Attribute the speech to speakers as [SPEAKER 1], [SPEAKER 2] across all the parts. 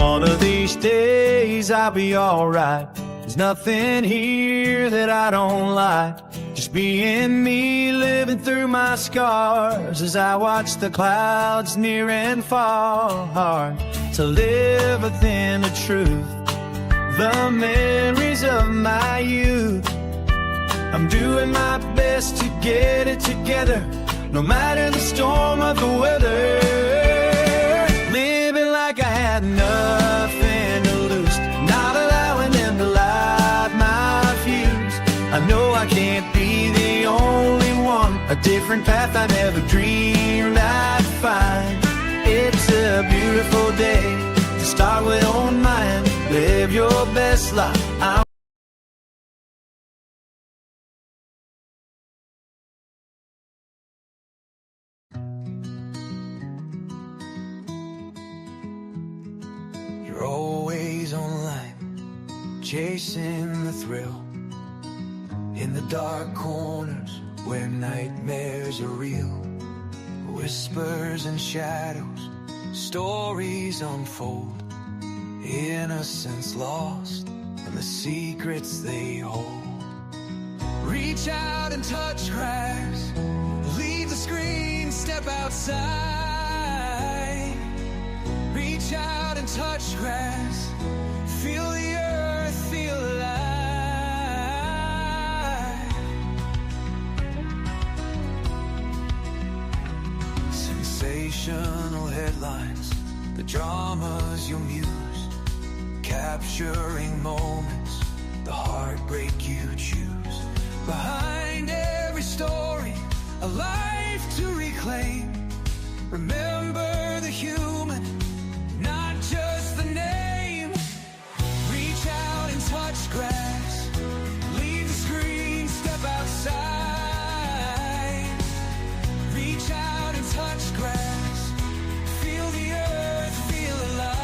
[SPEAKER 1] one of these days I'll be alright. There's nothing here that I don't like. Just being me, living through my scars as I watch the clouds near and far. Hard to live within the truth, the memories of my youth. I'm doing my best to get it together, no matter the storm of the weather. Living like I had nothing to lose, not allowing them to light my fuse. I know I can't be the only one, a different path I never dreamed I'd find. It's a beautiful day to start with own mind. Live your best life. You're always online, chasing the thrill, in the dark corners where nightmares are real. Whispers and shadows, stories unfold, innocence lost and the secrets they hold. Reach out and touch grass, leave the screen, step outside. Reach out and touch grass, feel the earth, feel alive. Sensational headlines, the dramas you muse, capturing moments, the heartbreak you choose. Behind every story, a life to reclaim. Remember the human, not just the name. Reach out and touch grass, leave the screen, step outside. Reach out and touch grass, feel the earth, feel alive.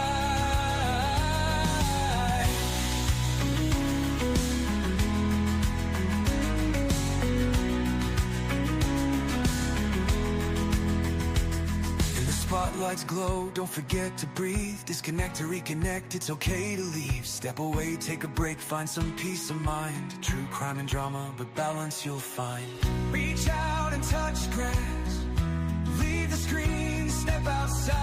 [SPEAKER 1] Spotlights glow, don't forget to breathe. Disconnect to reconnect, it's okay to leave. Step away, take a break, find some peace of mind. True crime and drama, but balance you'll find. Reach out and touch grass, leave the screen, step outside.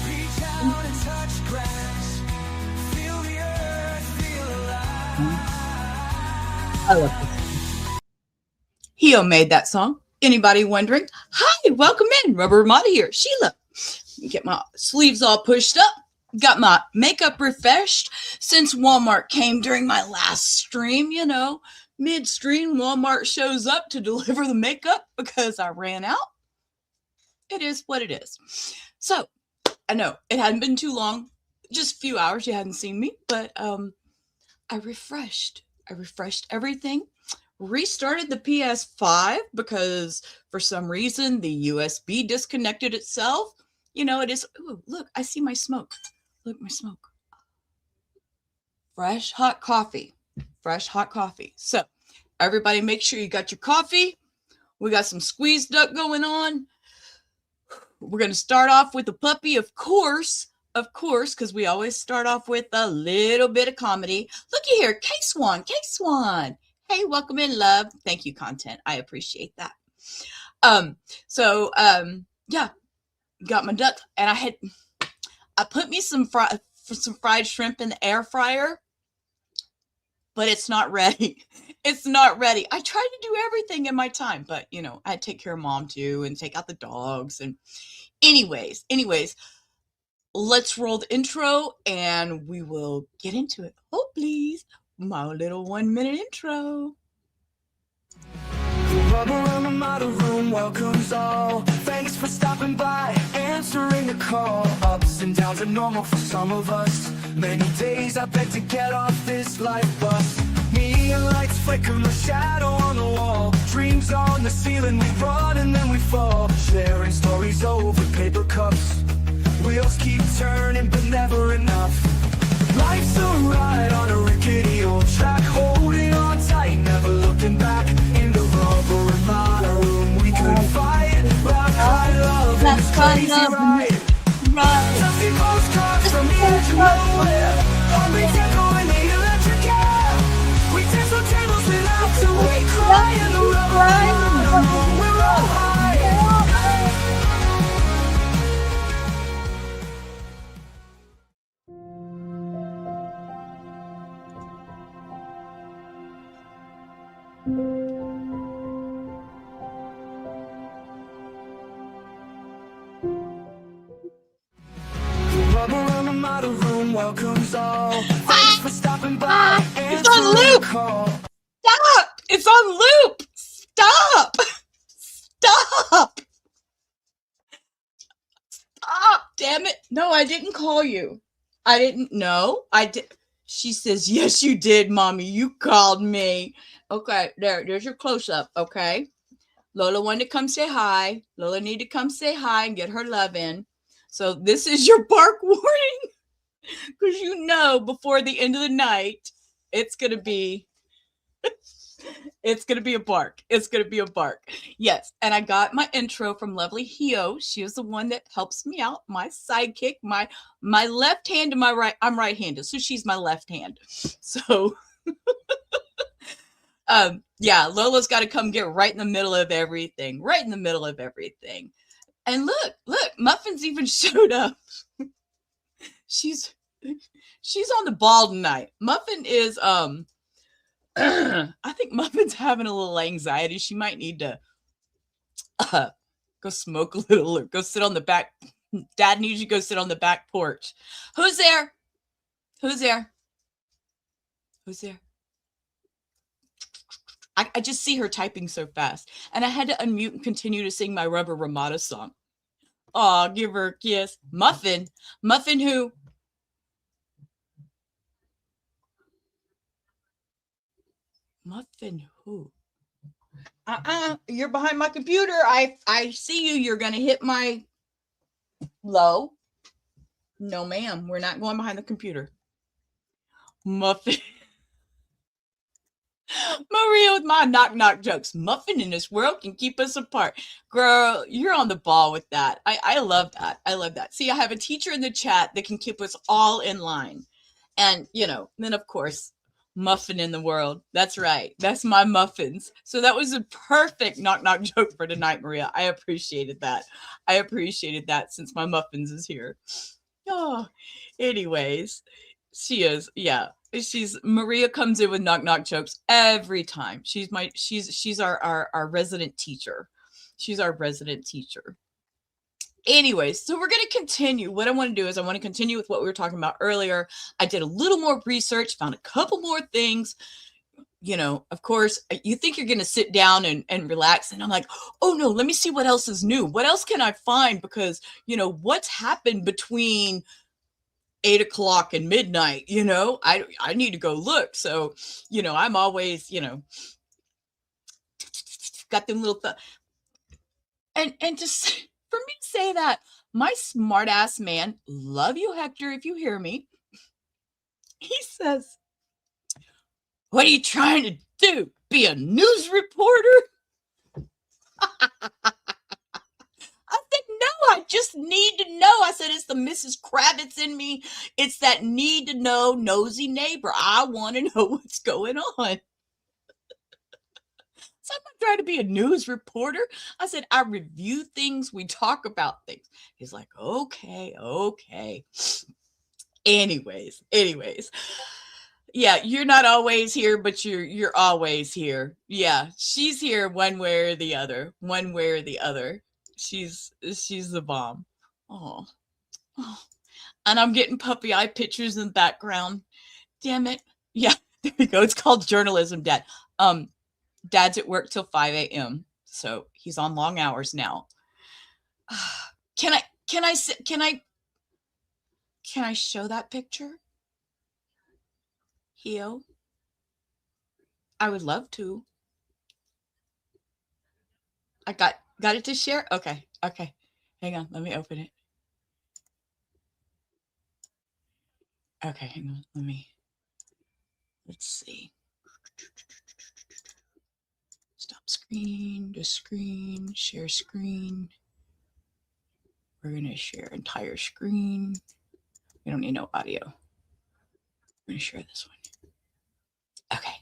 [SPEAKER 1] Reach out and touch grass, feel the earth, feel alive.
[SPEAKER 2] I love this. Hio made that song. Anybody wondering? Hi, welcome in. Rubber Ramada here. Sheila. Get my sleeves all pushed up. Got my makeup refreshed since Walmart came during my last stream. You know, mid-stream, Walmart shows up to deliver the makeup because I ran out. It is what it is. So, I know it hadn't been too long. Just a few hours you hadn't seen me. But I refreshed everything. Restarted the PS5 because for some reason the USB disconnected itself. You know, it is. Ooh, look, I see my smoke. Look, my smoke. Fresh hot coffee. So everybody make sure you got your coffee. We got some squeezed duck going on. We're going to start off with the puppy, of course, because we always start off with a little bit of comedy. Looky here, K-Swan. Hey, welcome in, love. Thank you, content. I appreciate that. Yeah, got my duck, and I put me some fried shrimp in the air fryer, but it's not ready. It's not ready. I try to do everything in my time, but you know, I had to take care of mom too, and take out the dogs. And anyways, let's roll the intro, and we will get into it. Oh, please. My little 1 minute intro.
[SPEAKER 1] The rubber around the model room welcomes all. Thanks for stopping by, answering the call. Ups and downs are normal for some of us. Many days I beg to get off this life bus. Neon lights flicker, the shadow on the wall. Dreams on the ceiling, we run and then we fall. Sharing stories over paper cups. Wheels keep turning but never enough. Life's a ride on a rickety old track, holding on tight, never looking back. In the rubber and model room, we couldn't fight, rock high love, and this crazy ride. Sending postcards from the edge of nowhere. Only echo in the electric air. We dance on tables with laughter. We cry in the rubber room. We're all high. Rubber around the model room welcomes all. Thanks for stopping by.
[SPEAKER 2] It's on loop. Stop! It's on loop. Stop! Stop! Stop! Damn it! No, I didn't call you. I didn't. No, I did. She says, "Yes, you did, mommy. You called me." Okay, there's your close up. Okay, Lola wanted to come say hi. Lola needed to come say hi and get her love in. So this is your bark warning, because you know before the end of the night, it's gonna be it's going to be a bark. It's going to be a bark. Yes. And I got my intro from lovely Hio. She was the one that helps me out. My sidekick, my left hand to my right. I'm right-handed. So she's my left hand. So, yeah, Lola's got to come get right in the middle of everything. Right in the middle of everything. And look, Muffin's even showed up. She's on the ball tonight. Muffin is, I think Muffin's having a little anxiety. She might need to go smoke a little or go sit on the back. Dad needs you to go sit on the back porch. Who's there? Who's there? Who's there? I just see her typing so fast. And I had to unmute and continue to sing my Rubber Ramada song. Aw, give her a kiss. Muffin. Muffin who? Muffin who? You're behind my computer. I see you. You're going to hit my low. No, ma'am. We're not going behind the computer. Muffin. Maria with my knock jokes. Muffin in this world can keep us apart. Girl, you're on the ball with that. I love that. I love that. See, I have a teacher in the chat that can keep us all in line. And, then of course, Muffin in the world. That's right. That's my muffins. So that was a perfect knock joke for tonight, Maria. I appreciated that. Since my muffins is here. Oh, anyways, she is. Yeah. Maria comes in with knock jokes every time. She's our resident teacher. She's our resident teacher. Anyways, so we're going to continue. What I want to do is I want to continue with what we were talking about earlier. I did a little more research, found a couple more things. Of course, you think you're going to sit down and relax. And I'm like, oh no, let me see what else is new. What else can I find? Because, what's happened between 8 o'clock and midnight, I need to go look. So, I'm always, got them little and just for me to say that, my smart ass man, love you, Hector, if you hear me, he says, what are you trying to do? Be a news reporter? I said, no, I just need to know. I said, it's the Mrs. Kravitz in me. It's that need to know, nosy neighbor. I want to know what's going on. So I'm not trying to be a news reporter. I said, I review things. We talk about things. He's like, okay. Anyways. Yeah, you're not always here, but you're always here. Yeah, she's here one way or the other. She's the bomb. Oh. And I'm getting puppy eye pictures in the background. Damn it. Yeah, there we go. It's called journalism, Dad. Dad's at work till 5 a.m. So he's on long hours now. Can I show that picture? Hio? I would love to. I got it to share? Okay. Hang on. Let me open it. Okay, hang on. Let's see. Stop screen, to screen, share screen. We're going to share entire screen. We don't need no audio. I'm going to share this one. Okay.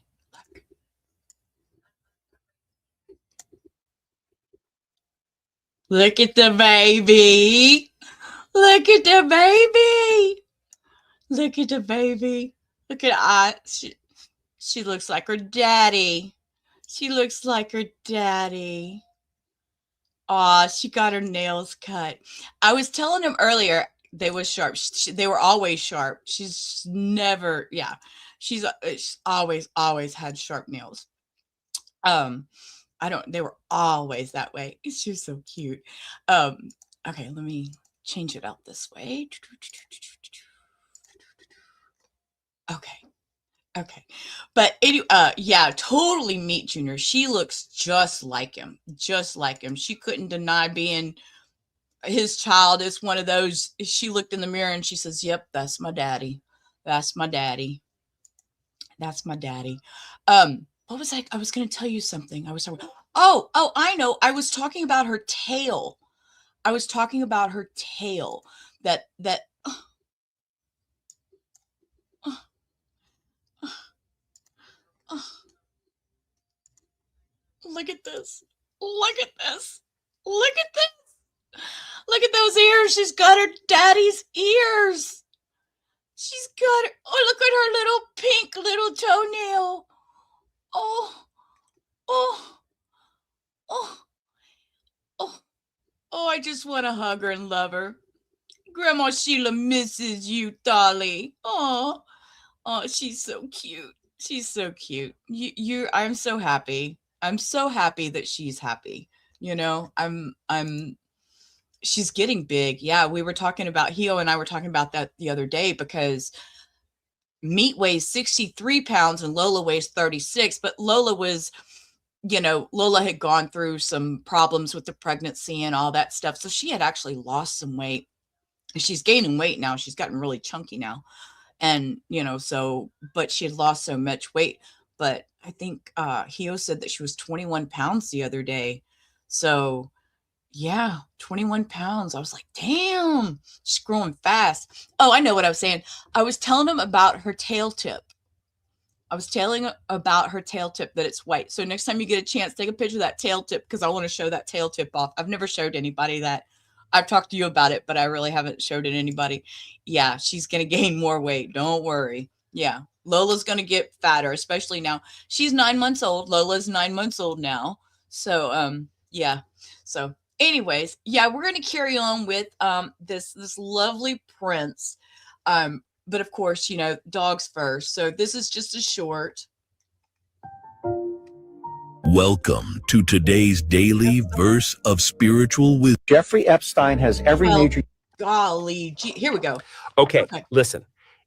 [SPEAKER 2] Look at the baby. Look at the baby. Look at the baby. Look at she looks like her daddy. She looks like her daddy. Aw, she got her nails cut. I was telling him earlier they were sharp. They were always sharp. She's never, yeah. She's always had sharp nails. They were always that way. She was so cute. Okay, let me change it out this way. Okay. But yeah, totally Meat Junior. She looks just like him. She couldn't deny being his child. Is one of those. She looked in the mirror and she says, "Yep, that's my daddy. That's my daddy. That's my daddy." What was I was going to tell you something. I was talking. Oh, I know. I was talking about her tail. That look at this. Look at this. Look at this. Look at those ears. She's got her daddy's ears. She's got her. Oh, look at her little pink little toenail. Oh. I just want to hug her and love her. Grandma Sheila misses you, Dolly. Oh, she's so cute. She's so cute. I'm so happy. I'm so happy that she's happy. You know, she's getting big. Yeah, we were talking about, Hio and I were talking about that the other day, because Meat weighs 63 pounds and Lola weighs 36, but Lola had gone through some problems with the pregnancy and all that stuff. So she had actually lost some weight. She's gaining weight now. She's gotten really chunky now. And, but she had lost so much weight. But I think Hio said that she was 21 pounds the other day. So yeah, 21 pounds. I was like, damn, she's growing fast. Oh, I know what I was saying. I was telling him about her tail tip. That it's white. So next time you get a chance, take a picture of that tail tip, because I want to show that tail tip off. I've never showed anybody that. I've talked to you about it, but I really haven't showed it to anybody. Yeah, she's going to gain more weight. Don't worry. Yeah, Lola's going to get fatter, especially now. She's 9 months old. Lola's 9 months old now. So, yeah. So anyways, yeah, we're going to carry on with this lovely prince. But of course, dogs first. So this is just a short.
[SPEAKER 3] Welcome to today's daily verse of spiritual wisdom.
[SPEAKER 4] Jeffrey Epstein has every major...
[SPEAKER 2] Golly, here we go.
[SPEAKER 5] Okay, listen.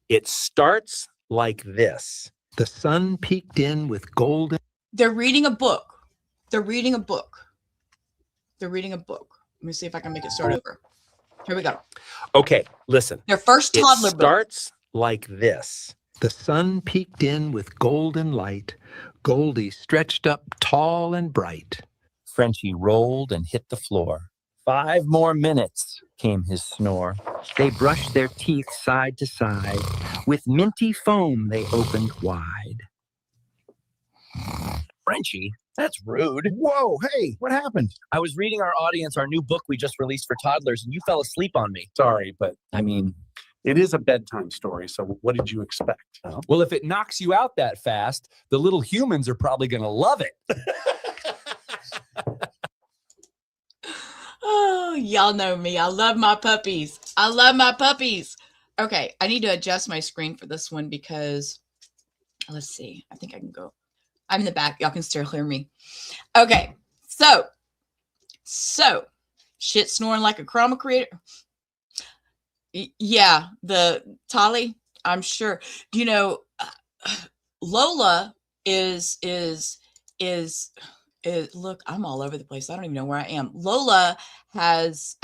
[SPEAKER 5] It starts like this.
[SPEAKER 6] The sun peeked in with golden...
[SPEAKER 2] They're reading a book. Let me see if I can make it start over. Here we go.
[SPEAKER 5] Okay, listen.
[SPEAKER 2] Their first toddler
[SPEAKER 5] book. It starts like this.
[SPEAKER 6] The sun peeked in with golden light. Goldie stretched up tall and bright.
[SPEAKER 7] Frenchie rolled and hit the floor. 5 more minutes, came his snore. They brushed their teeth side to side. With minty foam they opened wide.
[SPEAKER 5] Frenchie, that's rude.
[SPEAKER 4] Whoa, hey, what happened?
[SPEAKER 7] I was reading our audience our new book we just released for toddlers, and you fell asleep on me.
[SPEAKER 4] Sorry, but
[SPEAKER 7] I mean...
[SPEAKER 4] it is a bedtime story, so what did you expect? Huh?
[SPEAKER 8] Well, if it knocks you out that fast, the little humans are probably going to love it.
[SPEAKER 2] Oh, y'all know me. I love my puppies. Okay, I need to adjust my screen for this one because, let's see. I think I can go. I'm in the back. Y'all can still hear me. Okay, so shit snoring like a chroma creator. Yeah, the Tolly, I'm sure. Lola is look, I'm all over the place. I don't even know where I am. Lola has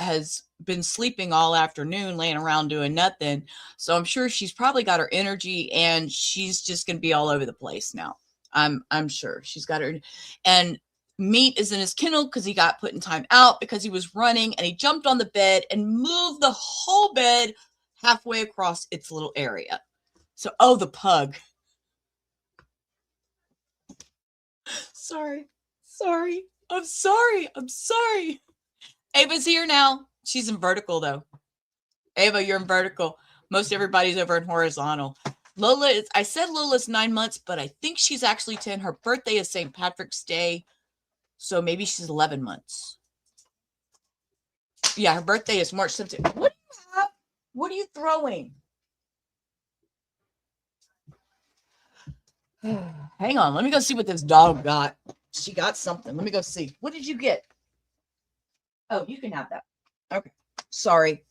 [SPEAKER 2] been sleeping all afternoon, laying around doing nothing. So I'm sure she's probably got her energy, and she's just going to be all over the place now. I'm sure she's got her. And Meat is in his kennel because he got put in time out because he was running, and he jumped on the bed and moved the whole bed halfway across its little area. So, oh, the pug. Sorry. I'm sorry. Ava's here now. She's in vertical, though. Ava, you're in vertical. Most everybody's over in horizontal. I said Lola's 9 months, but I think she's actually 10. Her birthday is St. Patrick's Day, so maybe she's 11 months. Yeah, her birthday is March 17th. What do you have? What are you throwing? Hang on. Let me go see what this dog got. She got something. Let me go see. What did you get? Oh, you can have that. Okay. Sorry.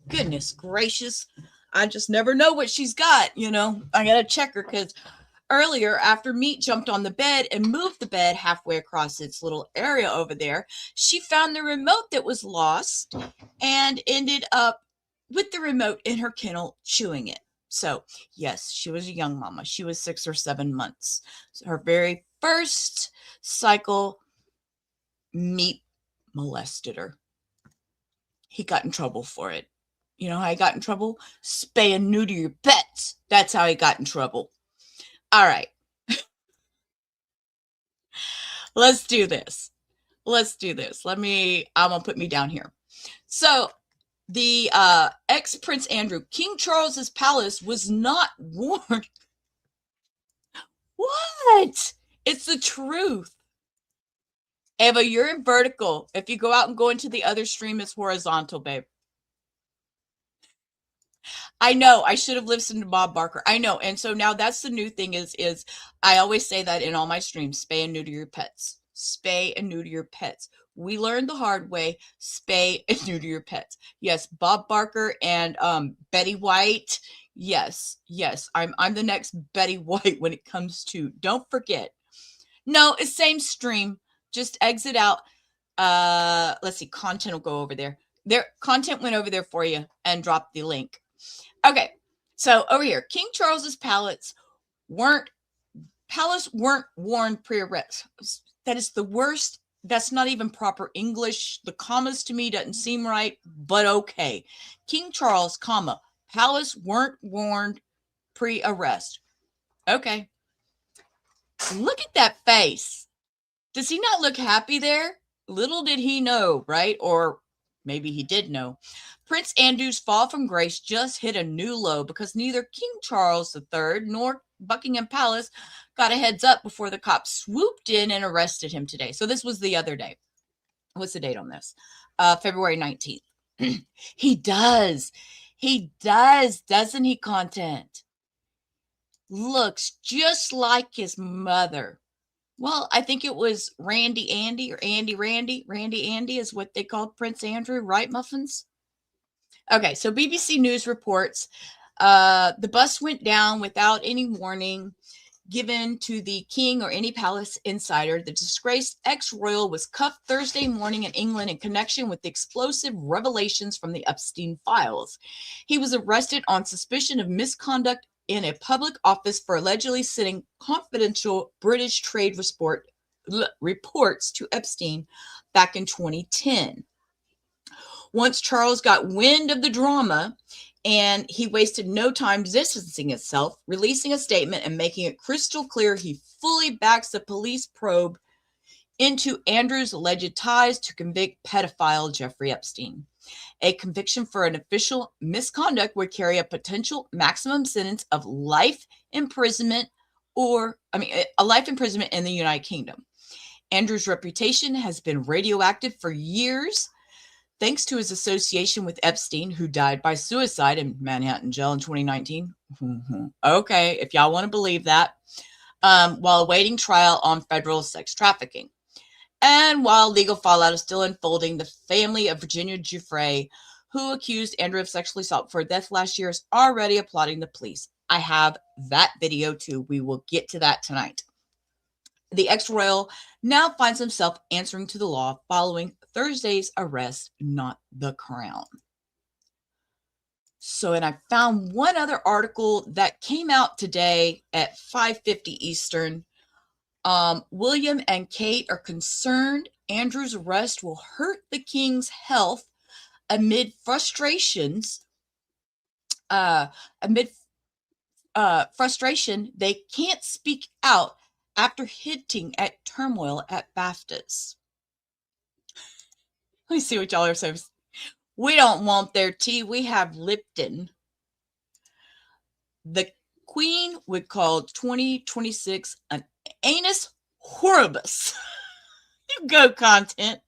[SPEAKER 2] Goodness gracious. I just never know what she's got, I got to check her because earlier after Meat jumped on the bed and moved the bed halfway across its little area over there, she found the remote that was lost and ended up with the remote in her kennel chewing it. So, yes, she was a young mama. She was 6 or 7 months. So her very first cycle, Meat molested her. He got in trouble for it. You know how he got in trouble? Spay and neuter your pets. That's how he got in trouble. All right. Let's do this. I'm going to put me down here. So, the ex-Prince Andrew, King Charles's palace was not warned. What? It's the truth. Ava, you're in vertical. If you go out and go into the other stream, it's horizontal, babe. I know. I should have listened to Bob Barker. I know. And so now that's the new thing is I always say that in all my streams, spay and neuter your pets. Spay and neuter your pets. We learned the hard way, spay and neuter your pets. Yes, Bob Barker and Betty White. Yes. I'm the next Betty White when it comes to, don't forget. No, it's same stream. Just exit out. Let's see, content will go over there. Content went over there for you and dropped the link. Okay, so over here, King Charles's palace weren't warned pre-arrest. That is the worst. That's not even proper English. The commas to me doesn't seem right, but okay. King Charles, palace weren't warned pre-arrest. Okay. Look at that face. Does he not look happy there? Little did he know, right? Or maybe he did know. Prince Andrew's fall from grace just hit a new low because neither King Charles III nor Buckingham Palace got a heads up before the cops swooped in and arrested him today. So this was the other day. What's the date on this? February 19th. He does, doesn't he, content? Looks just like his mother. Well, I think it was Randy Andy or Andy Randy. Randy Andy is what they called Prince Andrew, right, Muffins? Okay, so BBC News reports the bus went down without any warning given to the king or any palace insider. The disgraced ex-royal was cuffed Thursday morning in England in connection with the explosive revelations from the Epstein files. He was arrested on suspicion of misconduct in a public office for allegedly sending confidential British trade reports to Epstein back in 2010. Once Charles got wind of the drama, and he wasted no time distancing himself, releasing a statement and making it crystal clear he fully backs the police probe into Andrew's alleged ties to convict pedophile Jeffrey Epstein. A conviction for an official misconduct would carry a potential maximum sentence of life imprisonment a life imprisonment in the United Kingdom. Andrew's reputation has been radioactive for years, thanks to his association with Epstein, who died by suicide in Manhattan jail in 2019. Okay, if y'all want to believe that, while awaiting trial on federal sex trafficking. And while legal fallout is still unfolding, the family of Virginia Giuffre, who accused Andrew of sexually assault before death last year, is already applauding the police. I have that video too. We will get to that tonight. The ex-royal now finds himself answering to the law following Thursday's arrest, not the crown. So, and I found one other article that came out today at 5:50 Eastern. William and Kate are concerned Andrew's arrest will hurt the king's health amid amid frustration, they can't speak out after hinting at turmoil at BAFTAs. Let me see what y'all are saying. We don't want their tea. We have Lipton. The Queen would call 2026 an annus horribus. You go, content.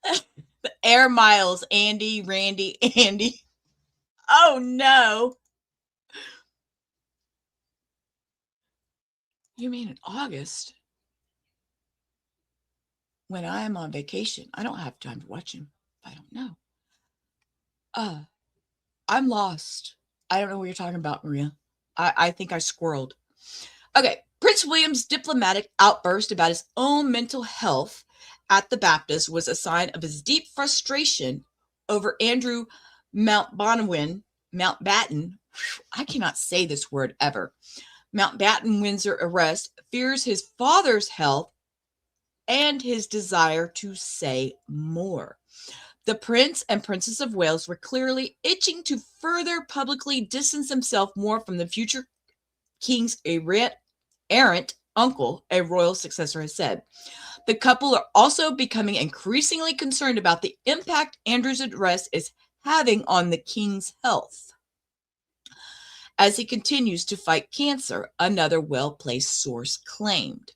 [SPEAKER 2] The Air Miles, Andy, Randy, Andy. Oh no. You mean in August? When I am on vacation, I don't have time to watch him. I don't know. I'm lost. I don't know what you're talking about, Maria. I think I squirreled. Okay. Prince William's diplomatic outburst about his own mental health at the Baptist was a sign of his deep frustration over Andrew Mountbatten. I cannot say this word ever. Mountbatten-Windsor arrest, fears his father's health, and his desire to say more. The Prince and Princess of Wales were clearly itching to further publicly distance himself more from the future king's errant uncle, a royal successor has said. The couple are also becoming increasingly concerned about the impact Andrew's arrest is having on the king's health as he continues to fight cancer, another well-placed source claimed.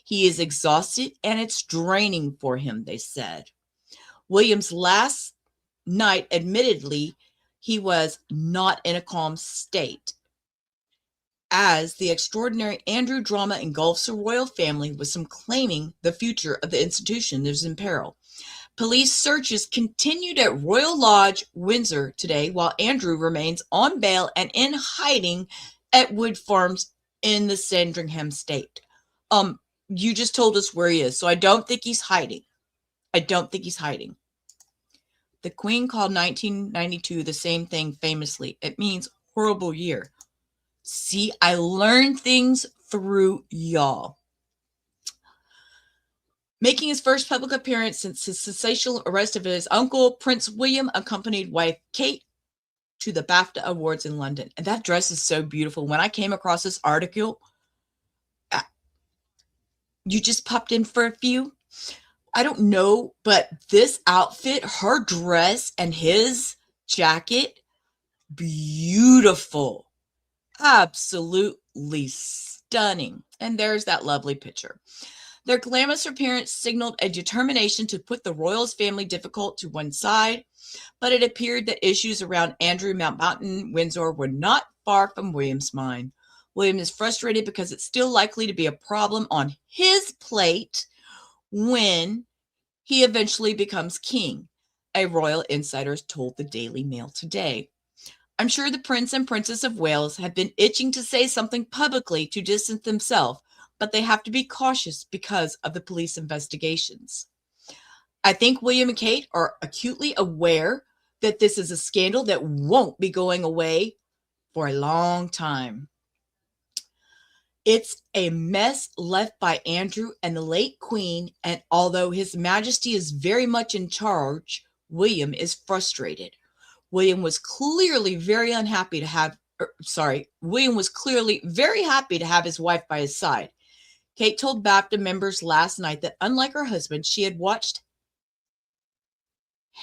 [SPEAKER 2] He is exhausted and it's draining for him, they said. William's last night, admittedly, he was not in a calm state, as the extraordinary Andrew drama engulfs the royal family, with some claiming the future of the institution is in peril. Police searches continued at Royal Lodge, Windsor today, while Andrew remains on bail and in hiding at Wood Farms in the Sandringham state. You just told us where he is, so I don't think he's hiding. The Queen called 1992 the same thing famously. It means horrible year. See, I learned things through y'all. Making his first public appearance since his sensational arrest of his uncle, Prince William accompanied wife Kate to the BAFTA Awards in London. And that dress is so beautiful. When I came across this article, you just popped in for a few. I don't know, but this outfit, her dress and his jacket, beautiful. Absolutely stunning. And there's that lovely picture. Their glamorous appearance signaled a determination to put the royals' family difficult to one side, but it appeared that issues around Andrew Mountbatten-Windsor were not far from William's mind. William is frustrated because it's still likely to be a problem on his plate when he eventually becomes king, a royal insider told the Daily Mail today. I'm sure the Prince and Princess of Wales have been itching to say something publicly to distance themselves, but they have to be cautious because of the police investigations. I think William and Kate are acutely aware that this is a scandal that won't be going away for a long time. It's a mess left by Andrew and the late Queen, and although His Majesty is very much in charge, William is frustrated. William was clearly very happy to have his wife by his side. Kate told BAFTA members last night that unlike her husband, she had watched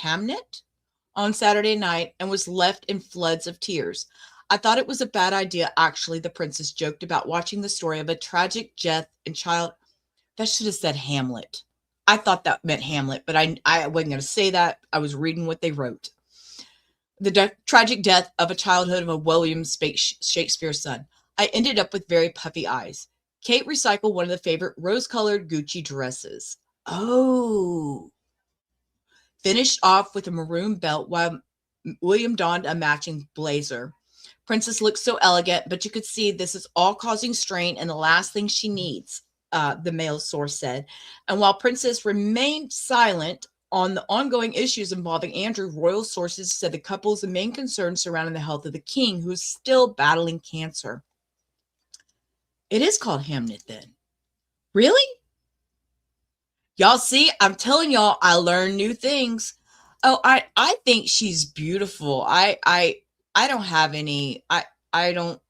[SPEAKER 2] Hamnet on Saturday night and was left in floods of tears. I thought it was a bad idea, actually, the princess joked about watching the story of a tragic death in child. That should have said Hamlet. I thought that meant Hamlet, but I wasn't going to say that. I was reading what they wrote. The tragic death of a childhood of a William Shakespeare's son. I ended up with very puffy eyes. Kate recycled one of the favorite rose-colored Gucci dresses. Oh. Finished off with a maroon belt while William donned a matching blazer. Princess looks so elegant, but you could see this is all causing strain and the last thing she needs, the Mail source said. And while Princess remained silent on the ongoing issues involving Andrew, royal sources said the couple's main concern surrounding the health of the king, who is still battling cancer. It is called Hamnet then. Really? Y'all see, I'm telling y'all, I learned new things. Oh, I think she's beautiful. I don't have any. I don't.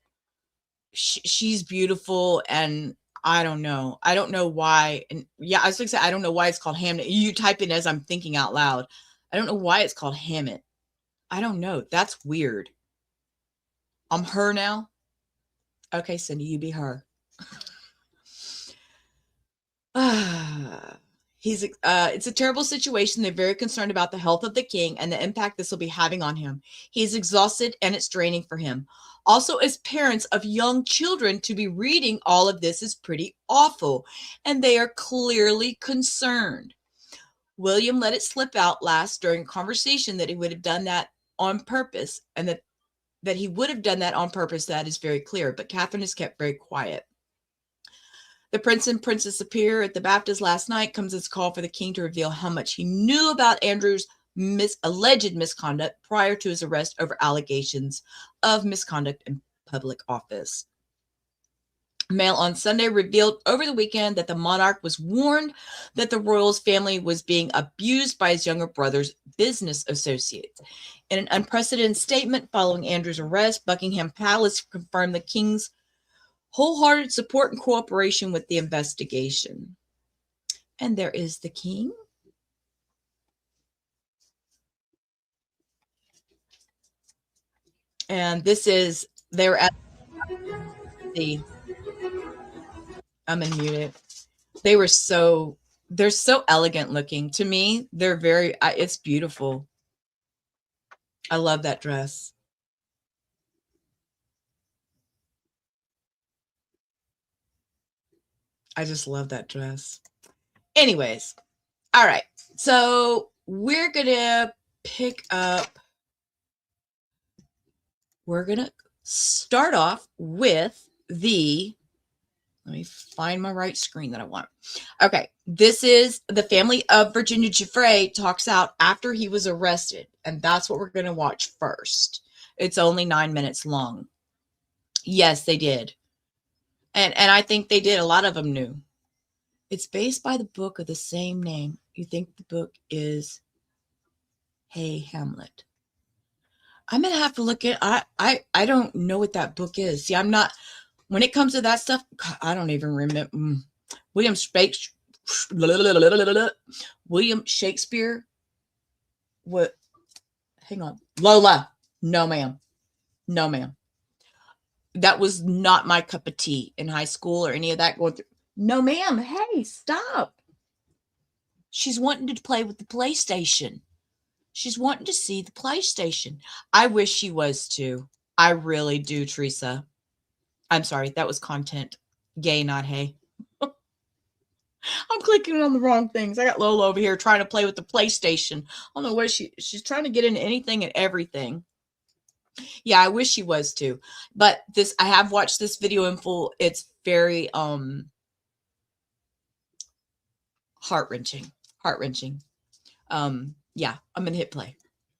[SPEAKER 2] She's beautiful, and I don't know. I don't know why. And yeah, I was going to say I don't know why it's called Hamnet. You type in as I'm thinking out loud. I don't know why it's called Hamnet. I don't know. That's weird. I'm her now. Okay, Cindy, you be her. It's a terrible situation. They're very concerned about the health of the king and the impact this will be having on him. He's exhausted and it's draining for him. Also, as parents of young children, to be reading all of this is pretty awful, and they are clearly concerned. William let it slip out last during a conversation that he would have done that on purpose, and that he would have done that on purpose. That is very clear, but Catherine has kept very quiet. The prince and princess appear at the baptism last night. Comes as a call for the king to reveal how much he knew about Andrew's alleged misconduct prior to his arrest over allegations of misconduct in public office. Mail on Sunday revealed over the weekend that the monarch was warned that the royals' family was being abused by his younger brother's business associates. In an unprecedented statement following Andrew's arrest, Buckingham Palace confirmed the king's wholehearted support and cooperation with the investigation. And there is the king. And this is, they're at the, I'm unmuted. They're so elegant looking. To me, they're very, it's beautiful. I love that dress. I just love that dress. Anyways, all right. So we're going to pick up, we're going to start off with let me find my right screen that I want. Okay. This is the family of Virginia Giuffre talks out after he was arrested. And that's what we're going to watch first. It's only 9 minutes long. Yes, they did. And I think they did. A lot of them knew. It's based by the book of the same name. You think the book is Hey Hamlet. I'm going to have to look at, I don't know what that book is. See, I'm not, when it comes to that stuff, I don't even remember. William Shakespeare. What? Hang on. Lola. No, ma'am. No, ma'am. That was not my cup of tea in high school or any of that going through. No, ma'am. Hey, stop. She's wanting to play with the PlayStation. She's wanting to see the PlayStation. I wish she was too. I really do, Teresa. I'm sorry. That was content. Gay, not hey. I'm clicking on the wrong things. I got Lola over here trying to play with the PlayStation. I don't know where she's trying to get into anything and everything. Yeah, I wish she was too. But I have watched this video in full. It's very heart-wrenching. Heart-wrenching. Yeah, I'm going to hit play.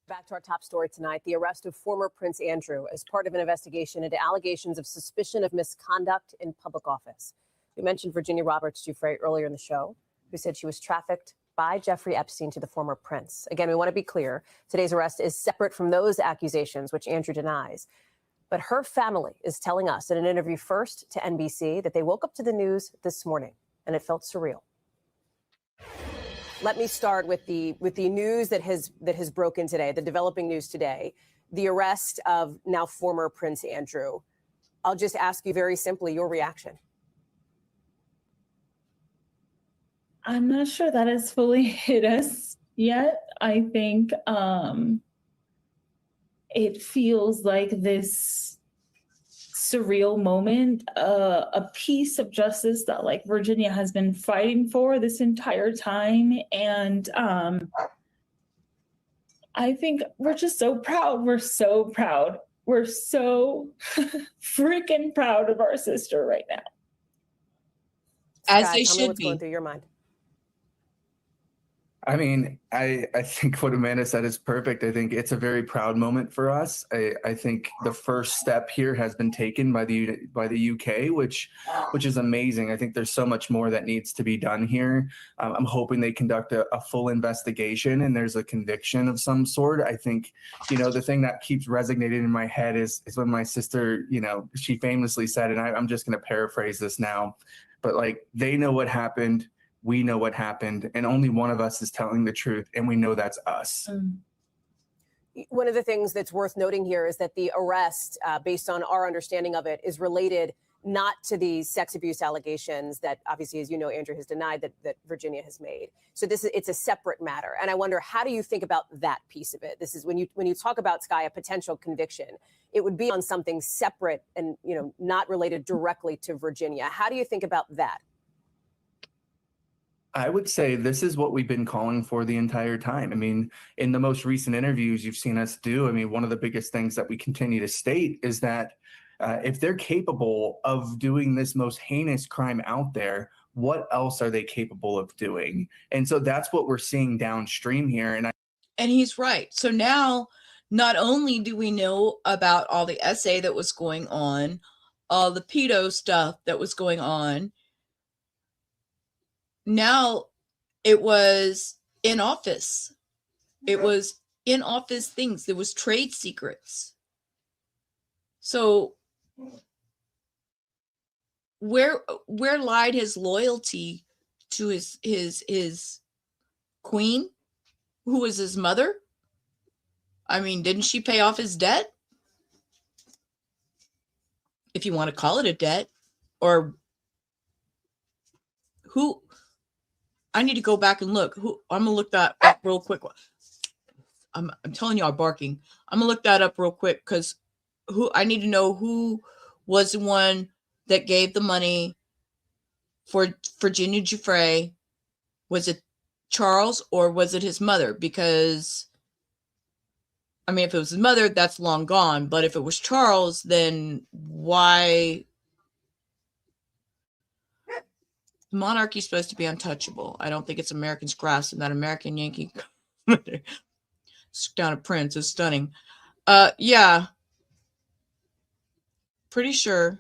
[SPEAKER 9] Back to our top story tonight, the arrest of former Prince Andrew as part of an investigation into allegations of suspicion of misconduct in public office. We mentioned Virginia Giuffre earlier in the show, who said she was trafficked by Jeffrey Epstein to the former prince. Again, we want to be clear. Today's arrest is separate from those accusations, which Andrew denies. But her family is telling us in an interview first to NBC that they woke up to the news this morning and it felt surreal. Let me start with the news that has broken today, the developing news today, the arrest of now former Prince Andrew. I'll just ask you very simply your reaction.
[SPEAKER 10] I'm not sure that has fully hit us yet. I think it feels like this surreal moment, a piece of justice that like Virginia has been fighting for this entire time. And I think we're just so proud. We're so proud. We're so freaking proud of our sister right now.
[SPEAKER 2] As
[SPEAKER 9] Scott,
[SPEAKER 2] they
[SPEAKER 9] tell me
[SPEAKER 2] should
[SPEAKER 9] what's
[SPEAKER 2] be.
[SPEAKER 9] going through your mind.
[SPEAKER 11] I mean, I think what Amanda said is perfect. I think it's a very proud moment for us. I think the first step here has been taken by the UK, which is amazing. I think there's so much more that needs to be done here. I'm hoping they conduct a full investigation and there's a conviction of some sort. I think, the thing that keeps resonating in my head is when my sister, she famously said, and I'm just going to paraphrase this now, but like, they know what happened. We know what happened, and only one of us is telling the truth, and we know that's us.
[SPEAKER 9] One of the things that's worth noting here is that the arrest, based on our understanding of it, is related not to the sex abuse allegations that obviously, as you know, Andrew has denied that Virginia has made. So it's a separate matter. And I wonder, how do you think about that piece of it? This is when you talk about, Sky, a potential conviction, it would be on something separate and, not related directly to Virginia. How do you think about that?
[SPEAKER 11] I would say this is what we've been calling for the entire time. I mean, in the most recent interviews you've seen us do, I mean, one of the biggest things that we continue to state is that if they're capable of doing this most heinous crime out there, what else are they capable of doing? And so that's what we're seeing downstream here. And
[SPEAKER 2] he's right. So now, not only do we know about all the SA that was going on, all the pedo stuff that was going on, now it was in office. It was in office things. There was trade secrets. So where lied his loyalty to his queen, who was his mother? I mean, didn't she pay off his debt? If you want to call it a debt, or who? I need to go back and look. I'm gonna look that up real quick. I'm telling y'all, barking. I'm gonna look that up real quick because I need to know who was the one that gave the money for Virginia Giuffre. Was it Charles or was it his mother? Because I mean, if it was his mother, that's long gone. But if it was Charles, then why? Monarchy is supposed to be untouchable. I don't think it's Americans grasping that American Yankee down a prince is stunning. Yeah. Pretty sure.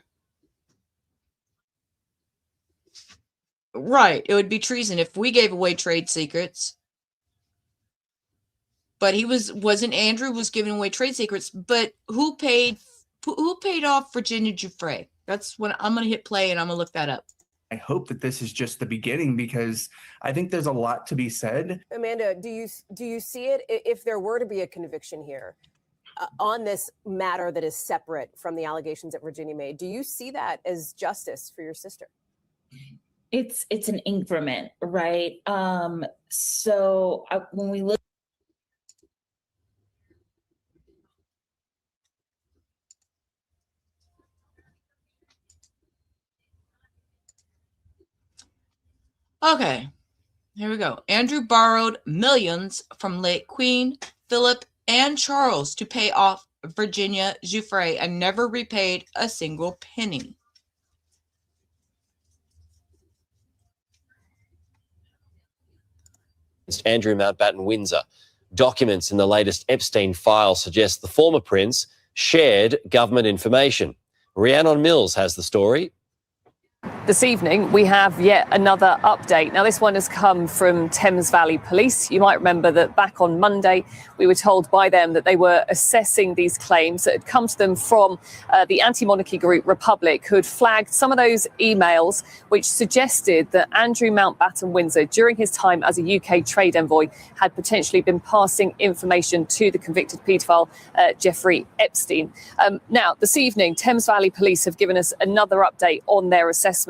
[SPEAKER 2] Right. It would be treason if we gave away trade secrets. But Andrew was giving away trade secrets, but who paid off Virginia Giuffre? That's when I'm going to hit play and I'm going to look that up.
[SPEAKER 11] I hope that this is just the beginning, because I think there's a lot to be said.
[SPEAKER 9] Amanda, do you see it, if there were to be a conviction here on this matter that is separate from the allegations that Virginia made? Do you see that as justice for your sister?
[SPEAKER 10] It's an increment, right? So when we look.
[SPEAKER 2] Okay, here we go. Andrew borrowed millions from late Queen, Philip, and Charles to pay off Virginia Giuffre and never repaid a single penny.
[SPEAKER 12] Andrew Mountbatten-Windsor. Documents in the latest Epstein file suggest the former prince shared government information. Rhiannon Mills has the story.
[SPEAKER 9] This evening, we have yet another update. Now, this one has come from Thames Valley Police. You might remember that back on Monday, we were told by them that they were assessing these claims that had come to them from the anti-monarchy group Republic, who had flagged some of those emails which suggested that Andrew Mountbatten-Windsor, during his time as a UK trade envoy, had potentially been passing information to the convicted paedophile Jeffrey Epstein. Now, this evening, Thames Valley Police have given us another update on their assessment,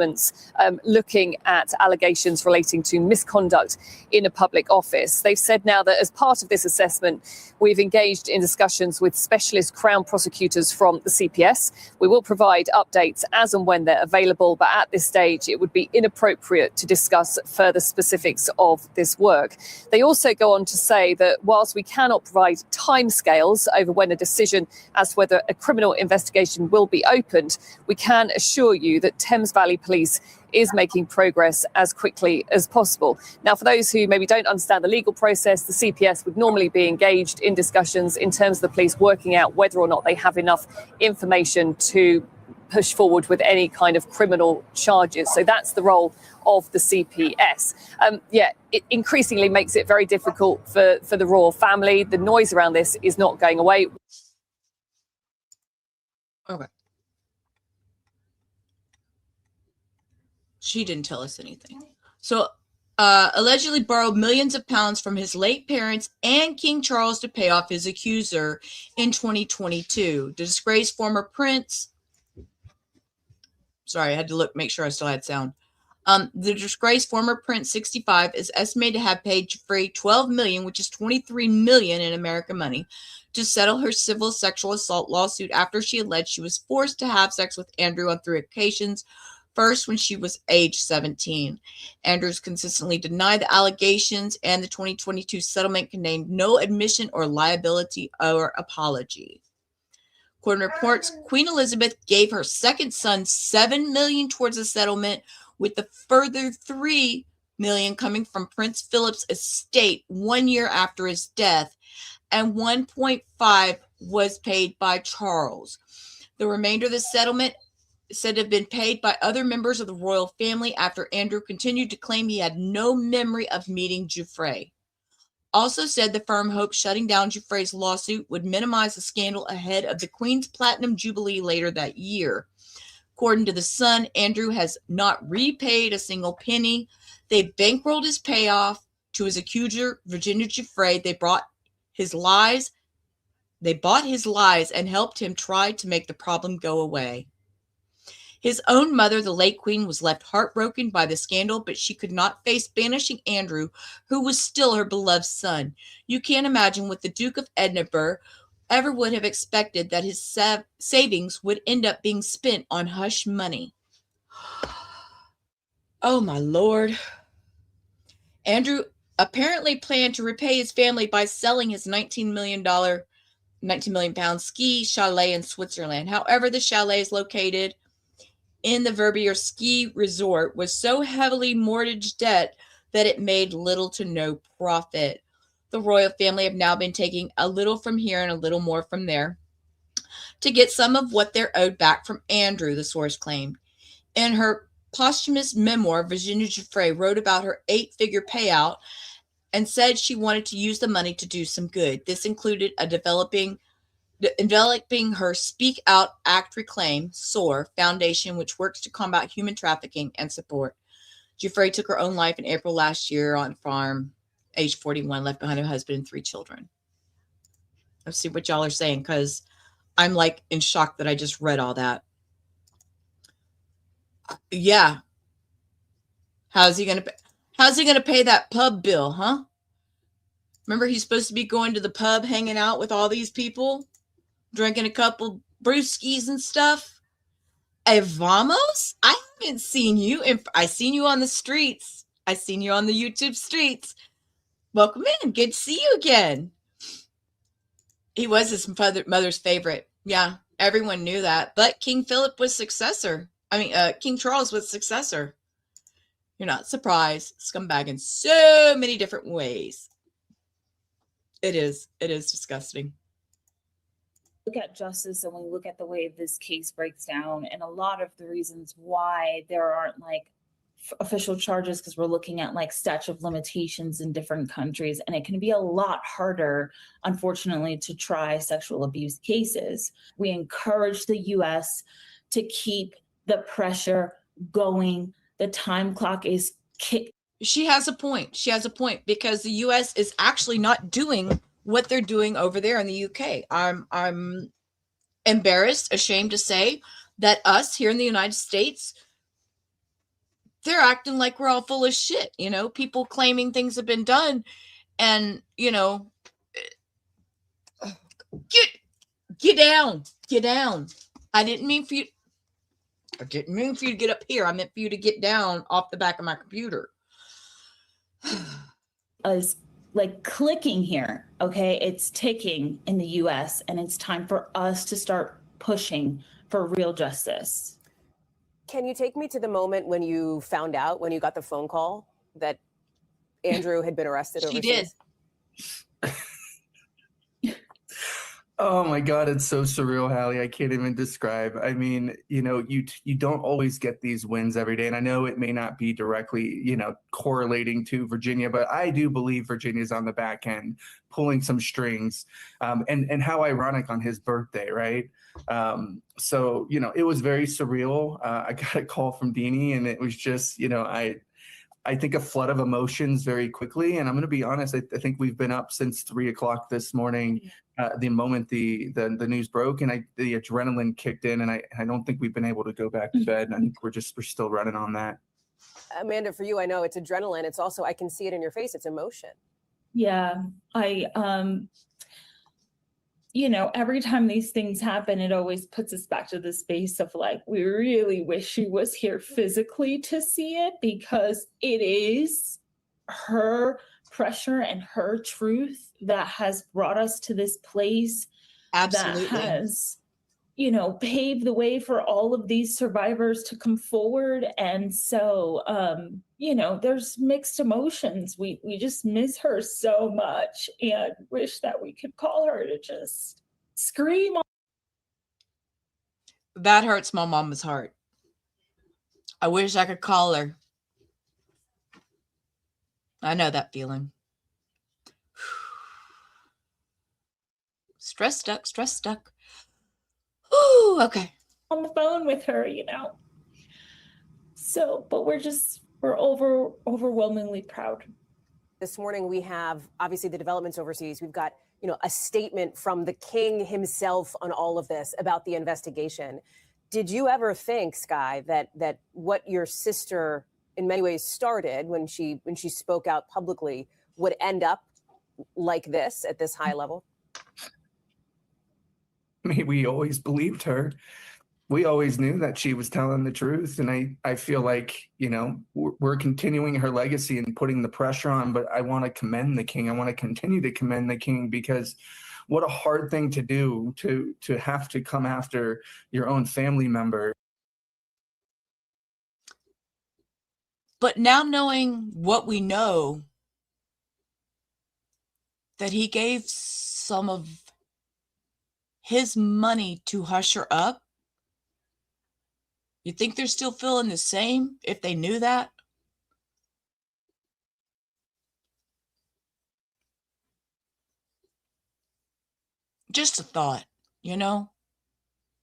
[SPEAKER 9] looking at allegations relating to misconduct in a public office. They've said now that as part of this assessment, we've engaged in discussions with specialist Crown prosecutors from the CPS. We will provide updates as and when they're available, but at this stage, it would be inappropriate to discuss further specifics of this work. They also go on to say that whilst we cannot provide timescales over when a decision as to whether a criminal investigation will be opened, we can assure you that Thames Valley Police police is making progress as quickly as possible. Now, for those who maybe don't understand the legal process, the CPS would normally be engaged in discussions in terms of the police working out whether or not they have enough information to push forward with any kind of criminal charges. So that's the role of the CPS. It increasingly makes it very difficult for the royal family. The noise around this is not going away.
[SPEAKER 2] Okay. She didn't tell us anything. So, allegedly borrowed millions of pounds from his late parents and King Charles to pay off his accuser in 2022. The disgraced former prince. Sorry, I had to look, make sure I still had sound. The disgraced former Prince 65 is estimated to have paid Giuffre $12 million, which is $23 million in American money, to settle her civil sexual assault lawsuit after she alleged she was forced to have sex with Andrew on 3 occasions, first when she was age 17. Andrews consistently denied the allegations, and the 2022 settlement contained no admission or liability or apology. According to reports, Queen Elizabeth gave her second son $7 million towards the settlement, with the further $3 million coming from Prince Philip's estate 1 year after his death, and $1.5 million was paid by Charles. The remainder of the settlement said to have been paid by other members of the royal family after Andrew continued to claim he had no memory of meeting Giuffre. Also said the firm hoped shutting down Giuffre's lawsuit would minimize the scandal ahead of the Queen's Platinum Jubilee later that year. According to The Sun, Andrew has not repaid a single penny. They bankrolled his payoff to his accuser, Virginia Giuffre. They bought his lies and helped him try to make the problem go away. His own mother, the late Queen, was left heartbroken by the scandal, but she could not face banishing Andrew, who was still her beloved son. You can't imagine what the Duke of Edinburgh ever would have expected, that his savings would end up being spent on hush money. Oh, my Lord. Andrew apparently planned to repay his family by selling his $19 million ski chalet in Switzerland. However, the chalet is located in the Verbier ski resort was so heavily mortgage debt that it made little to no profit. The royal family have now been taking a little from here and a little more from there to get some of what they're owed back from Andrew, the source claimed. In her posthumous memoir, Virginia Giuffre wrote about her 8-figure payout and said she wanted to use the money to do some good. This included developing her Speak Out Act Reclaim, SOAR, foundation, which works to combat human trafficking and support. Giuffre took her own life in April last year on a farm, age 41, left behind a husband and 3 children. Let's see what y'all are saying, because I'm like in shock that I just read all that. Yeah. How's he gonna pay that pub bill, huh? Remember, he's supposed to be going to the pub, hanging out with all these people, drinking a couple brewskis and stuff. Hey, vamos? I haven't seen you. I seen you on the streets. I seen you on the YouTube streets. Welcome in. Good to see you again. He was his mother's favorite. Yeah, everyone knew that. But King Philip was successor. King Charles was successor. You're not surprised. Scumbag in so many different ways. It is disgusting.
[SPEAKER 10] Look at justice and we look at the way this case breaks down, and a lot of the reasons why there aren't like official charges, because we're looking at like statute of limitations in different countries, and it can be a lot harder, unfortunately, to try sexual abuse cases. We encourage the US to keep the pressure going. The time clock is kicked.
[SPEAKER 2] She has a point. Because the US is actually not doing what they're doing over there in the UK. I'm embarrassed, ashamed to say that us here in the United States, they're acting like we're all full of shit. You know, people claiming things have been done, and get down. I didn't mean for you to get up here. I meant for you to get down off the back of my computer.
[SPEAKER 10] Is like clicking here. Okay, it's ticking in the US, and it's time for us to start pushing for real justice.
[SPEAKER 9] Can you take me to the moment when you found out, when you got the phone call that Andrew had been arrested
[SPEAKER 2] She
[SPEAKER 9] overseas?
[SPEAKER 2] did.
[SPEAKER 11] Oh my God, it's so surreal, Hallie. I can't even describe. I mean, you don't always get these wins every day. And I know it may not be directly, correlating to Virginia, but I do believe Virginia's on the back end pulling some strings. And how ironic on his birthday, right? So, it was very surreal. I got a call from Deanie, and it was just, I think a flood of emotions very quickly. And I'm going to be honest, I think we've been up since 3 o'clock this morning, the moment the news broke, and the adrenaline kicked in, and I don't think we've been able to go back to bed. I think we're still running on that.
[SPEAKER 9] Amanda, for you, I know it's adrenaline. It's also, I can see it in your face. It's emotion.
[SPEAKER 10] Yeah, every time these things happen, it always puts us back to the space of like, we really wish she was here physically to see it, because it is her pressure and her truth that has brought us to this place.
[SPEAKER 2] Absolutely.
[SPEAKER 10] That has, paved the way for all of these survivors to come forward. And so, there's mixed emotions. We just miss her so much and wish that we could call her to just scream.
[SPEAKER 2] That hurts my mama's heart. I wish I could call her. I know that feeling. Stress stuck. Ooh, okay.
[SPEAKER 10] On the phone with her, So, but we're overwhelmingly proud.
[SPEAKER 9] This morning, we have obviously the developments overseas. We've got, a statement from the king himself on all of this about the investigation. Did you ever think, Skye, that what your sister in many ways started when she spoke out publicly would end up like this at this high level?
[SPEAKER 11] I mean, we always believed her. We always knew that she was telling the truth. And I feel like, we're continuing her legacy and putting the pressure on, but I want to commend the king. I want to continue to commend the king, because what a hard thing to do, to have to come after your own family member.
[SPEAKER 2] But now, knowing what we know, that he gave some of his money to hush her up, you think they're still feeling the same if they knew that? Just a thought,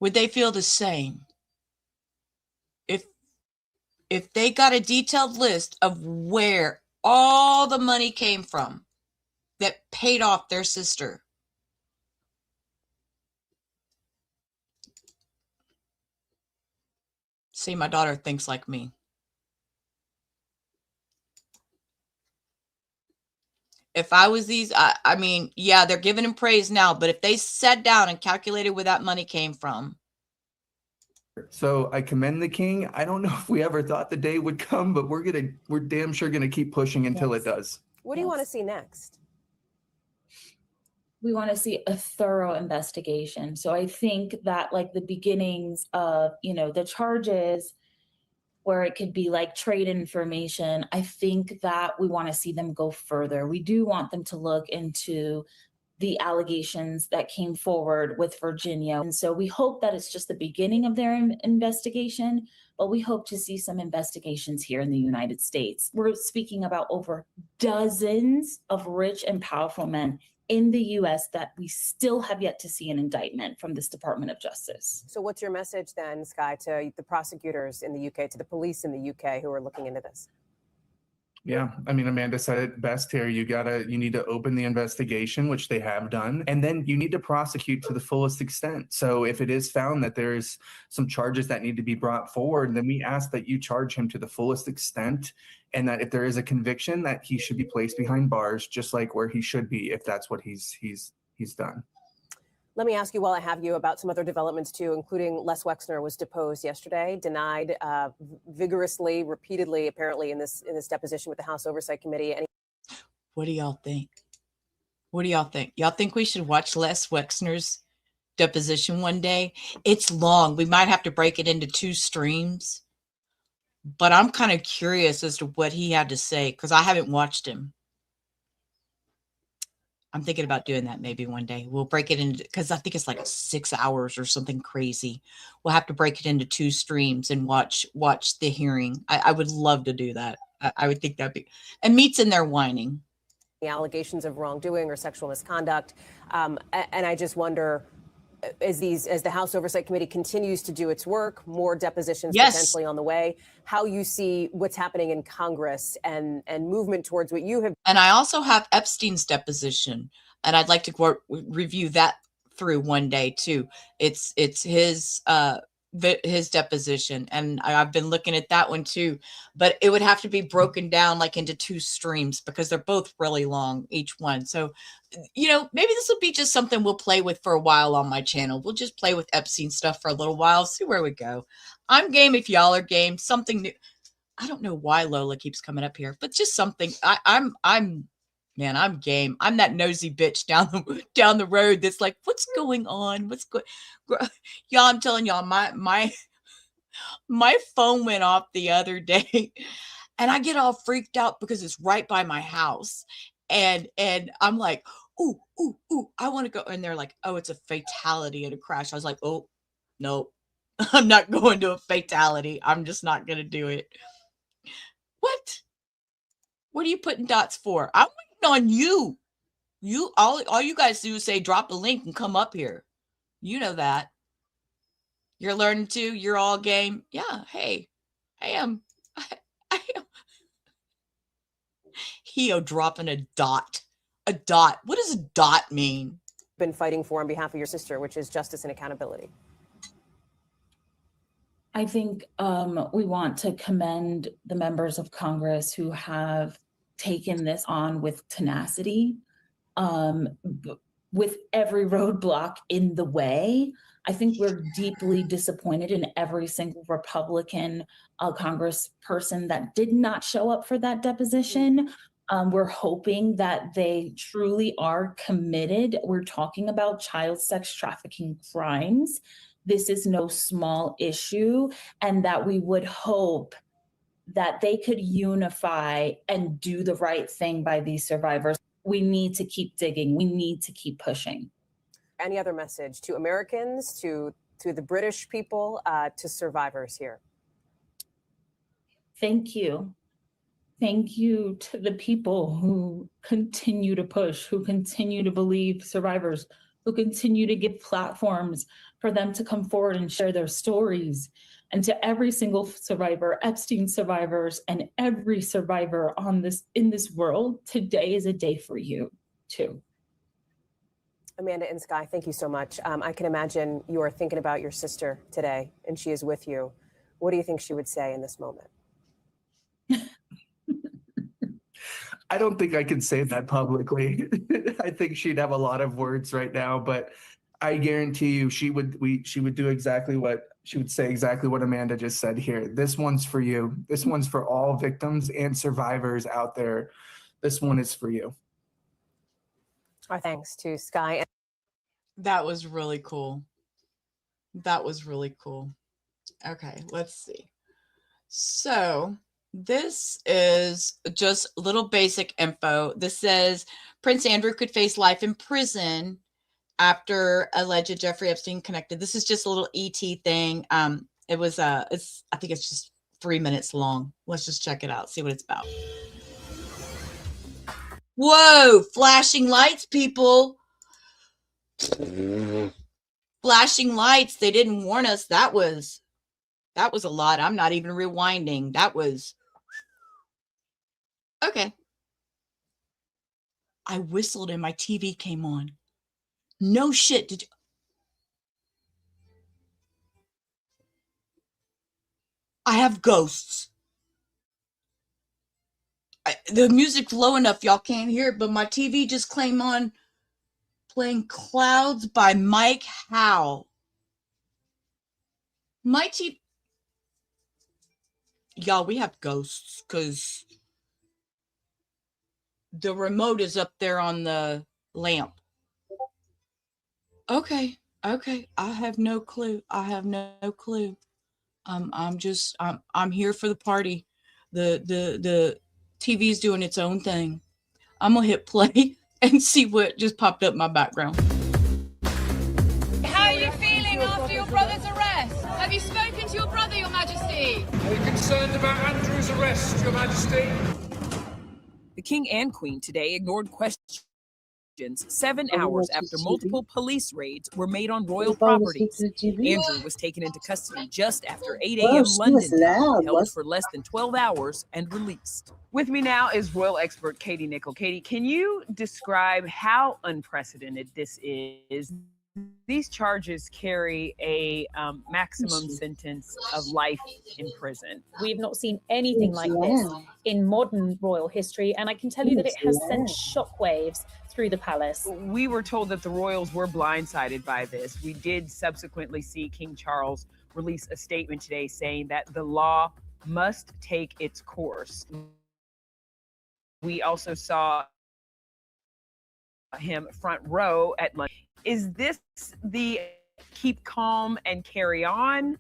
[SPEAKER 2] would they feel the same if they got a detailed list of where all the money came from that paid off their sister? See, my daughter thinks like me. If I was these, I mean, yeah, they're giving him praise now, but if they sat down and calculated where that money came from.
[SPEAKER 11] So I commend the king. I don't know if we ever thought the day would come, but we're damn sure gonna keep pushing until it does.
[SPEAKER 9] What do you want to see next?
[SPEAKER 10] We want to see a thorough investigation. So I think that like the beginnings of, the charges where it could be like trade information, I think that we want to see them go further. We do want them to look into the allegations that came forward with Virginia. And so we hope that it's just the beginning of their investigation, but we hope to see some investigations here in the United States. We're speaking about over dozens of rich and powerful men in the US that we still have yet to see an indictment from this Department of Justice.
[SPEAKER 9] So what's your message then, Skye, to the prosecutors in the UK, to the police in the UK who are looking into this?
[SPEAKER 11] Yeah, I mean, Amanda said it best here. You need to open the investigation, which they have done, and then you need to prosecute to the fullest extent. So if it is found that there's some charges that need to be brought forward, then we ask that you charge him to the fullest extent, and that if there is a conviction, that he should be placed behind bars, just like where he should be if that's what he's done.
[SPEAKER 9] Let me ask you, while I have you, about some other developments too, including Les Wexner was deposed yesterday, denied vigorously, repeatedly, apparently in this deposition with the House Oversight Committee.
[SPEAKER 2] What do y'all think? What do y'all think? Y'all think we should watch Les Wexner's deposition one day? It's long. We might have to break it into 2 streams but I'm kind of curious as to what he had to say because I haven't watched him. I'm thinking about doing that maybe one day. We'll break it into, because I think it's like 6 hours or something crazy. We'll have to break it into 2 streams and watch the hearing. I would love to do that. I would think that'd be, and Meat's in there whining.
[SPEAKER 9] The allegations of wrongdoing or sexual misconduct. And I just wonder, as the House Oversight Committee continues to do its work, more depositions potentially on the way, how you see what's happening in Congress and movement towards what you have.
[SPEAKER 2] And I also have Epstein's deposition, and I'd like to review that through one day too. It's his deposition, and I've been looking at that one too, but it would have to be broken down like into 2 streams because they're both really long, each one. So, you know, maybe this will be just something we'll play with for a while on my channel. We'll just play with Epstein stuff for a little while, see where we go. I'm game if y'all are game. Something new. I don't know why Lola keeps coming up here, but just something. Man, I'm game. I'm that nosy bitch down the road that's like, what's going on? What's going? Y'all, I'm telling y'all, my phone went off the other day, and I get all freaked out because it's right by my house, and I'm like, ooh, I want to go, and they're like, oh, it's a fatality and a crash. I was like, oh, nope, I'm not going to a fatality. I'm just not gonna do it. What are you putting dots for? I'm on you. All you guys do is say drop the link and come up here. You know that. You're learning too. You're all game. Yeah. Hey, I am. Heo dropping a dot. A dot. What does a dot mean?
[SPEAKER 9] Been fighting for on behalf of your sister, which is justice and accountability.
[SPEAKER 10] I think we want to commend the members of Congress who have taken this on with tenacity, with every roadblock in the way. I think we're deeply disappointed in every single Republican congressperson that did not show up for that deposition. We're hoping that they truly are committed. We're talking about child sex trafficking crimes. This is no small issue, and that we would hope that they could unify and do the right thing by these survivors. We need to keep digging. We need to keep pushing.
[SPEAKER 9] Any other message to Americans, to the British people, to survivors here?
[SPEAKER 10] Thank you. Thank you to the people who continue to push, who continue to believe survivors, who continue to give platforms for them to come forward and share their stories. And to every single survivor, Epstein survivors, and every survivor in this world, today is a day for you too.
[SPEAKER 9] Amanda and Sky, thank you so much. I can imagine you are thinking about your sister today, and she is with you. What do you think she would say in this moment?
[SPEAKER 11] I don't think I can say that publicly. I think she'd have a lot of words right now, but I guarantee you she would do exactly what she would say, exactly what Amanda just said here. This one's for you. This one's for all victims and survivors out there. This one is for you.
[SPEAKER 9] Our thanks to Sky.
[SPEAKER 2] That was really cool. That was really cool. Okay, let's see. So this is just little basic info. This says Prince Andrew could face life in prison after alleged Jeffrey Epstein connected. This is just a little ET thing. It was I think it's just 3 minutes long. Let's just check it out, see what it's about. Whoa, flashing lights, people. Flashing lights. They didn't warn us. That was a lot. I'm not even rewinding. That was okay. I whistled and my TV came on. No shit. Did you? I have ghosts. The music's low enough y'all can't hear it, but my TV just came on playing Clouds by Mike Howe. My TV. Y'all, we have ghosts because the remote is up there on the lamp. Okay. I have no clue. I'm here for the party. The TV's doing its own thing. I'm gonna hit play and see what just popped up in my background.
[SPEAKER 13] How are you feeling after your brother's arrest? Have you spoken to your brother, Your Majesty?
[SPEAKER 14] Are you concerned about Andrew's arrest, Your Majesty?
[SPEAKER 15] The King and Queen today ignored questions 7 hours after multiple police raids were made on royal properties. Andrew was taken into custody just after 8 a.m. London time, held for less than 12 hours and released. With me now is royal expert Katie Nichol. Katie, can you describe how unprecedented this is? These charges carry a maximum sentence of life in prison.
[SPEAKER 16] We've not seen anything like this in modern royal history, and I can tell you that it has sent shockwaves through the palace.
[SPEAKER 15] We were told that the royals were blindsided by this. We did subsequently see King Charles release a statement today saying that the law must take its course. We also saw him front row at lunch. Is this the keep calm and carry on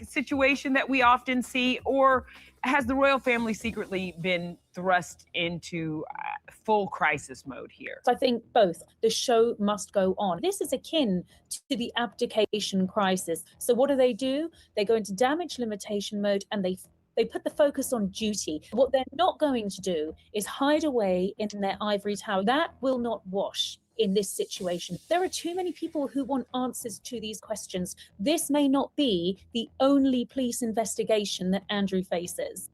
[SPEAKER 15] situation that we often see, or has the royal family secretly been thrust into full crisis mode here?
[SPEAKER 16] I think both. The show must go on. This is akin to the abdication crisis. So what do? They go into damage limitation mode and they put the focus on duty. What they're not going to do is hide away in their ivory tower. That will not wash in this situation. There are too many people who want answers to these questions. This may not be the only police investigation that Andrew faces.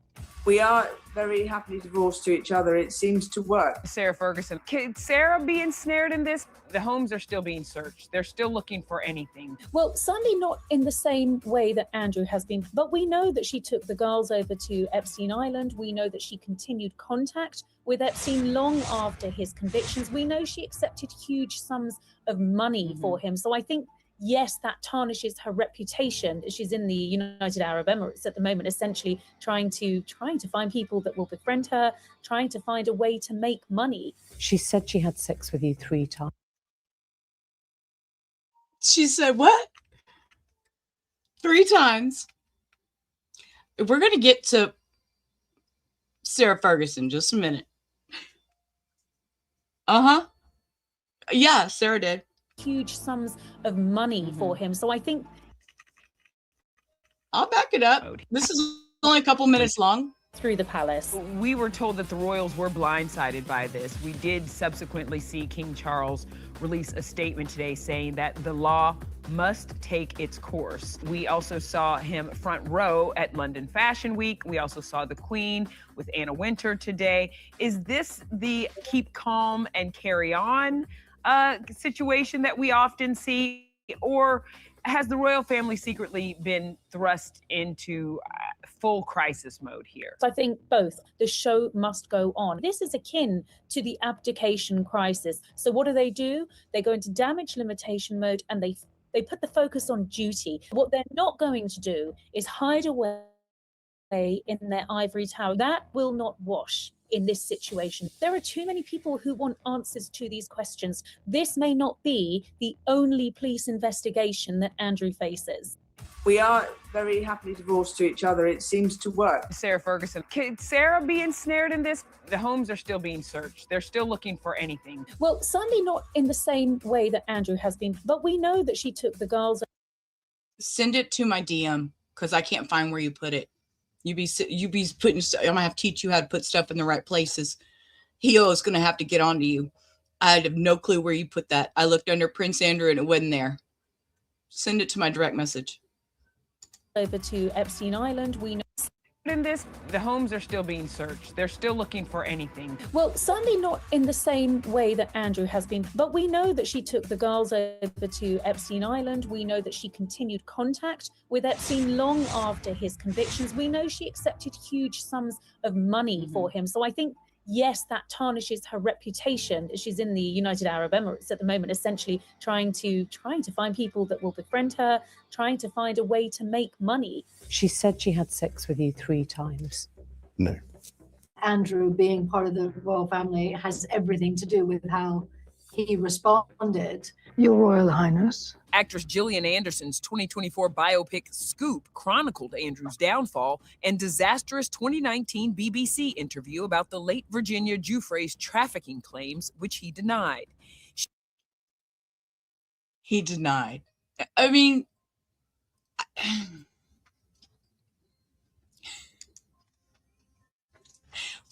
[SPEAKER 17] We are very happily divorced to each other. It seems to work.
[SPEAKER 15] Sarah Ferguson, can Sarah be ensnared in this? The homes are still being searched. They're still looking for anything.
[SPEAKER 16] Well, sadly not in the same way that Andrew has been, but we know that she took the girls over to Epstein Island. We know that she continued contact with Epstein long after his convictions. We know she accepted huge sums of money for him. So I think, yes, that tarnishes her reputation. She's in the United Arab Emirates at the moment, essentially trying to find people that will befriend her, trying to find a way to make money.
[SPEAKER 9] She said she had sex with you 3 times.
[SPEAKER 2] She said what? 3 times. We're going to get to Sarah Ferguson just a minute. Yeah, Sarah did.
[SPEAKER 16] Huge sums of money for him. So I think
[SPEAKER 2] I'll back it up. This is only a couple minutes long.
[SPEAKER 16] Through the palace.
[SPEAKER 15] We were told that the royals were blindsided by this. We did subsequently see King Charles release a statement today saying that the law must take its course. We also saw him front row at London Fashion Week. We also saw the Queen with Anna Wintour today. Is this the keep calm and carry on situation that we often see, or has the royal family secretly been thrust into full crisis mode here?
[SPEAKER 16] I think both. The show must go on. This is akin to the abdication crisis. So what do? They go into damage limitation mode and they put the focus on duty. What they're not going to do is hide away in their ivory tower. That will not wash in this situation. There are too many people who want answers to these questions. This may not be the only police investigation that Andrew faces.
[SPEAKER 17] We are very happily divorced to each other. It seems to work.
[SPEAKER 15] Sarah Ferguson, can Sarah be ensnared in this? The homes are still being searched. They're still looking for anything.
[SPEAKER 16] Well, sadly not in the same way that Andrew has been, but we know that she took the girls.
[SPEAKER 2] Send it to my DM because I can't find where you put it. You be putting. I'm gonna have to teach you how to put stuff in the right places. Heo is gonna have to get onto you. I have no clue where you put that. I looked under Prince Andrew and it wasn't there. Send it to my direct message.
[SPEAKER 16] Over to Epstein Island, we know.
[SPEAKER 15] In this, the homes are still being searched. They're still looking for anything.
[SPEAKER 16] Well, sadly not in the same way that Andrew has been, but we know that she took the girls over to Epstein Island. We know that she continued contact with Epstein long after his convictions. We know she accepted huge sums of money for him. So I think, yes, that tarnishes her reputation. She's in the United Arab Emirates at the moment, essentially trying to find people that will befriend her, trying to find a way to make money.
[SPEAKER 9] She said she had sex with you 3 times.
[SPEAKER 4] No.
[SPEAKER 18] Andrew being part of the royal family has everything to do with how He responded, Your Royal Highness.
[SPEAKER 15] Actress Gillian Anderson's 2024 biopic Scoop chronicled Andrew's downfall, and disastrous 2019 BBC interview about the late Virginia Giuffre's trafficking claims, which he denied.
[SPEAKER 2] He denied. I mean,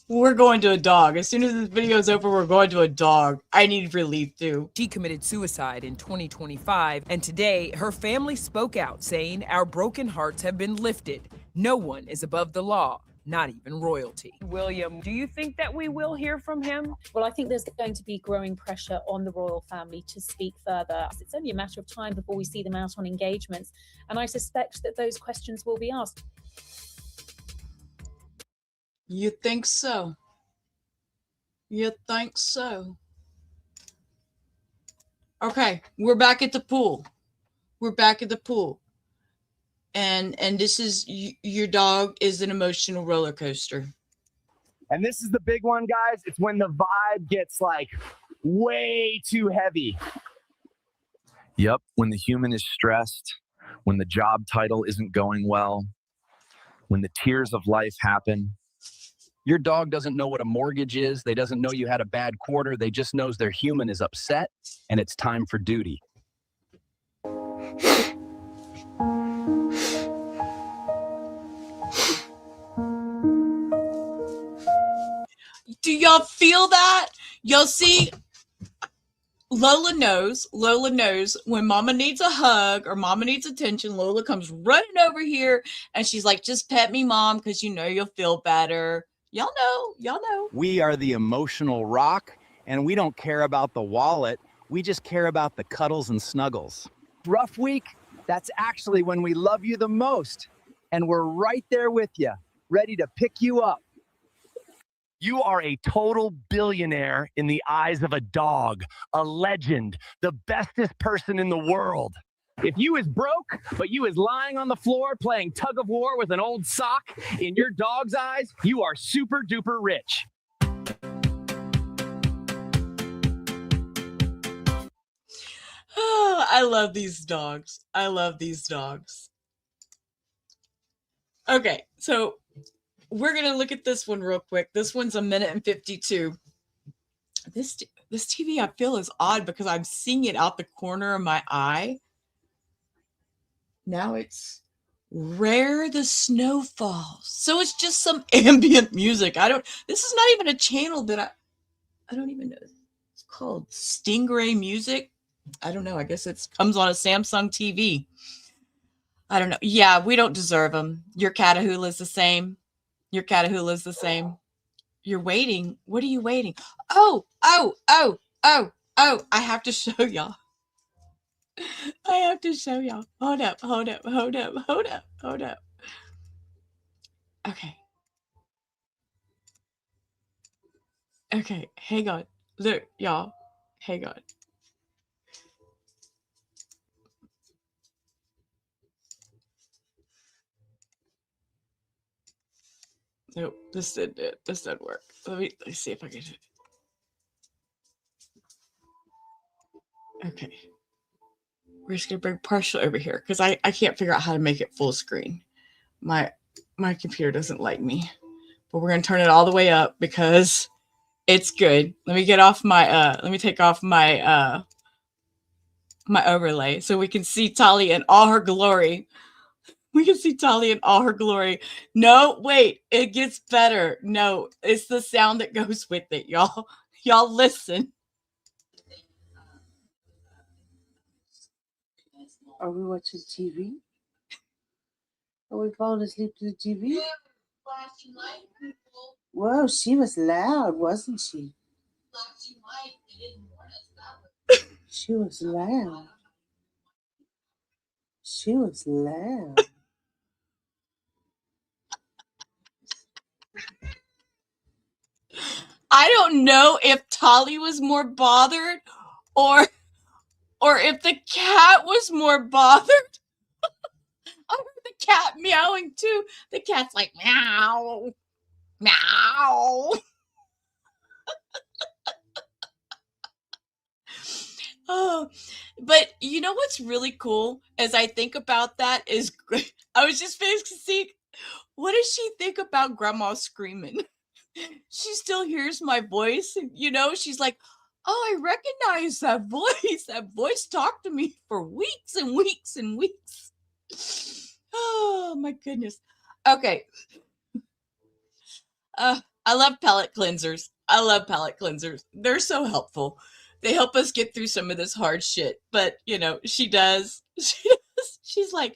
[SPEAKER 2] we're going to a dog. As soon as this video is over, we're going to a dog. I need relief too.
[SPEAKER 15] She committed suicide in 2025, and today her family spoke out saying, "Our broken hearts have been lifted. No one is above the law, not even royalty." William, do you think that we will hear from him?
[SPEAKER 16] Well, I think there's going to be growing pressure on the royal family to speak further. It's only a matter of time before we see them out on engagements, and I suspect that those questions will be asked.
[SPEAKER 2] You think so? You think so? Okay, we're back at the pool. We're back at the pool. And this is, your dog is an emotional roller coaster.
[SPEAKER 19] And this is the big one, guys. It's when the vibe gets like way too heavy.
[SPEAKER 7] Yep, when the human is stressed, when the job title isn't going well, when the tears of life happen.
[SPEAKER 8] Your dog doesn't know what a mortgage is. They doesn't know you had a bad quarter. They just knows their human is upset and it's time for duty.
[SPEAKER 2] Do y'all feel that? Y'all see? Lola knows when mama needs a hug or mama needs attention, Lola comes running over here and she's like, just pet me, mom, because you know you'll feel better. Y'all know.
[SPEAKER 19] We are the emotional rock, and we don't care about the wallet. We just care about the cuddles and snuggles. Rough week, that's actually when we love you the most. And we're right there with you, ready to pick you up.
[SPEAKER 7] You are a total billionaire in the eyes of a dog, a legend, the bestest person in the world.
[SPEAKER 19] If you is broke, but you is lying on the floor playing tug of war with an old sock, in your dog's eyes, you are super duper rich.
[SPEAKER 2] Oh, I love these dogs. I love these dogs. Okay, so we're going to look at this one real quick. This one's 1:52. This TV, I feel, is odd because I'm seeing it out the corner of my eye. Now it's Rare the Snow Falls. So it's just some ambient music. This is not even a channel that I don't even know. It's called Stingray Music. I don't know. I guess it comes on a Samsung TV. I don't know. Yeah, we don't deserve them. Your Catahoula is the same. Your Catahoula is the same. You're waiting. What are you waiting? Oh. I have to show y'all. Hold up. Okay, hang on. Look, y'all. Hang on. Nope, this didn't work. Let me see if I can do it. Okay. We're just gonna bring partial over here because I can't figure out how to make it full screen. My computer doesn't like me. But we're gonna turn it all the way up because it's good. Let me take off my my overlay so we can see Tali in all her glory. No, wait, it gets better. No, it's the sound that goes with it, y'all. Y'all listen.
[SPEAKER 17] Are we watching TV? Are we falling asleep to the TV? Whoa, she was loud, wasn't she? She was loud. She was loud.
[SPEAKER 2] I don't know if Tali was more bothered or if the cat was more bothered. I heard the cat meowing too. The cat's like, meow, meow. Oh, but you know what's really cool as I think about that is I was just thinking, what does she think about grandma screaming? She still hears my voice. She's like, oh, I recognize that voice. That voice talked to me for weeks and weeks and weeks. Oh, my goodness. Okay. I love palate cleansers. I love palate cleansers. They're so helpful. They help us get through some of this hard shit. But, she does. She does. She's like,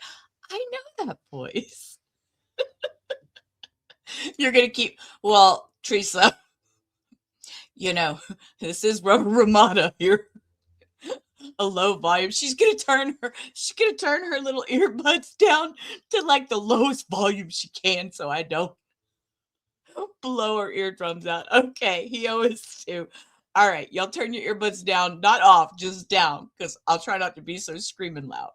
[SPEAKER 2] I know that voice. You're going to well, Teresa, this is Ramada here. A low volume. She's gonna turn her little earbuds down to like the lowest volume she can so I don't blow her eardrums out. Okay, he always do. All right, y'all turn your earbuds down, not off, just down, because I'll try not to be so screaming loud.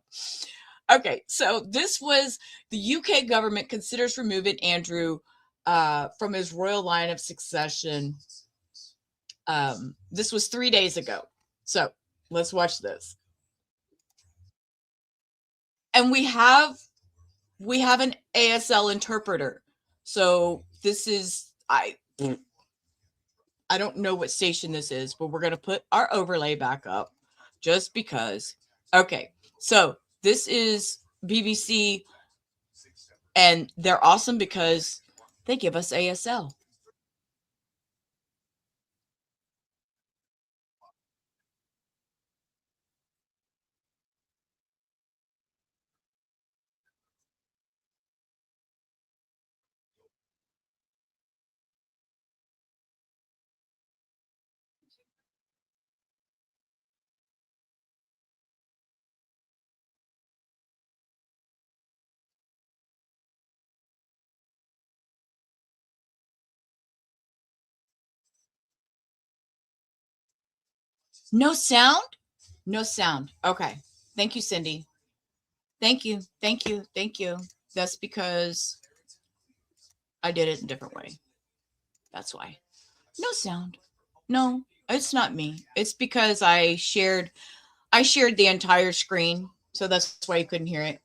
[SPEAKER 2] Okay, so this was the UK government considers removing Andrew from his royal line of succession. This was 3 days ago. So let's watch this. And we have an ASL interpreter. So this is I don't know what station this is, but we're going to put our overlay back up just because. Okay. So this is BBC and they're awesome because they give us ASL. No sound? No sound. Okay. Thank you, Cindy. Thank you. Thank you. Thank you. That's because I did it a different way. That's why. No sound. No, it's not me. It's because I shared the entire screen. So that's why you couldn't hear it.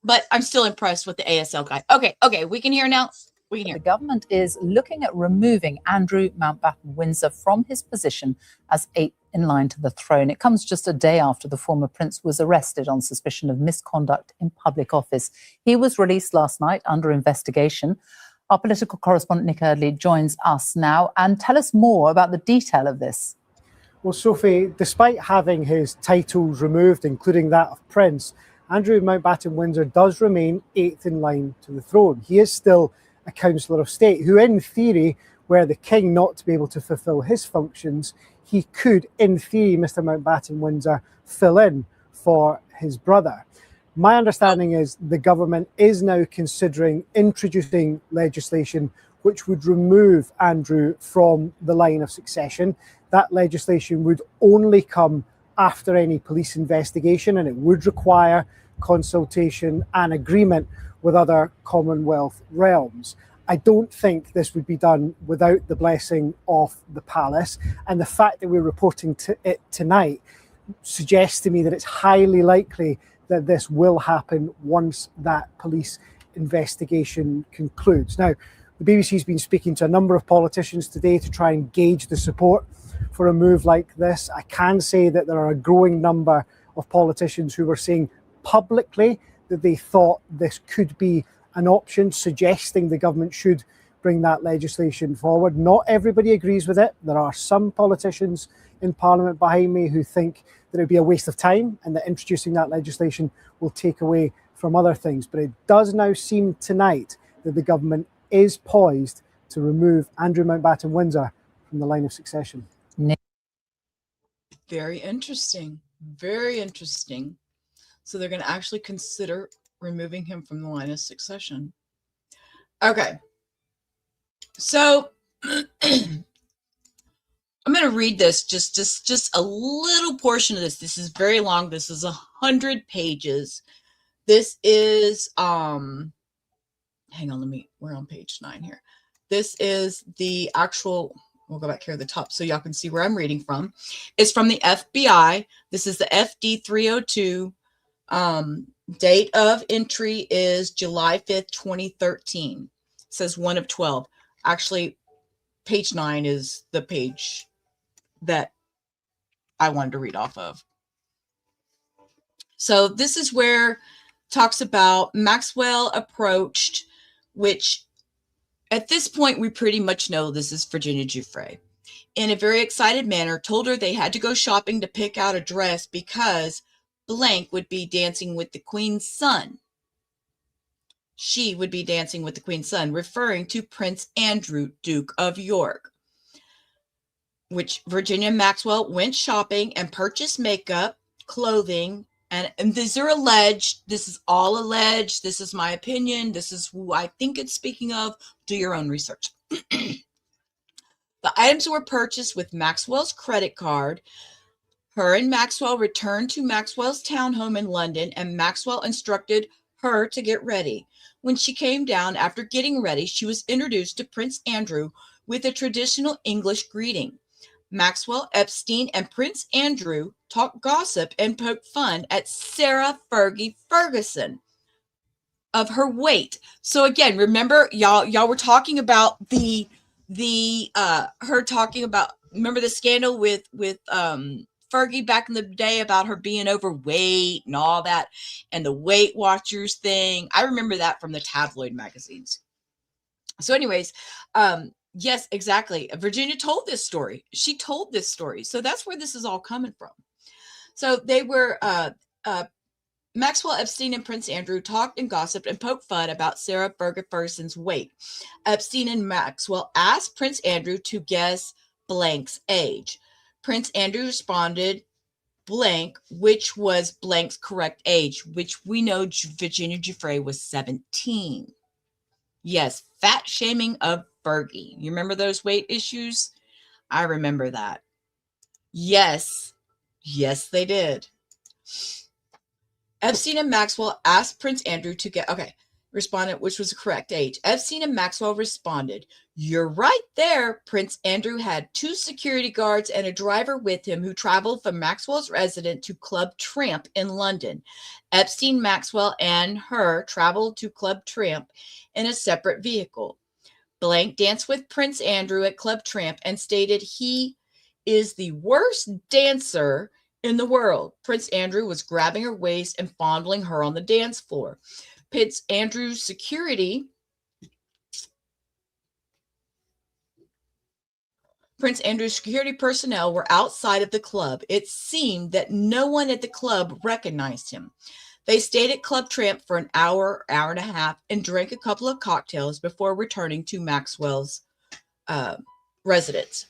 [SPEAKER 2] But I'm still impressed with the ASL guy. Okay, we can hear now. We can hear.
[SPEAKER 20] The government is looking at removing Andrew Mountbatten-Windsor from his position as eighth in line to the throne. It comes just a day after the former prince was arrested on suspicion of misconduct in public office. He was released last night under investigation. Our political correspondent Nick Eardley joins us now and tell us more about the detail of this.
[SPEAKER 21] Well, Sophie, despite having his titles removed, including that of Prince, Andrew Mountbatten-Windsor does remain eighth in line to the throne. He is still a councillor of state who, in theory, were the king not to be able to fulfil his functions, he could, in theory, Mr. Mountbatten-Windsor, fill in for his brother. My understanding is the government is now considering introducing legislation which would remove Andrew from the line of succession. That legislation would only come after any police investigation, and it would require consultation and agreement with other Commonwealth realms. I don't think this would be done without the blessing of the palace, and the fact that we're reporting it tonight suggests to me that it's highly likely that this will happen once that police investigation concludes. Now, the BBC's been speaking to a number of politicians today to try and gauge the support for a move like this. I can say that there are a growing number of politicians who were saying publicly that they thought this could be an option, suggesting the government should bring that legislation forward. Not everybody agrees with it. There are some politicians in Parliament behind me who think that it would be a waste of time and that introducing that legislation will take away from other things. But it does now seem tonight that the government is poised to remove Andrew Mountbatten-Windsor from the line of succession.
[SPEAKER 2] Very interesting. Very interesting. So they're going to actually consider removing him from the line of succession. Okay. So I'm going to read this, just a little portion of this. This is very long. This is 100 pages. This is, hang on, we're on page 9 here. This is the actual we'll go back here at the top so y'all can see where I'm reading from. It's from the FBI. This is the FD 302. Date of entry is July 5th, 2013. It says 1 of 12. Actually, page 9 is the page that I wanted to read off of. So this is where talks about Maxwell approached, which at this point we pretty much know this is Virginia Giuffre, in a very excited manner, told her they had to go shopping to pick out a dress because blank would be dancing with the Queen's son. She would be dancing with the Queen's son, referring to Prince Andrew, Duke of York. Which Virginia Maxwell went shopping and purchased makeup, clothing, and these are alleged. This is all alleged. This is my opinion. This is who I think it's speaking of. Do your own research. The items were purchased with Maxwell's credit card. Her and Maxwell returned to Maxwell's townhome in London, and Maxwell instructed her to get ready. When she came down after getting ready, she was introduced to Prince Andrew with a traditional English greeting. Maxwell, Epstein, and Prince Andrew talked gossip and poked fun at Sarah Fergie Ferguson of her weight. So again, remember, y'all were talking about her talking about, remember the scandal with Fergie back in the day about her being overweight and all that, and the Weight Watchers thing. I remember that from the tabloid magazines. So anyways, yes, exactly. Virginia told this story. She told this story. So that's where this is all coming from. So they were, Maxwell, Epstein, and Prince Andrew talked and gossiped and poked fun about Sarah Ferguson's weight. Epstein and Maxwell asked Prince Andrew to guess blank's age. Prince Andrew responded blank, which was blank's correct age, which we know Virginia Giuffre was 17. Yes, fat shaming of Fergie. You remember those weight issues? I remember that. Yes. Yes, they did. Epstein and Maxwell asked Prince Andrew to get, responded, which was the correct age. Epstein and Maxwell responded, "You're right there." Prince Andrew had 2 security guards and a driver with him who traveled from Maxwell's residence to Club Tramp in London. Epstein, Maxwell, and her traveled to Club Tramp in a separate vehicle. Blank danced with Prince Andrew at Club Tramp and stated he is the worst dancer in the world. Prince Andrew was grabbing her waist and fondling her on the dance floor. Prince Andrew's security personnel were outside of the club. It seemed that no one at the club recognized him. They stayed at Club Tramp for an hour and a half, and drank a couple of cocktails before returning to Maxwell's residence.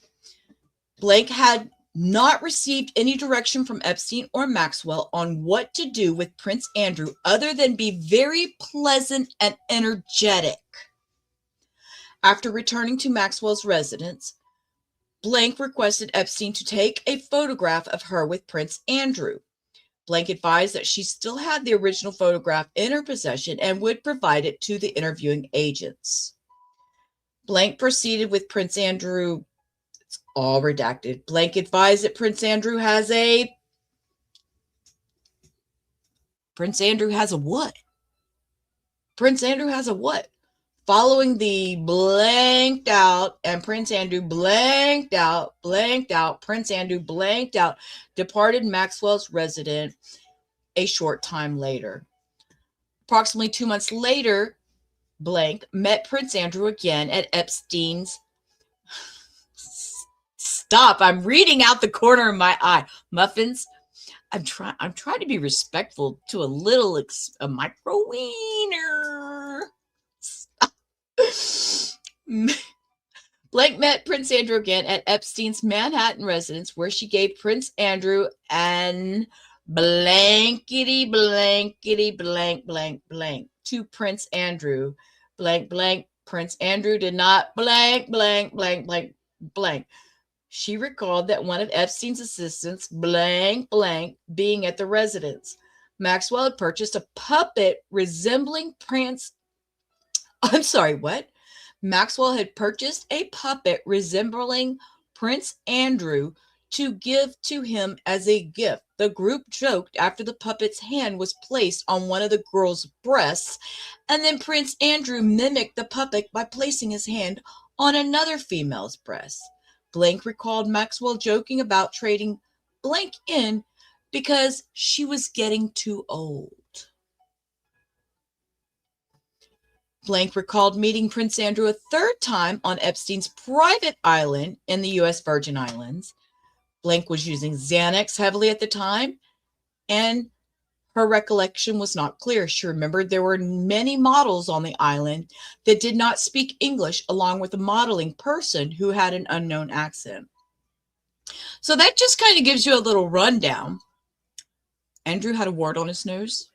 [SPEAKER 2] Blank had not received any direction from Epstein or Maxwell on what to do with Prince Andrew other than be very pleasant and energetic. After returning to Maxwell's residence, Blank requested Epstein to take a photograph of her with Prince Andrew. Blank advised that she still had the original photograph in her possession and would provide it to the interviewing agents. Blank proceeded with Prince Andrew. It's all redacted. Blank advised that Prince Andrew has a what? Prince Andrew has a what? Following the blanked out, and Prince Andrew blanked out, Prince Andrew blanked out, departed Maxwell's residence a short time later. Approximately 2 months later, Blank met Prince Andrew again at Epstein's. Stop, I'm reading out the corner of my eye. Muffins. I'm trying to be respectful to a micro wiener. Blank met Prince Andrew again at Epstein's Manhattan residence, where she gave Prince Andrew an blankety blank to Prince Andrew. Blank. Prince Andrew did not blank. She recalled that one of Epstein's assistants, blank, being at the residence. Maxwell had purchased a puppet resembling Prince. I'm sorry, what? Maxwell had purchased a puppet resembling Prince Andrew to give to him as a gift. The group joked after the puppet's hand was placed on one of the girl's breasts, and then Prince Andrew mimicked the puppet by placing his hand on another female's breast. Blank recalled Maxwell joking about trading Blank in because she was getting too old. Blank recalled meeting Prince Andrew a third time on Epstein's private island in the U.S. Virgin Islands. Blank was using Xanax heavily at the time, and her recollection was not clear. She remembered there were many models on the island that did not speak English, along with a modeling person who had an unknown accent. So that just kind of gives you a little rundown. Andrew had a wart on his nose.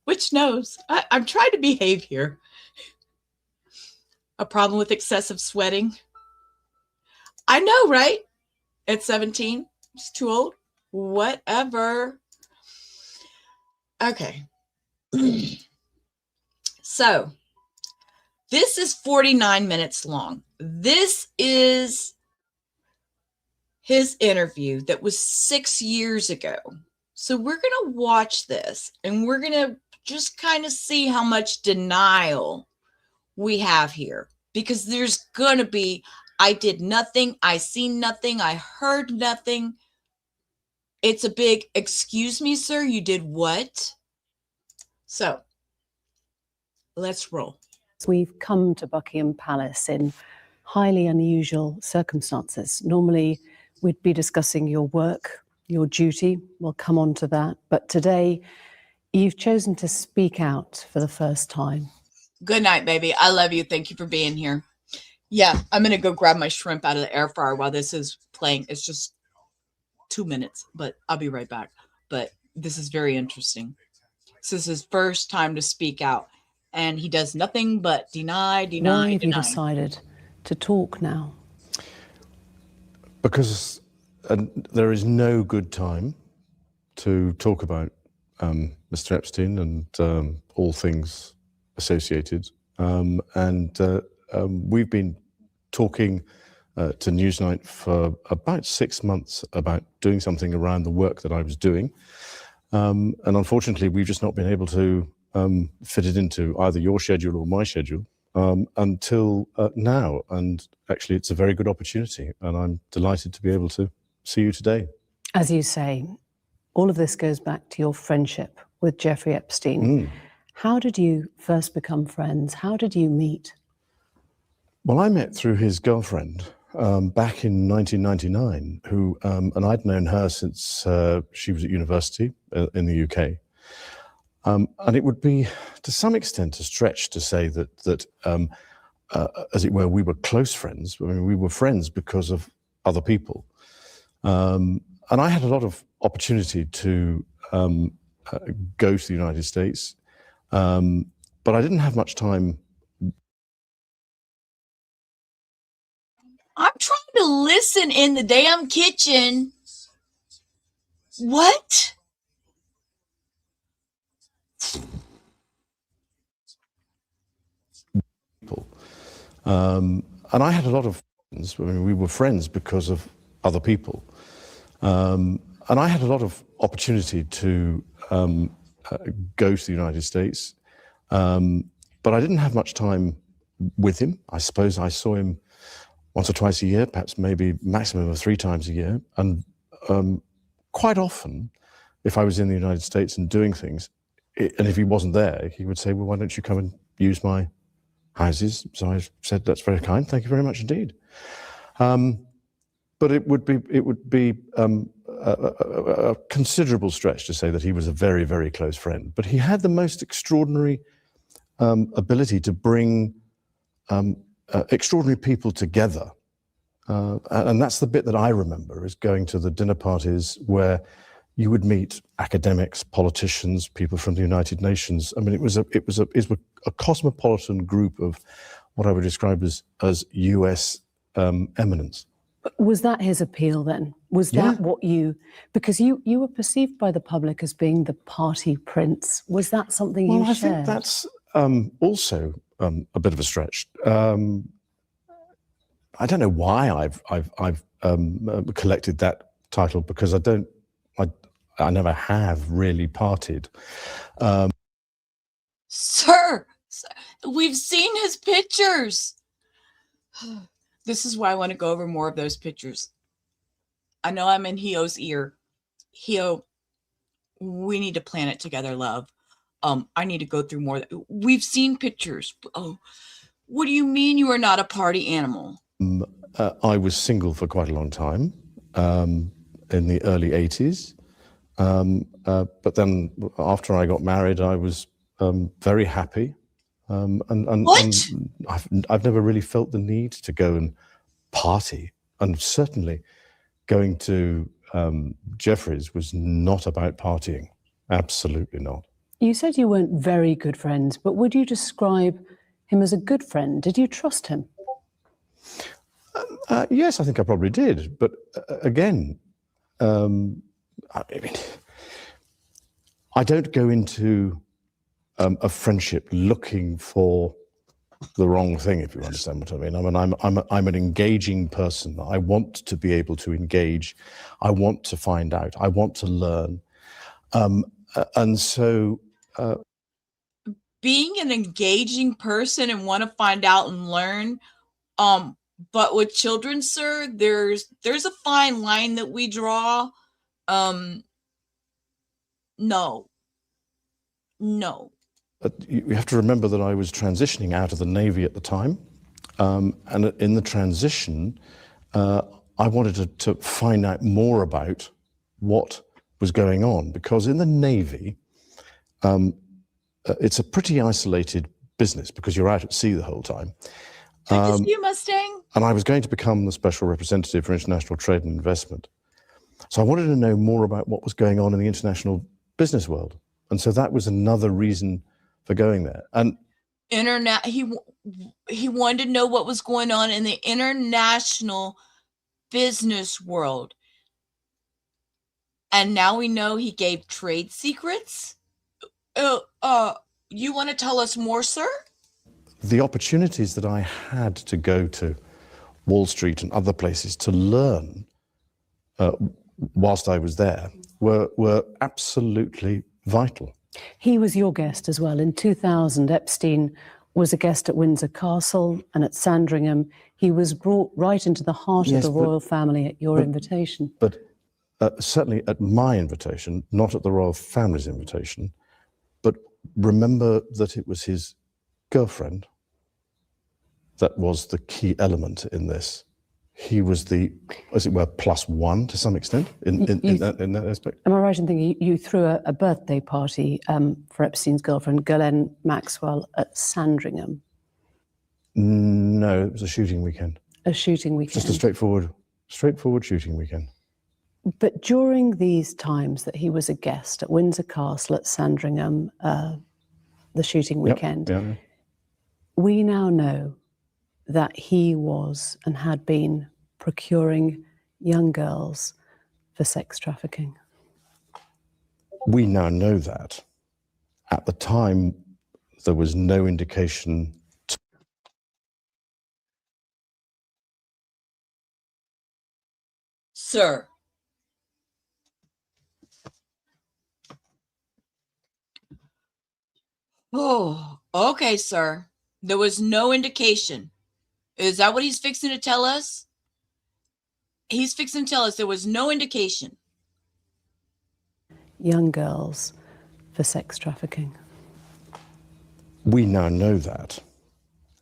[SPEAKER 2] Which nose? I'm trying to behave here. A problem with excessive sweating. I know, right? At 17, it's too old. Whatever. Okay. So, this is 49 minutes long. This is his interview that was 6 years ago. So we're going to watch this and we're going to just kind of see how much denial we have here, because there's going to be, I did nothing, I seen nothing, I heard nothing. It's a big, excuse me, sir, you did what? So let's roll.
[SPEAKER 9] We've come to Buckingham Palace in highly unusual circumstances. Normally, we'd be discussing your work, your duty. We'll come on to that. But today, you've chosen to speak out for the first time.
[SPEAKER 2] Good night, baby. I love you. Thank you for being here. Yeah, I'm going to go grab my shrimp out of the air fryer while this is playing. It's just 2 minutes, but I'll be right back. But this is very interesting. This is his first time to speak out, and he does nothing but deny.
[SPEAKER 9] Why have you decided to talk now?
[SPEAKER 1] Because there is no good time to talk about Mr. Epstein and all things associated. We've been talking to Newsnight for about 6 months about doing something around the work that I was doing. And unfortunately, we've just not been able to fit it into either your schedule or my schedule until now. And actually, it's a very good opportunity. And I'm delighted to be able to see you today.
[SPEAKER 9] As you say, all of this goes back to your friendship with Jeffrey Epstein. How did you first become friends? How did you meet?
[SPEAKER 1] Well, I met through his girlfriend back in 1999, who, and I'd known her since she was at university in the UK. And it would be, to some extent, a stretch to say that as it were, we were close friends. I mean, we were friends because of other people. And I had a lot of opportunity to go to the United States, but I didn't have much time.
[SPEAKER 2] I'm trying to listen in the damn kitchen. What?
[SPEAKER 1] People. And I had a lot of friends. I mean, we were friends because of other people. And I had a lot of opportunity to go to the United States, but I didn't have much time with him. I suppose I saw him once or twice a year, perhaps maybe maximum of 3 times a year. And quite often, if I was in the United States and doing things, and if he wasn't there, he would say, well, why don't you come and use my houses? So I said, that's very kind. Thank you very much indeed. But it would be a considerable stretch to say that he was a very, very close friend. But he had the most extraordinary ability to bring extraordinary people together. And that's the bit that I remember, is going to the dinner parties where you would meet academics, politicians, people from the United Nations. I mean, it was a cosmopolitan group of what I would describe as US eminence.
[SPEAKER 9] Was that his appeal then? Was that what you, because you were perceived by the public as being the party prince. Was that something you shared?
[SPEAKER 1] Well, I think that's also a bit of a stretch. I don't know why I've collected that title, because I never have really partied.
[SPEAKER 2] Sir, we've seen his pictures. This is why I want to go over more of those pictures. I know I'm in Hio's ear. Hio, we need to plan it together, love. I need to go through more. We've seen pictures. Oh, what do you mean you are not a party animal?
[SPEAKER 1] I was single for quite a long time, in the early 80s. But then after I got married, I was very happy. And I've never really felt the need to go and party. And certainly going to Giuffre's was not about partying. Absolutely not.
[SPEAKER 3] You said you weren't very good friends, but would you describe him as a good friend? Did you trust him?
[SPEAKER 1] Yes, I think I probably did. But again, I mean, I don't go into a friendship looking for the wrong thing, if you understand what I mean. I'm an engaging person. I want to be able to engage. I want to find out. I want to learn. And so...
[SPEAKER 2] being an engaging person and want to find out and learn, but with children, sir, there's a fine line that we draw. No.
[SPEAKER 1] You have to remember that I was transitioning out of the Navy at the time. And in the transition, I wanted to find out more about what was going on, because in the Navy, it's a pretty isolated business because you're out at sea the whole time.
[SPEAKER 2] Good to see you, Mustang.
[SPEAKER 1] And I was going to become the special representative for international trade and investment. So I wanted to know more about what was going on in the international business world. And so that was another reason for going there. And
[SPEAKER 2] he wanted to know what was going on in the international business world. And now we know he gave trade secrets. You want to tell us more, sir?
[SPEAKER 1] The opportunities that I had to go to Wall Street and other places to learn whilst I was there were absolutely vital.
[SPEAKER 3] He was your guest as well. In 2000, Epstein was a guest at Windsor Castle and at Sandringham. He was brought right into the heart of the royal family at your invitation.
[SPEAKER 1] But certainly at my invitation, not at the royal family's invitation. But remember that it was his girlfriend that was the key element in this. He was the, as it were, plus one to some extent in that aspect.
[SPEAKER 3] Am I right in thinking you threw a birthday party for Epstein's girlfriend, Ghislaine Maxwell, at Sandringham?
[SPEAKER 1] No, it was a shooting weekend.
[SPEAKER 3] A shooting weekend.
[SPEAKER 1] Just a straightforward shooting weekend.
[SPEAKER 3] But during these times that he was a guest at Windsor Castle, at Sandringham, the shooting weekend, we now know that he was and had been procuring young girls for sex trafficking.
[SPEAKER 1] We now know that. At the time, there was no indication.
[SPEAKER 2] Sir. Oh, okay, sir. There was no indication. Is that what he's fixing to tell us? He's fixing to tell us there was no indication.
[SPEAKER 3] Young girls for sex trafficking.
[SPEAKER 1] We now know that.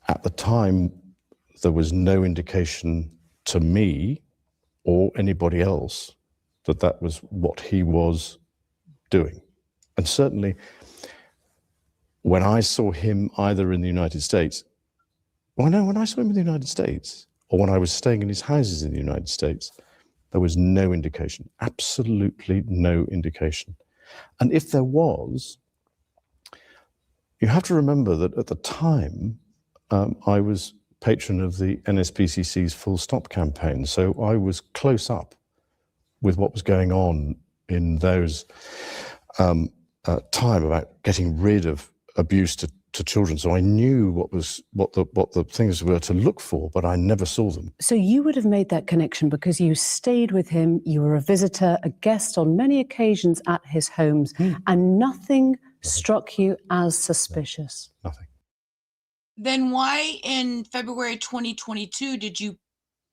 [SPEAKER 1] At the time, there was no indication to me or anybody else that that was what he was doing. And certainly, when I saw him either in the United States, when I saw him in the United States, or when I was staying in his houses in the United States, there was no indication, absolutely no indication. And if there was, you have to remember that at the time, I was patron of the NSPCC's Full Stop campaign, so I was close up with what was going on in those time about getting rid of abuse to to children, so I knew what the things were to look for, but I never saw them.
[SPEAKER 3] So you would have made that connection because you stayed with him, you were a visitor, a guest on many occasions at his homes, and nothing struck you as suspicious.
[SPEAKER 1] Nothing.
[SPEAKER 2] Then why in February 2022 did you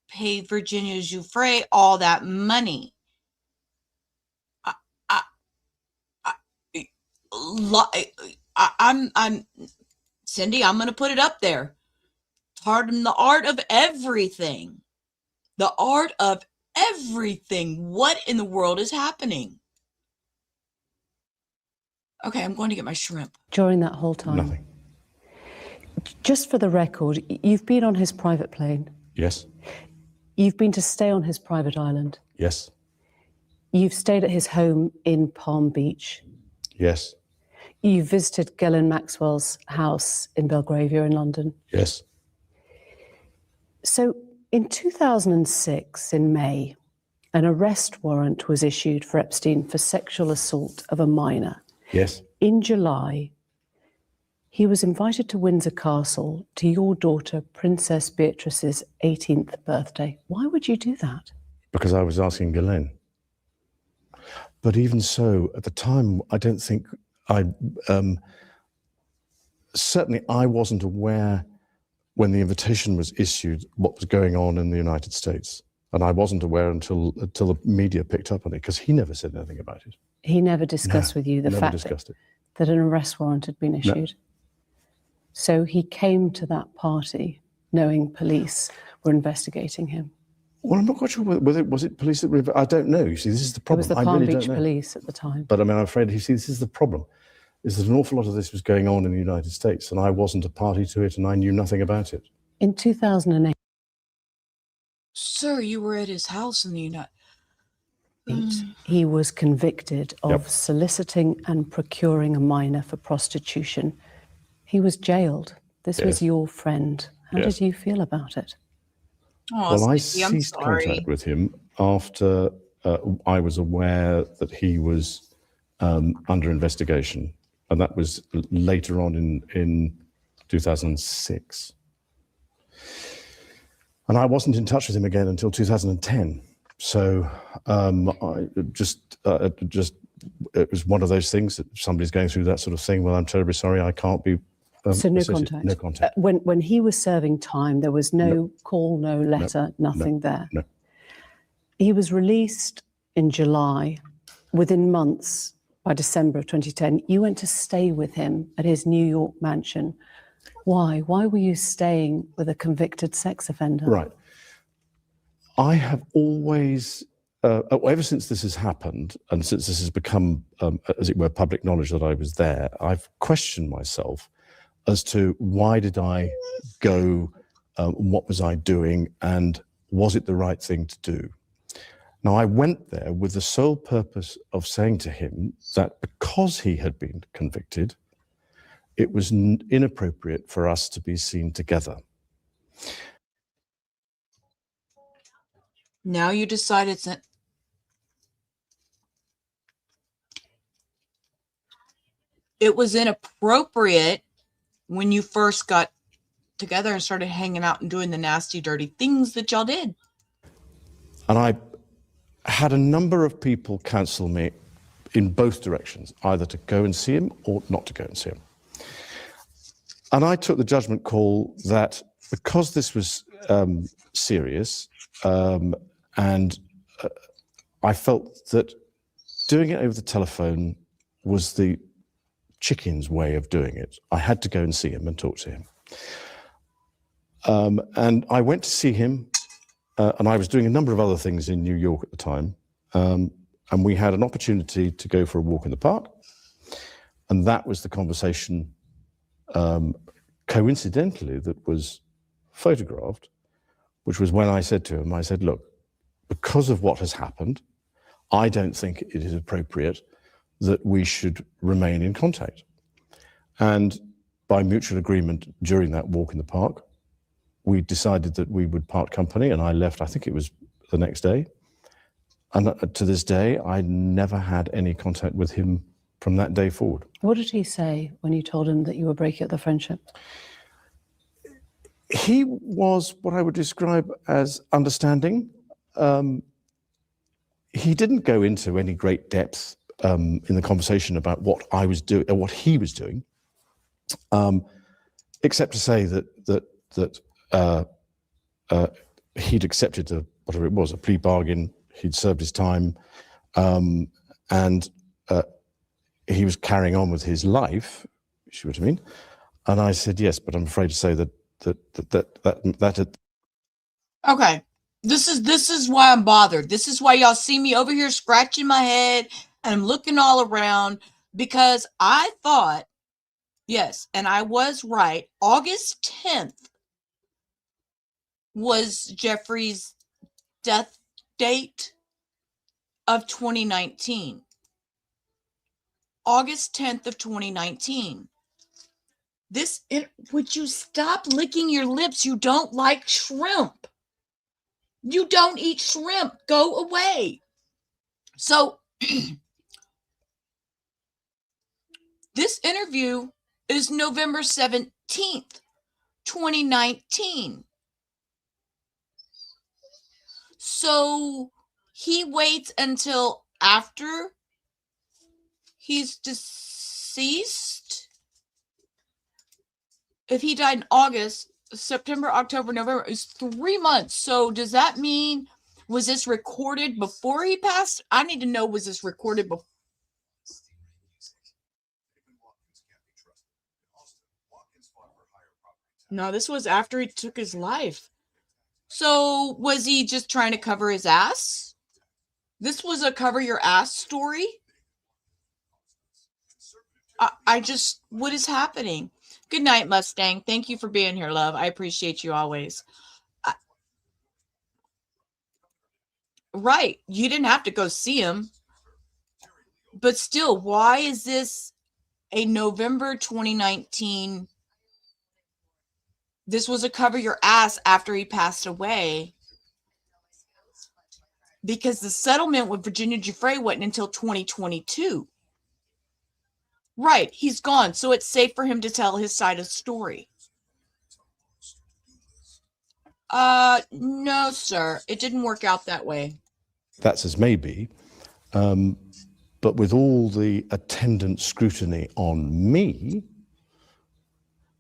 [SPEAKER 2] pay Virginia Giuffre all that money? I'm Cindy, I'm going to put it up there. Pardon the art of everything. The art of everything. What in the world is happening? Okay, I'm going to get my shrimp.
[SPEAKER 3] During that whole time?
[SPEAKER 1] Nothing.
[SPEAKER 3] Just for the record, you've been on his private plane.
[SPEAKER 1] Yes.
[SPEAKER 3] You've been to stay on his private island.
[SPEAKER 1] Yes.
[SPEAKER 3] You've stayed at his home in Palm Beach.
[SPEAKER 1] Yes.
[SPEAKER 3] You visited Ghislaine Maxwell's house in Belgravia in London.
[SPEAKER 1] Yes.
[SPEAKER 3] So in 2006, in May, an arrest warrant was issued for Epstein for sexual assault of a minor.
[SPEAKER 1] Yes.
[SPEAKER 3] In July, he was invited to Windsor Castle to your daughter, Princess Beatrice's 18th birthday. Why would you do that?
[SPEAKER 1] Because I was asking Ghislaine. But even so, at the time, I don't think certainly I wasn't aware when the invitation was issued what was going on in the United States. And I wasn't aware until the media picked up on it, because he never said anything about it.
[SPEAKER 3] He never discussed with you the fact that an arrest warrant had been issued.
[SPEAKER 1] No.
[SPEAKER 3] So he came to that party knowing police were investigating him.
[SPEAKER 1] Well, I'm not quite sure whether was it police that I don't know. You see, this is the problem.
[SPEAKER 3] It was the Palm Beach police at the time.
[SPEAKER 1] But I mean, I'm afraid, you see, this is the problem, is that an awful lot of this was going on in the United States, and I wasn't a party to it, and I knew nothing about it.
[SPEAKER 3] In 2008,
[SPEAKER 2] Sir, you were at his house in the United
[SPEAKER 3] he was convicted of soliciting and procuring a minor for prostitution. He was jailed. This was your friend. How did you feel about it?
[SPEAKER 2] Oh,
[SPEAKER 1] well, I
[SPEAKER 2] Stacey,
[SPEAKER 1] ceased contact with him after I was aware that he was under investigation, and that was later on in 2006. And I wasn't in touch with him again until 2010. So I just it was one of those things that if somebody's going through that sort of thing, well, I'm terribly sorry, I can't be.
[SPEAKER 3] So no contact?
[SPEAKER 1] No contact.
[SPEAKER 3] When he was serving time, there was no call, no letter, nothing there?
[SPEAKER 1] No.
[SPEAKER 3] He was released in July. Within months, by December of 2010, you went to stay with him at his New York mansion. Why? Why were you staying with a convicted sex offender?
[SPEAKER 1] Right. I have always, ever since this has happened, and since this has become, as it were, public knowledge that I was there, I've questioned myself as to why did I go, what was I doing, and was it the right thing to do? Now, I went there with the sole purpose of saying to him that because he had been convicted, it was inappropriate for us to be seen together.
[SPEAKER 2] Now you decide it's it was inappropriate when you first got together and started hanging out and doing the nasty, dirty things that y'all did.
[SPEAKER 1] And I had a number of people counsel me in both directions, either to go and see him or not to go and see him. And I took the judgment call that because this was serious, and I felt that doing it over the telephone was the chicken's way of doing it. I had to go and see him and talk to him. And I went to see him, and I was doing a number of other things in New York at the time. And we had an opportunity to go for a walk in the park. And that was the conversation, coincidentally, that was photographed, which was when I said to him, I said, look, because of what has happened, I don't think it is appropriate that we should remain in contact. And by mutual agreement during that walk in the park, we decided that we would part company, and I left, I think it was the next day. And to this day, I never had any contact with him from that day forward.
[SPEAKER 3] What did he say when you told him that you were breaking up the friendship?
[SPEAKER 1] He was what I would describe as understanding. He didn't go into any great depth in the conversation about what I was doing or what he was doing, except to say that he'd accepted whatever it was, a plea bargain. He'd served his time, and he was carrying on with his life. You see what I mean? And I said yes, but I'm afraid to say that
[SPEAKER 2] Okay. This is why I'm bothered. This is why y'all see me over here scratching my head and I'm looking all around, because I thought, yes, and I was right, August 10th was Jeffrey's death date of 2019. August 10th of 2019. Would you stop licking your lips? You don't like shrimp. You don't eat shrimp. Go away. So this interview is November 17th, 2019. So he waits until after he's deceased. If he died in August, September, October, November, is 3 months. So does that mean, was this recorded before he passed? I need to know, was this recorded before? No, this was after he took his life. So was he just trying to cover his ass? This was a cover your ass story? What is happening? Good night, Mustang. Thank you for being here, love. I appreciate you always. Right. You didn't have to go see him. But still, why is this a November 2019? This was a cover your ass after he passed away. Because the settlement with Virginia Giuffre wasn't until 2022. Right, he's gone, so it's safe for him to tell his side of the story. No, sir. It didn't work out that way.
[SPEAKER 1] That's as may be. But with all the attendant scrutiny on me,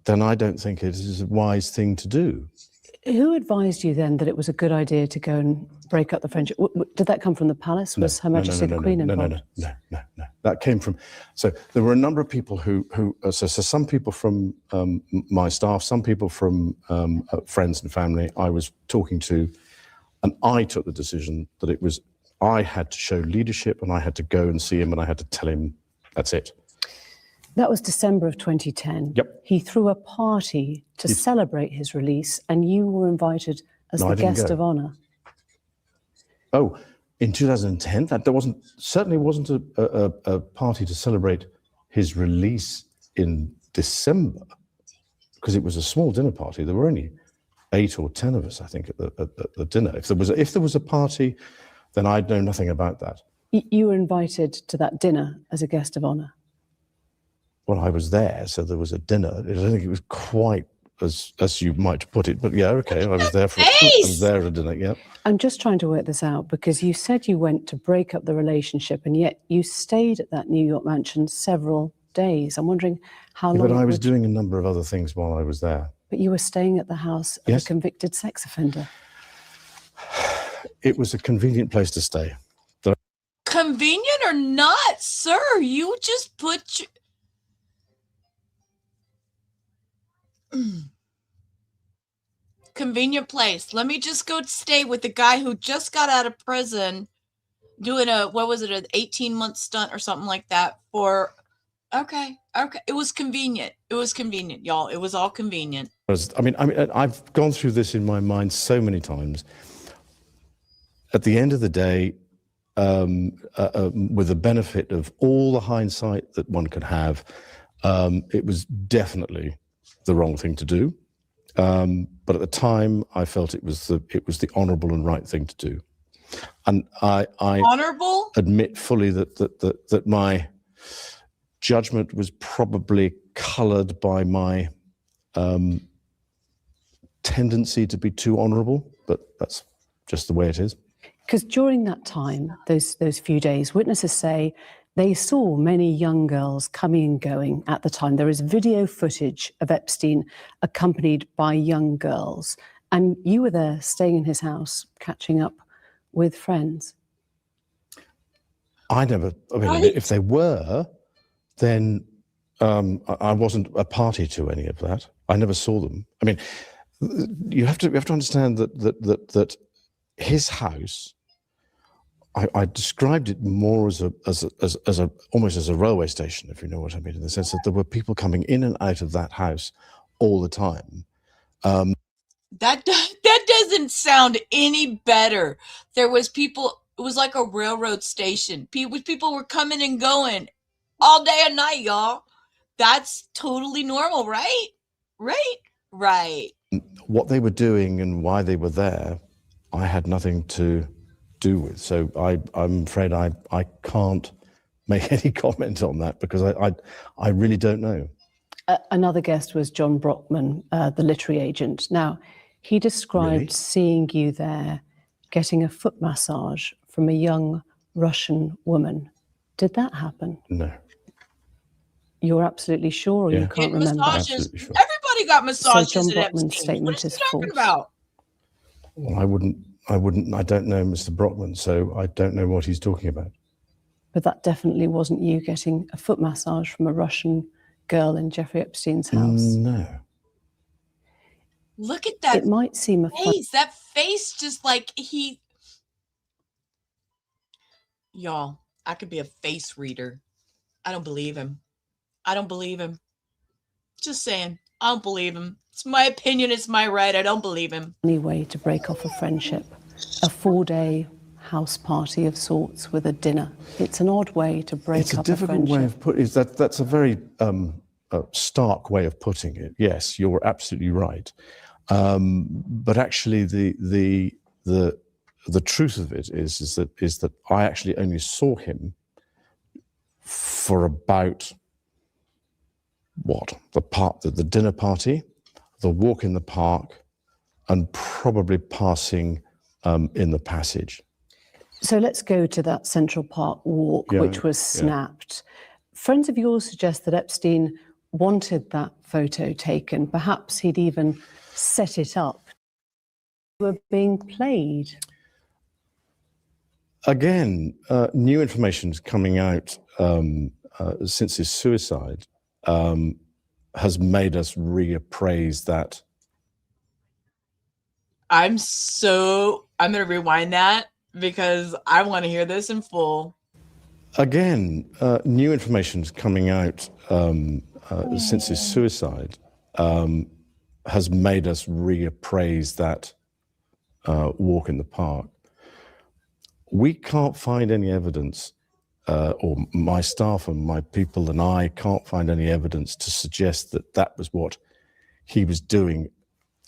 [SPEAKER 1] then I don't think it is a wise thing to do.
[SPEAKER 3] Who advised you then that it was a good idea to go and break up the friendship? Did that come from the palace? Was Her Majesty the Queen involved?
[SPEAKER 1] No. That came from, so there were a number of people so some people from my staff, some people from friends and family I was talking to, and I took the decision that I had to show leadership and I had to go and see him and I had to tell him, that's it.
[SPEAKER 3] That was December of 2010.
[SPEAKER 1] Yep.
[SPEAKER 3] He threw a party to celebrate his release, and you were invited as the guest of honor.
[SPEAKER 1] Oh, in 2010, that certainly wasn't a party to celebrate his release in December, because it was a small dinner party. There were only 8 or 10 of us, I think, at the dinner. If there was a party, then I'd know nothing about that.
[SPEAKER 3] You were invited to that dinner as a guest of honor.
[SPEAKER 1] Well, I was there, so there was a dinner. I don't think it was quite as you might put it, but yeah, okay. I was there at a dinner. Yeah.
[SPEAKER 3] I'm just trying to work this out, because you said you went to break up the relationship, and yet you stayed at that New York mansion several days. I'm wondering how long.
[SPEAKER 1] But I was doing a number of other things while I was there.
[SPEAKER 3] But you were staying at the house of a convicted sex offender.
[SPEAKER 1] It was a convenient place to stay.
[SPEAKER 2] Convenient or not, sir? You just put your... Convenient place. Let me just go stay with the guy who just got out of prison doing an 18-month stunt or something like that for... Okay. It was convenient. Y'all. It was all convenient.
[SPEAKER 1] I mean, I've gone through this in my mind so many times. At the end of the day, with the benefit of all the hindsight that one could have, it was definitely the wrong thing to do. But at the time, I felt it was the honourable and right thing to do. And I
[SPEAKER 2] honourable?
[SPEAKER 1] Admit fully that my judgment was probably colored by my tendency to be too honorable, but that's just the way it is.
[SPEAKER 3] Because during that time, those few days, witnesses say they saw many young girls coming and going at the time. There is video footage of Epstein accompanied by young girls. And you were there staying in his house, catching up with friends.
[SPEAKER 1] I mean, if they were, then I wasn't a party to any of that. I never saw them. I mean, you have to understand that his house, I described it more as almost as a railway station, if you know what I mean, in the sense that there were people coming in and out of that house all the time.
[SPEAKER 2] That doesn't sound any better. There was people. It was like a railroad station. People were coming and going all day and night, y'all. That's totally normal, right? Right.
[SPEAKER 1] What they were doing and why they were there, I had nothing to do with. So I'm afraid I can't make any comment on that because I really don't know.
[SPEAKER 3] Another guest was John Brockman, the literary agent. Now, he described seeing you there getting a foot massage from a young Russian woman. Did that happen?
[SPEAKER 1] No.
[SPEAKER 3] You're absolutely sure, or you can't remember?
[SPEAKER 2] Massages. Sure. Everybody got massages.
[SPEAKER 3] So John
[SPEAKER 2] at
[SPEAKER 3] Brockman's
[SPEAKER 2] Epstein.
[SPEAKER 3] statement
[SPEAKER 2] What
[SPEAKER 3] is
[SPEAKER 2] are you talking
[SPEAKER 3] false.
[SPEAKER 2] about?
[SPEAKER 1] Well, I don't know Mr. Brockman, so I don't know what he's talking about.
[SPEAKER 3] But that definitely wasn't you getting a foot massage from a Russian girl in Jeffrey Epstein's house.
[SPEAKER 1] No.
[SPEAKER 2] Look at that.
[SPEAKER 3] It might seem a
[SPEAKER 2] face. That face, just like he. Y'all, I could be a face reader. I don't believe him. Just saying. I don't believe him. It's my opinion. It's my right. I don't believe him.
[SPEAKER 3] Any way to break off a friendship. A 4-day house party of sorts with a dinner. It's an odd way to break up a friendship.
[SPEAKER 1] It's a difficult way of putting it. That's a very stark way of putting it. Yes, you're absolutely right. But actually, the truth of it is that I actually only saw him for about the dinner party, the walk in the park, and probably passing in the passage.
[SPEAKER 3] So let's go to that Central Park walk, which was snapped. Friends of yours suggest that Epstein wanted that photo taken. Perhaps he'd even set it up. Were being played.
[SPEAKER 1] Again, new information is coming out since his suicide has made us reappraise that.
[SPEAKER 2] I'm going to rewind that because I want to hear this in full.
[SPEAKER 1] Again, new information is coming out since his suicide has made us reappraise that walk in the park. We can't find any evidence, or my staff and my people and I can't find any evidence to suggest that that was what he was doing.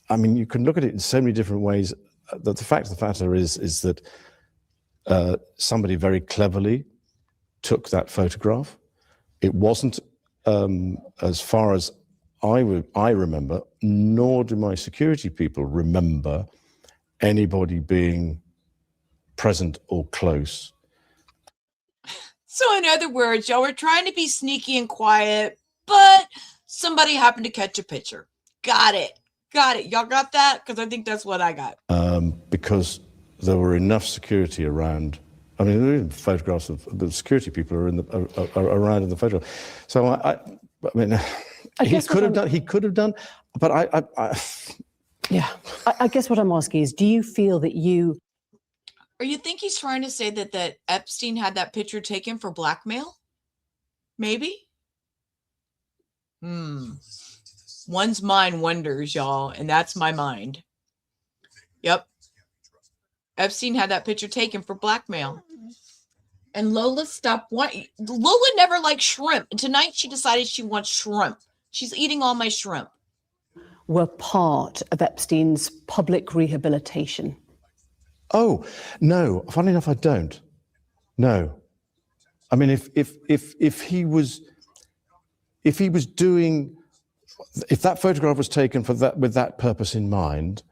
[SPEAKER 1] I mean, you can look at it in so many different ways. The fact of the matter is that somebody very cleverly took that photograph. It wasn't, as far as I remember, nor do my security people remember anybody being present or close.
[SPEAKER 2] So in other words, y'all were trying to be sneaky and quiet, but somebody happened to catch a picture. Got it. Y'all got that? Because I think that's what I got.
[SPEAKER 1] Because there were enough security around. I mean, there are even photographs of the security people are around in the photograph. So I mean, he could have done, but I
[SPEAKER 3] I guess what I'm asking is, do you feel that you...
[SPEAKER 2] Or you think he's trying to say that Epstein had that picture taken for blackmail? Maybe? One's mind wonders, y'all, and that's my mind. Yep. Epstein had that picture taken for blackmail. And Lola stopped wanting... Lola never liked shrimp. And tonight she decided she wants shrimp. She's eating all my shrimp.
[SPEAKER 3] Were part of Epstein's public rehabilitation.
[SPEAKER 1] Oh, no. Funny enough, I don't. No. I mean, if he was if he was doing, if that photograph was taken for that with that purpose in mind,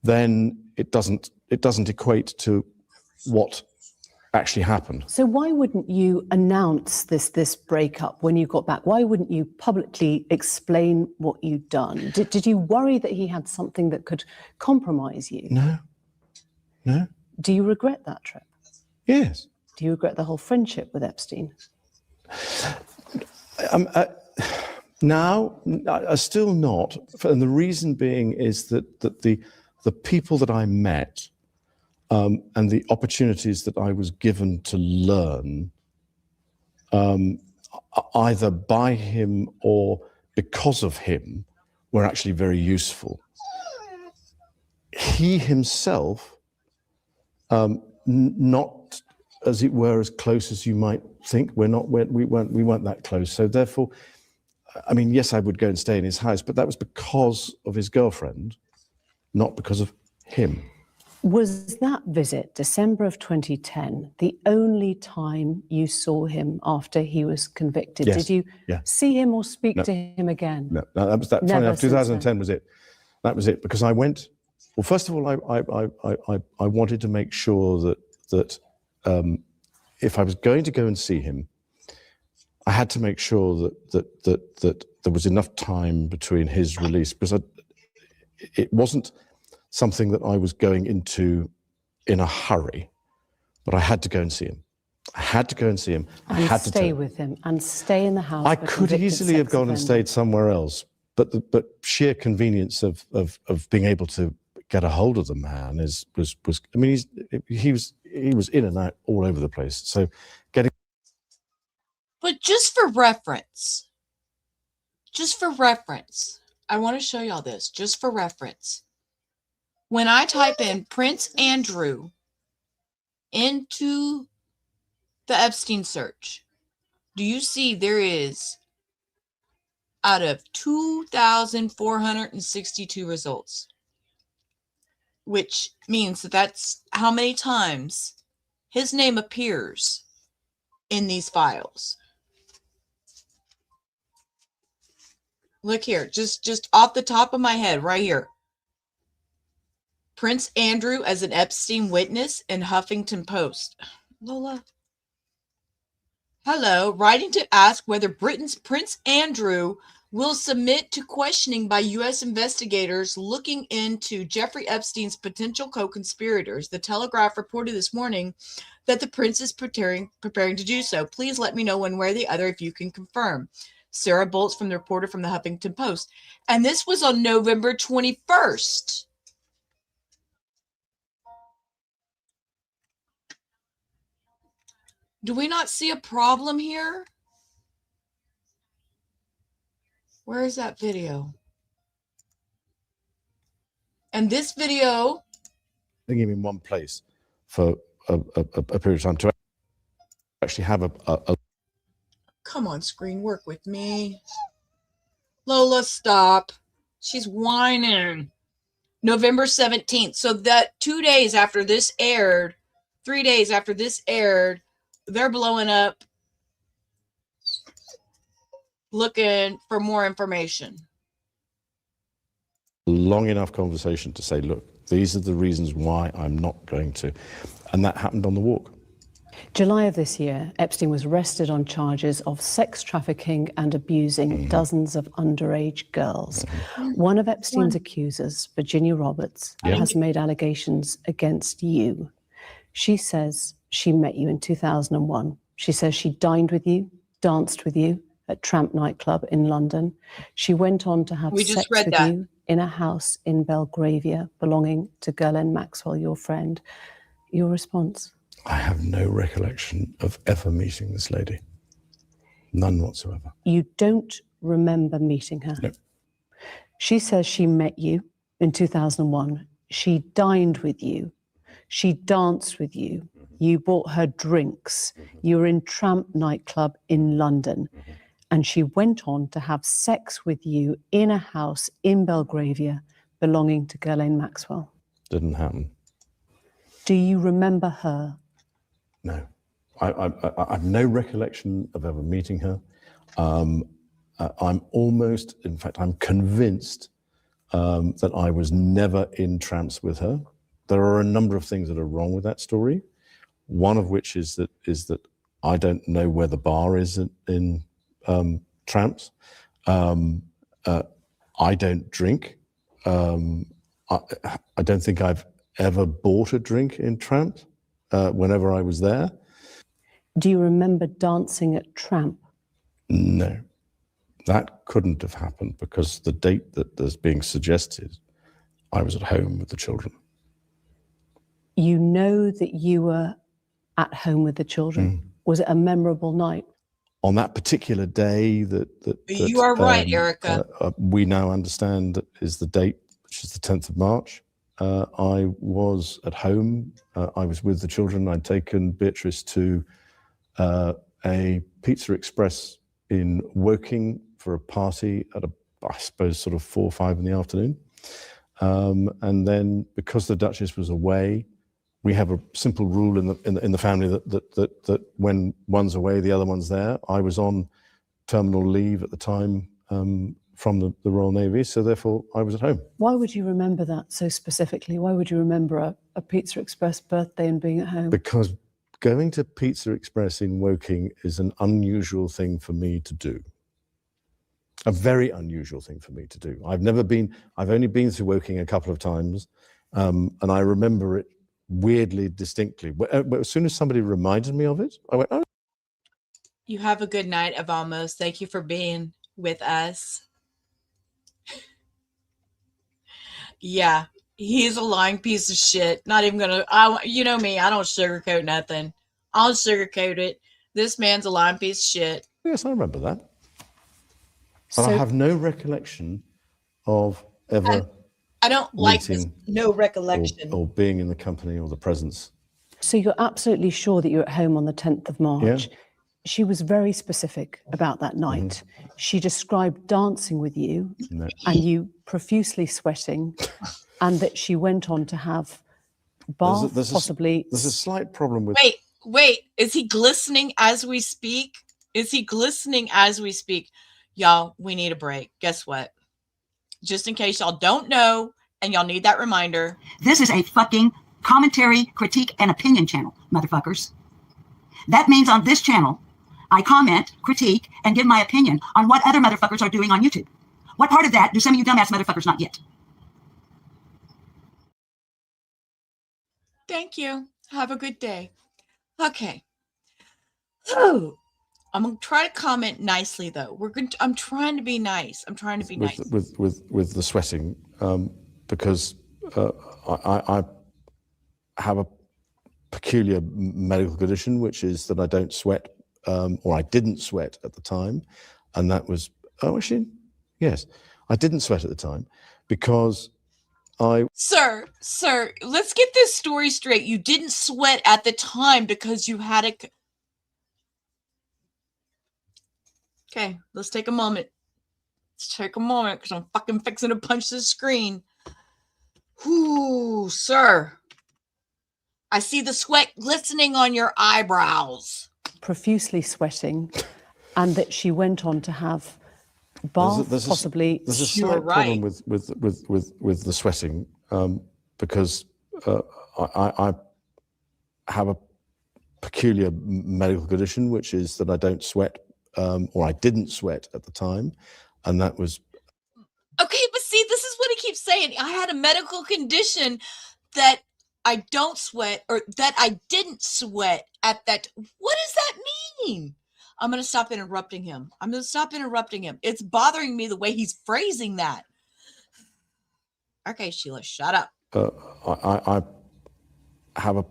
[SPEAKER 1] then it doesn't equate to what actually happened.
[SPEAKER 3] So why wouldn't you announce this breakup when you got back? Why wouldn't you publicly explain what you'd done? Did you worry that he had something that could compromise you?
[SPEAKER 1] No.
[SPEAKER 3] Do you regret that trip?
[SPEAKER 1] Yes.
[SPEAKER 3] Do you regret the whole friendship with Epstein?
[SPEAKER 1] Now, still not, and the reason being is that the people that I met and the opportunities that I was given to learn, either by him or because of him, were actually very useful. He himself, not, as it were, as close as you might think. We weren't that close. So therefore, I mean, yes, I would go and stay in his house, but that was because of his girlfriend, not because of him.
[SPEAKER 3] Was that visit, December of 2010, the only time you saw him after he was convicted?
[SPEAKER 1] Yes.
[SPEAKER 3] Did you see him or speak to him again?
[SPEAKER 1] No, that was that. Funny enough, 2010 was it. That was it, because I went. Well, first of all, I wanted to make sure that if I was going to go and see him, I had to make sure that there was enough time between his release, because it wasn't something that I was going into in a hurry, but I had to go and see him. I had to go and see him. I had to
[SPEAKER 3] stay with him and stay in the house.
[SPEAKER 1] I could easily have gone and stayed somewhere else, but sheer convenience of being able to get a hold of the man was. I mean, he was in and out all over the place. So getting.
[SPEAKER 2] But just for reference, I want to show y'all this, just for reference. When I type in Prince Andrew into the Epstein search, do you see there is, out of 2,462 results, which means that that's how many times his name appears in these files. Look here, just off the top of my head, right here. Prince Andrew as an Epstein witness in Huffington Post. Lola. Hello, writing to ask whether Britain's Prince Andrew will submit to questioning by U.S. investigators looking into Jeffrey Epstein's potential co-conspirators. The Telegraph reported this morning that the prince is preparing to do so. Please let me know one way or the other if you can confirm. Sarah Bolts from the reporter from the Huffington Post. And this was on November 21st. Do we not see a problem here? Where is that video? And this video...
[SPEAKER 1] They give him one place for a period of time to actually have a...
[SPEAKER 2] Come on, screen, work with me. Lola, stop. She's whining. November 17th. So that 2 days after this aired, 3 days after this aired, they're blowing up looking for more information.
[SPEAKER 1] Long enough conversation to say, look, these are the reasons why I'm not going to. And that happened on the walk.
[SPEAKER 3] July of this year, Epstein was arrested on charges of sex trafficking and abusing dozens of underage girls. One of Epstein's accusers, Virginia Roberts, has made allegations against you. She says she met you in 2001. She says she dined with you, danced with you at Tramp nightclub in London. She went on to have sex with you in a house in Belgravia belonging to Ghislaine Maxwell, your friend. Your response?
[SPEAKER 1] I have no recollection of ever meeting this lady. None whatsoever.
[SPEAKER 3] You don't remember meeting her?
[SPEAKER 1] No.
[SPEAKER 3] She says she met you in 2001. She dined with you. She danced with you. You bought her drinks. You were in Tramp nightclub in London. And she went on to have sex with you in a house in Belgravia belonging to Ghislaine Maxwell.
[SPEAKER 1] Didn't happen.
[SPEAKER 3] Do you remember her?
[SPEAKER 1] No. I have no recollection of ever meeting her. I'm almost, in fact, I'm convinced that I was never in trance with her. There are a number of things that are wrong with that story. One of which is that I don't know where the bar is in tramps. I don't drink. I don't think I've ever bought a drink in Tramp whenever I was there.
[SPEAKER 3] Do you remember dancing at Tramp?
[SPEAKER 1] No, that couldn't have happened because the date that is being suggested, I was at home with the children.
[SPEAKER 3] You know that you were at home with the children. Was it a memorable night?
[SPEAKER 1] On that particular day that
[SPEAKER 2] you are right, Erica.
[SPEAKER 1] We now understand that is the date, which is the 10th of March. I was at home. I was with the children. I'd taken Beatrice to a Pizza Express in Woking for a party at I suppose sort of 4 or 5 in the afternoon. And then because the Duchess was away, we have a simple rule in the family that when one's away, the other one's there. I was on terminal leave at the time from the Royal Navy, so therefore I was at home.
[SPEAKER 3] Why would you remember that so specifically? Why would you remember a Pizza Express birthday and being at home?
[SPEAKER 1] Because going to Pizza Express in Woking is an unusual thing for me to do. A very unusual thing for me to do. I've only been to Woking a couple of times, and I remember it weirdly distinctly. As soon as somebody reminded me of it, I went, oh.
[SPEAKER 2] You have a good night of almost. Thank you for being with us. Yeah, he's a lying piece of shit. Not even gonna, you know me, I don't sugarcoat nothing. I'll sugarcoat it. This man's a lying piece of shit.
[SPEAKER 1] Yes, I remember that. But I have no recollection of ever
[SPEAKER 2] I don't like this no recollection.
[SPEAKER 1] Or being in the company or the presence.
[SPEAKER 3] So you're absolutely sure that you're at home on the 10th of March.
[SPEAKER 1] Yeah.
[SPEAKER 3] She was very specific about that night. She described dancing with you and you profusely sweating, and that she went on to have bath, possibly.
[SPEAKER 1] There's a slight problem with...
[SPEAKER 2] Wait, is he glistening as we speak? Is he glistening as we speak? Y'all, we need a break. Guess what? Just in case y'all don't know and y'all need that reminder.
[SPEAKER 6] This is a fucking commentary, critique, and opinion channel, motherfuckers. That means on this channel, I comment, critique, and give my opinion on what other motherfuckers are doing on YouTube. What part of that do some of you dumbass motherfuckers not get?
[SPEAKER 2] Thank you. Have a good day. Okay. Oh, I'm gonna try to comment nicely though. I'm trying to be nice. I'm trying to be nice.
[SPEAKER 1] With the sweating, because I have a peculiar medical condition, which is that I don't sweat, or I didn't sweat at the time, and that was yes, I didn't sweat at the time because
[SPEAKER 2] Sir, let's get this story straight. You didn't sweat at the time because you had a... Okay, let's take a moment. Let's take a moment because I'm fucking fixing to punch the screen. Ooh, sir. I see the sweat glistening on your eyebrows.
[SPEAKER 3] Profusely sweating, and that she went on to have bath, possibly.
[SPEAKER 1] There's a slight problem with the sweating, because I have a peculiar medical condition, which is that I don't sweat, or I didn't sweat at the time, and that was...
[SPEAKER 2] Okay, but see, this is what he keeps saying. I had a medical condition that I don't sweat, or that I didn't sweat at that. What does that mean? I'm going to stop interrupting him. It's bothering me the way he's phrasing that. Okay, Sheila, shut up.
[SPEAKER 1] I have a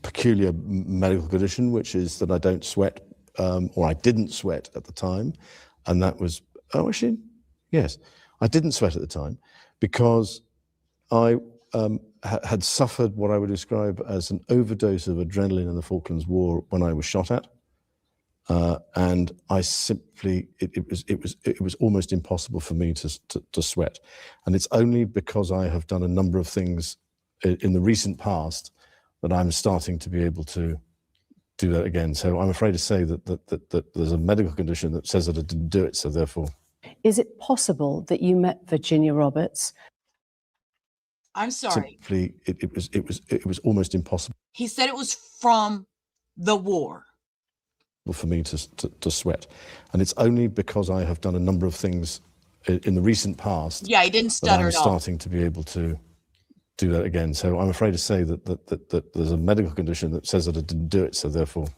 [SPEAKER 1] peculiar medical condition, which is that I don't sweat, or I didn't sweat at the time, and that was... Oh, actually, yes. I didn't sweat at the time because I had suffered what I would describe as an overdose of adrenaline in the Falklands War when I was shot at. And I simply, it was almost impossible for me to sweat. And it's only because I have done a number of things in the recent past that I'm starting to be able to do that again. So I'm afraid to say that there's a medical condition that says that I didn't do it. So therefore,
[SPEAKER 3] Is it possible that you met Virginia Roberts?
[SPEAKER 2] I'm sorry.
[SPEAKER 1] simply it was almost impossible
[SPEAKER 2] He said it was from the war.
[SPEAKER 1] for me to sweat, and it's only because I have done a number of things in the recent past.
[SPEAKER 2] Yeah, he didn't
[SPEAKER 1] that
[SPEAKER 2] stutter
[SPEAKER 1] I'm
[SPEAKER 2] at all.
[SPEAKER 1] starting to be able to do that again. So I'm afraid to say that there's a medical condition that says that I didn't do it. So therefore,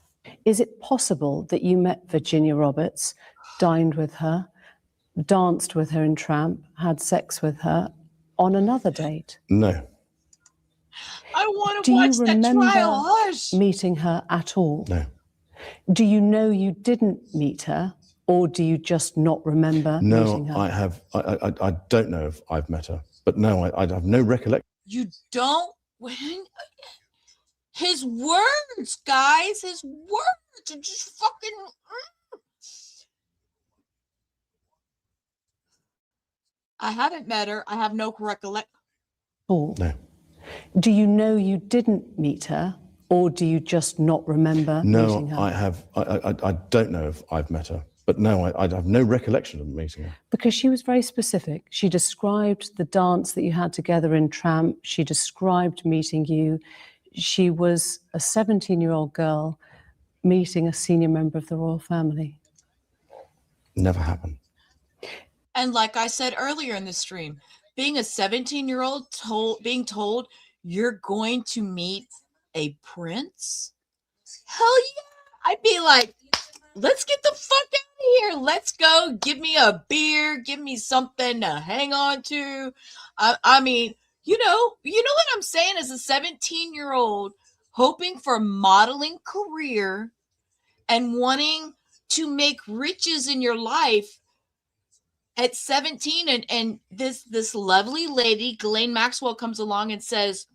[SPEAKER 3] Is it possible that you met Virginia Roberts, dined with her, danced with her in Tramp, had sex with her on another date?
[SPEAKER 1] no,
[SPEAKER 2] I want
[SPEAKER 3] Do
[SPEAKER 2] to
[SPEAKER 3] you
[SPEAKER 2] watch that
[SPEAKER 3] remember
[SPEAKER 2] trial. Hush.
[SPEAKER 3] meeting her at all?
[SPEAKER 1] no,
[SPEAKER 3] Do you know you didn't meet her, or do you just not remember meeting
[SPEAKER 1] no.
[SPEAKER 3] her?
[SPEAKER 1] I don't know if I've met her, but no, I have no recollection.
[SPEAKER 2] You don't. His words, guys. His words are just fucking. I haven't met her. I have no recollection.
[SPEAKER 3] All.
[SPEAKER 1] No.
[SPEAKER 3] Do you know you didn't meet her, or do you just not remember meeting
[SPEAKER 1] No,
[SPEAKER 3] her?
[SPEAKER 1] I don't know if I've met her, but no, I have no recollection of meeting her.
[SPEAKER 3] Because she was very specific. She described the dance that you had together in Tramp. She described meeting you. She was a 17-year-old girl meeting a senior member of the royal family.
[SPEAKER 1] Never happened.
[SPEAKER 2] And like I said earlier in the stream, being a 17-year-old being told you're going to meet a prince, hell yeah! I'd be like, let's get the fuck out of here. Let's go. Give me a beer. Give me something to hang on to. I mean, you know what I'm saying? As a 17-year-old hoping for a modeling career and wanting to make riches in your life at 17, and this lovely lady, Ghislaine Maxwell, comes along and says,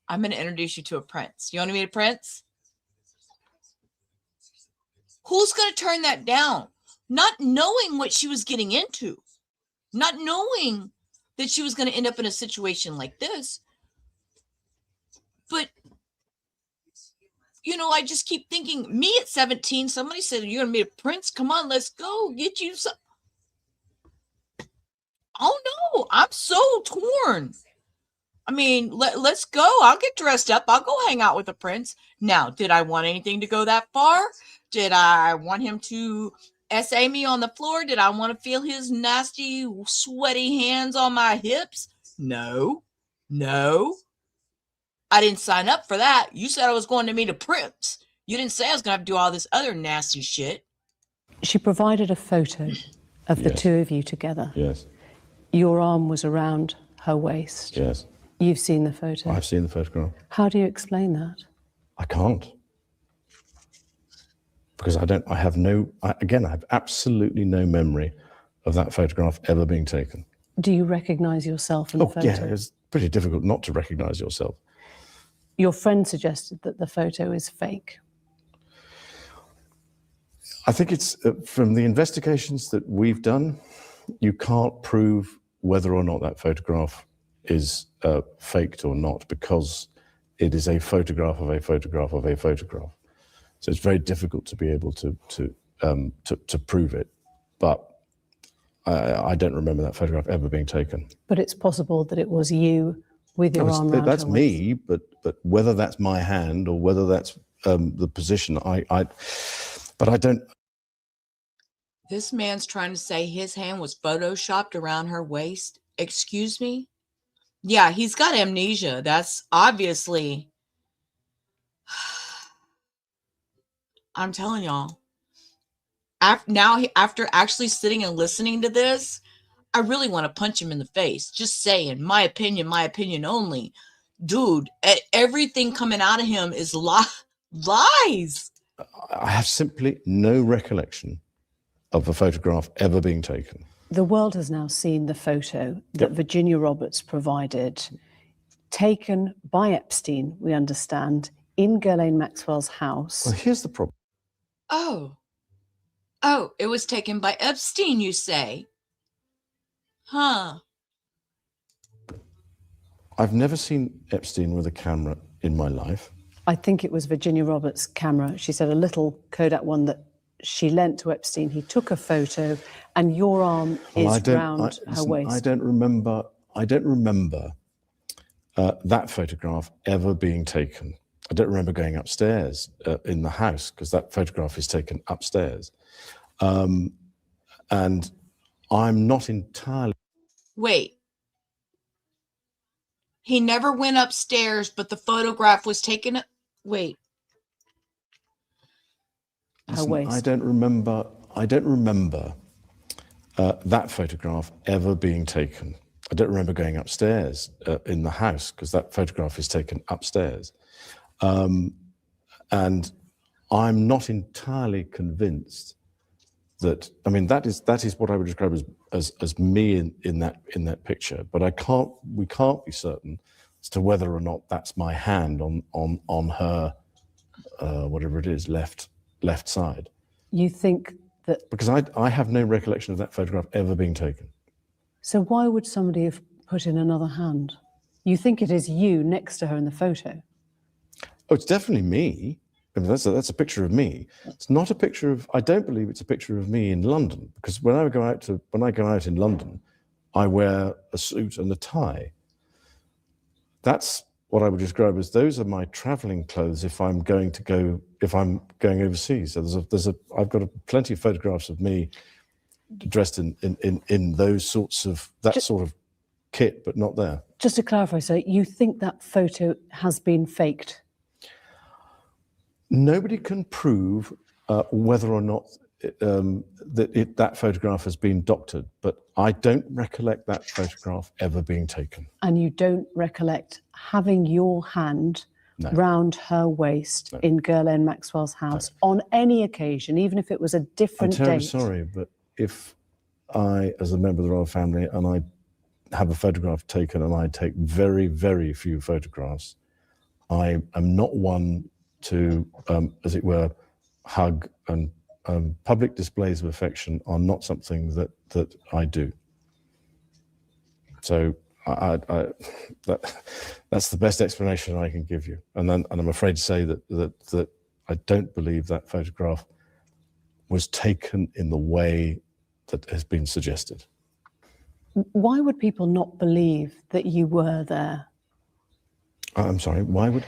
[SPEAKER 2] I'm going to introduce you to a prince. You want to meet a prince? Who's going to turn that down? Not knowing what she was getting into, not knowing that she was going to end up in a situation like this. But, I just keep thinking, me at 17, somebody said, you're going to meet a prince? Come on, let's go. Get you some. Oh, no, I'm so torn. I mean, let's go. I'll get dressed up. I'll go hang out with a prince. Now, did I want anything to go that far? Did I want him to SA me on the floor? Did I want to feel his nasty, sweaty hands on my hips? No. I didn't sign up for that. You said I was going to meet a prince. You didn't say I was going to have to do all this other nasty shit.
[SPEAKER 3] She provided a photo of the
[SPEAKER 1] Yes.
[SPEAKER 3] two of you together.
[SPEAKER 1] Yes,
[SPEAKER 3] Your arm was around her waist.
[SPEAKER 1] yes.
[SPEAKER 3] You've seen the photo.
[SPEAKER 1] I've seen the photograph.
[SPEAKER 3] How do you explain that?
[SPEAKER 1] I can't. Because I have absolutely no memory of that photograph ever being taken.
[SPEAKER 3] Do you recognize yourself in the photo?
[SPEAKER 1] Yeah, it's pretty difficult not to recognize yourself.
[SPEAKER 3] Your friend suggested that the photo is fake.
[SPEAKER 1] I think it's from the investigations that we've done, you can't prove whether or not that photograph is faked or not, because it is a photograph of a photograph of a photograph. So it's very difficult to be able to prove it. But I don't remember that photograph ever being taken.
[SPEAKER 3] But it's possible that it was you with your arm around
[SPEAKER 1] That's
[SPEAKER 3] her waist.
[SPEAKER 1] me, but whether that's my hand or whether that's the position, but I don't.
[SPEAKER 2] This man's trying to say his hand was photoshopped around her waist. Excuse me? Yeah, he's got amnesia. That's obviously. I'm telling y'all. After actually sitting and listening to this, I really want to punch him in the face. Just saying, my opinion only. Dude, everything coming out of him is lies.
[SPEAKER 1] I have simply no recollection of a photograph ever being taken.
[SPEAKER 3] The world has now seen the photo that Virginia Roberts provided, taken by Epstein, we understand, in Ghislaine Maxwell's house.
[SPEAKER 1] Well, here's the problem.
[SPEAKER 2] Oh, it was taken by Epstein, you say? Huh.
[SPEAKER 1] I've never seen Epstein with a camera in my life.
[SPEAKER 3] I think it was Virginia Roberts' camera. She said a little Kodak one that she lent to Epstein. He took a photo, and your arm is round her waist.
[SPEAKER 1] I don't remember that photograph ever being taken. I don't remember going upstairs in the house, because that photograph is taken upstairs. And I'm not entirely...
[SPEAKER 2] Wait. He never went upstairs, but the photograph was taken... Wait.
[SPEAKER 3] Her waist.
[SPEAKER 1] I don't remember that photograph ever being taken. I don't remember going upstairs in the house, because that photograph is taken upstairs. And I'm not entirely convinced that, I mean, that is what I would describe as me in that picture, but we can't be certain as to whether or not that's my hand on her, whatever it is, left side.
[SPEAKER 3] You think that...
[SPEAKER 1] Because I have no recollection of that photograph ever being taken.
[SPEAKER 3] So why would somebody have put in another hand? You think it is you next to her in the photo?
[SPEAKER 1] Oh, it's definitely me. I mean, that's a picture of me. It's not a picture of... I don't believe it's a picture of me in London, because when I go out in London, I wear a suit and a tie. That's what I would describe as, those are my traveling clothes if I'm going overseas. So I've got plenty of photographs of me dressed in those sorts of sort of kit, but not there.
[SPEAKER 3] Just to clarify, so you think that photo has been faked?
[SPEAKER 1] Nobody can prove whether or not that photograph has been doctored, but I don't recollect that photograph ever being taken.
[SPEAKER 3] And you don't recollect having your hand round her waist in Ghislaine Maxwell's house on any occasion, even if it was a different date?
[SPEAKER 1] I'm terribly sorry, but if I, as a member of the royal family, and I have a photograph taken, and I take very, very few photographs, I am not one to, as it were, hug, and public displays of affection are not something that I do. So that's the best explanation I can give you. And I'm afraid to say that I don't believe that photograph was taken in the way that has been suggested.
[SPEAKER 3] Why would people not believe that you were there?
[SPEAKER 1] I'm sorry, why would...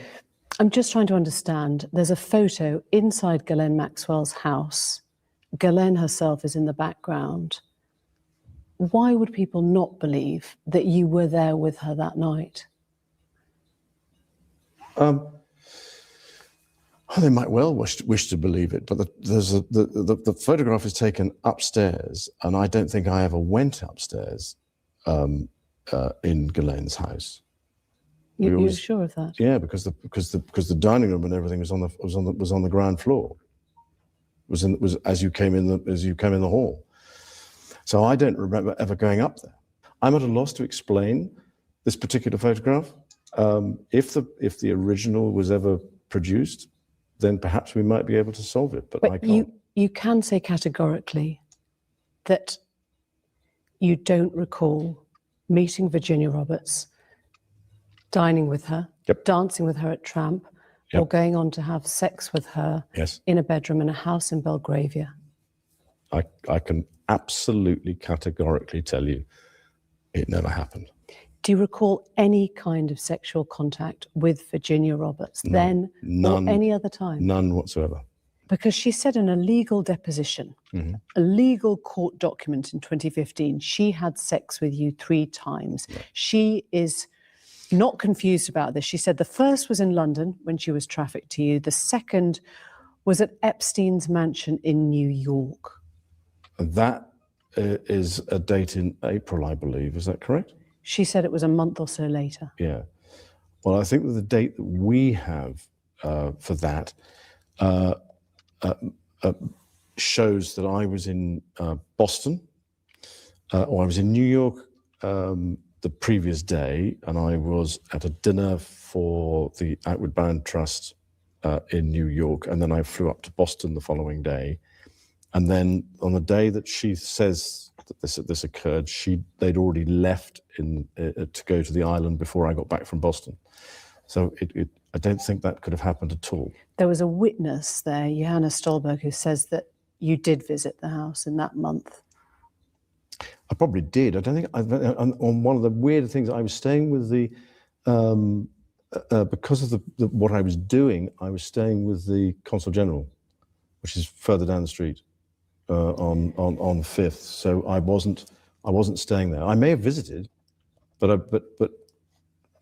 [SPEAKER 3] I'm just trying to understand. There's a photo inside Ghislaine Maxwell's house. Ghislaine herself is in the background. Why would people not believe that you were there with her that night?
[SPEAKER 1] They might well wish to believe it, but the photograph is taken upstairs, and I don't think I ever went upstairs in Ghislaine's house.
[SPEAKER 3] You're sure of that?
[SPEAKER 1] Yeah, because the dining room and everything was on the ground floor. Was as you came in the hall. So I don't remember ever going up there. I'm at a loss to explain this particular photograph. If the original was ever produced, then perhaps we might be able to solve it. But I can't.
[SPEAKER 3] You can say categorically that you don't recall meeting Virginia Roberts, dining with her, dancing with her at Tramp, or going on to have sex with her in a bedroom in a house in Belgravia.
[SPEAKER 1] I can absolutely categorically tell you it never happened.
[SPEAKER 3] Do you recall any kind of sexual contact with Virginia Roberts then or any other time?
[SPEAKER 1] None whatsoever.
[SPEAKER 3] Because she said in a legal deposition, a legal court document in 2015, she had sex with you 3 times. She is not confused about this. She said the first was in London when she was trafficked to you. The second was at Epstein's mansion in New York.
[SPEAKER 1] That is a date in April, I believe. Is that correct?
[SPEAKER 3] She said it was a month or so later.
[SPEAKER 1] Yeah. Well, I think that the date that we have for that shows that I was in Boston, or I was in New York the previous day, and I was at a dinner for the Outward Bound Trust in New York, and then I flew up to Boston the following day. And then on the day that she says that this occurred, they'd already left to go to the island before I got back from Boston. So I don't think that could have happened at all.
[SPEAKER 3] There was a witness there, Johanna Stolberg, who says that you did visit the house in that month.
[SPEAKER 1] I probably did. I don't think, on one of the weird things, I was staying with the, because of what I was doing, I was staying with the Consul General, which is further down the street on Fifth. So I wasn't staying there. I may have visited, but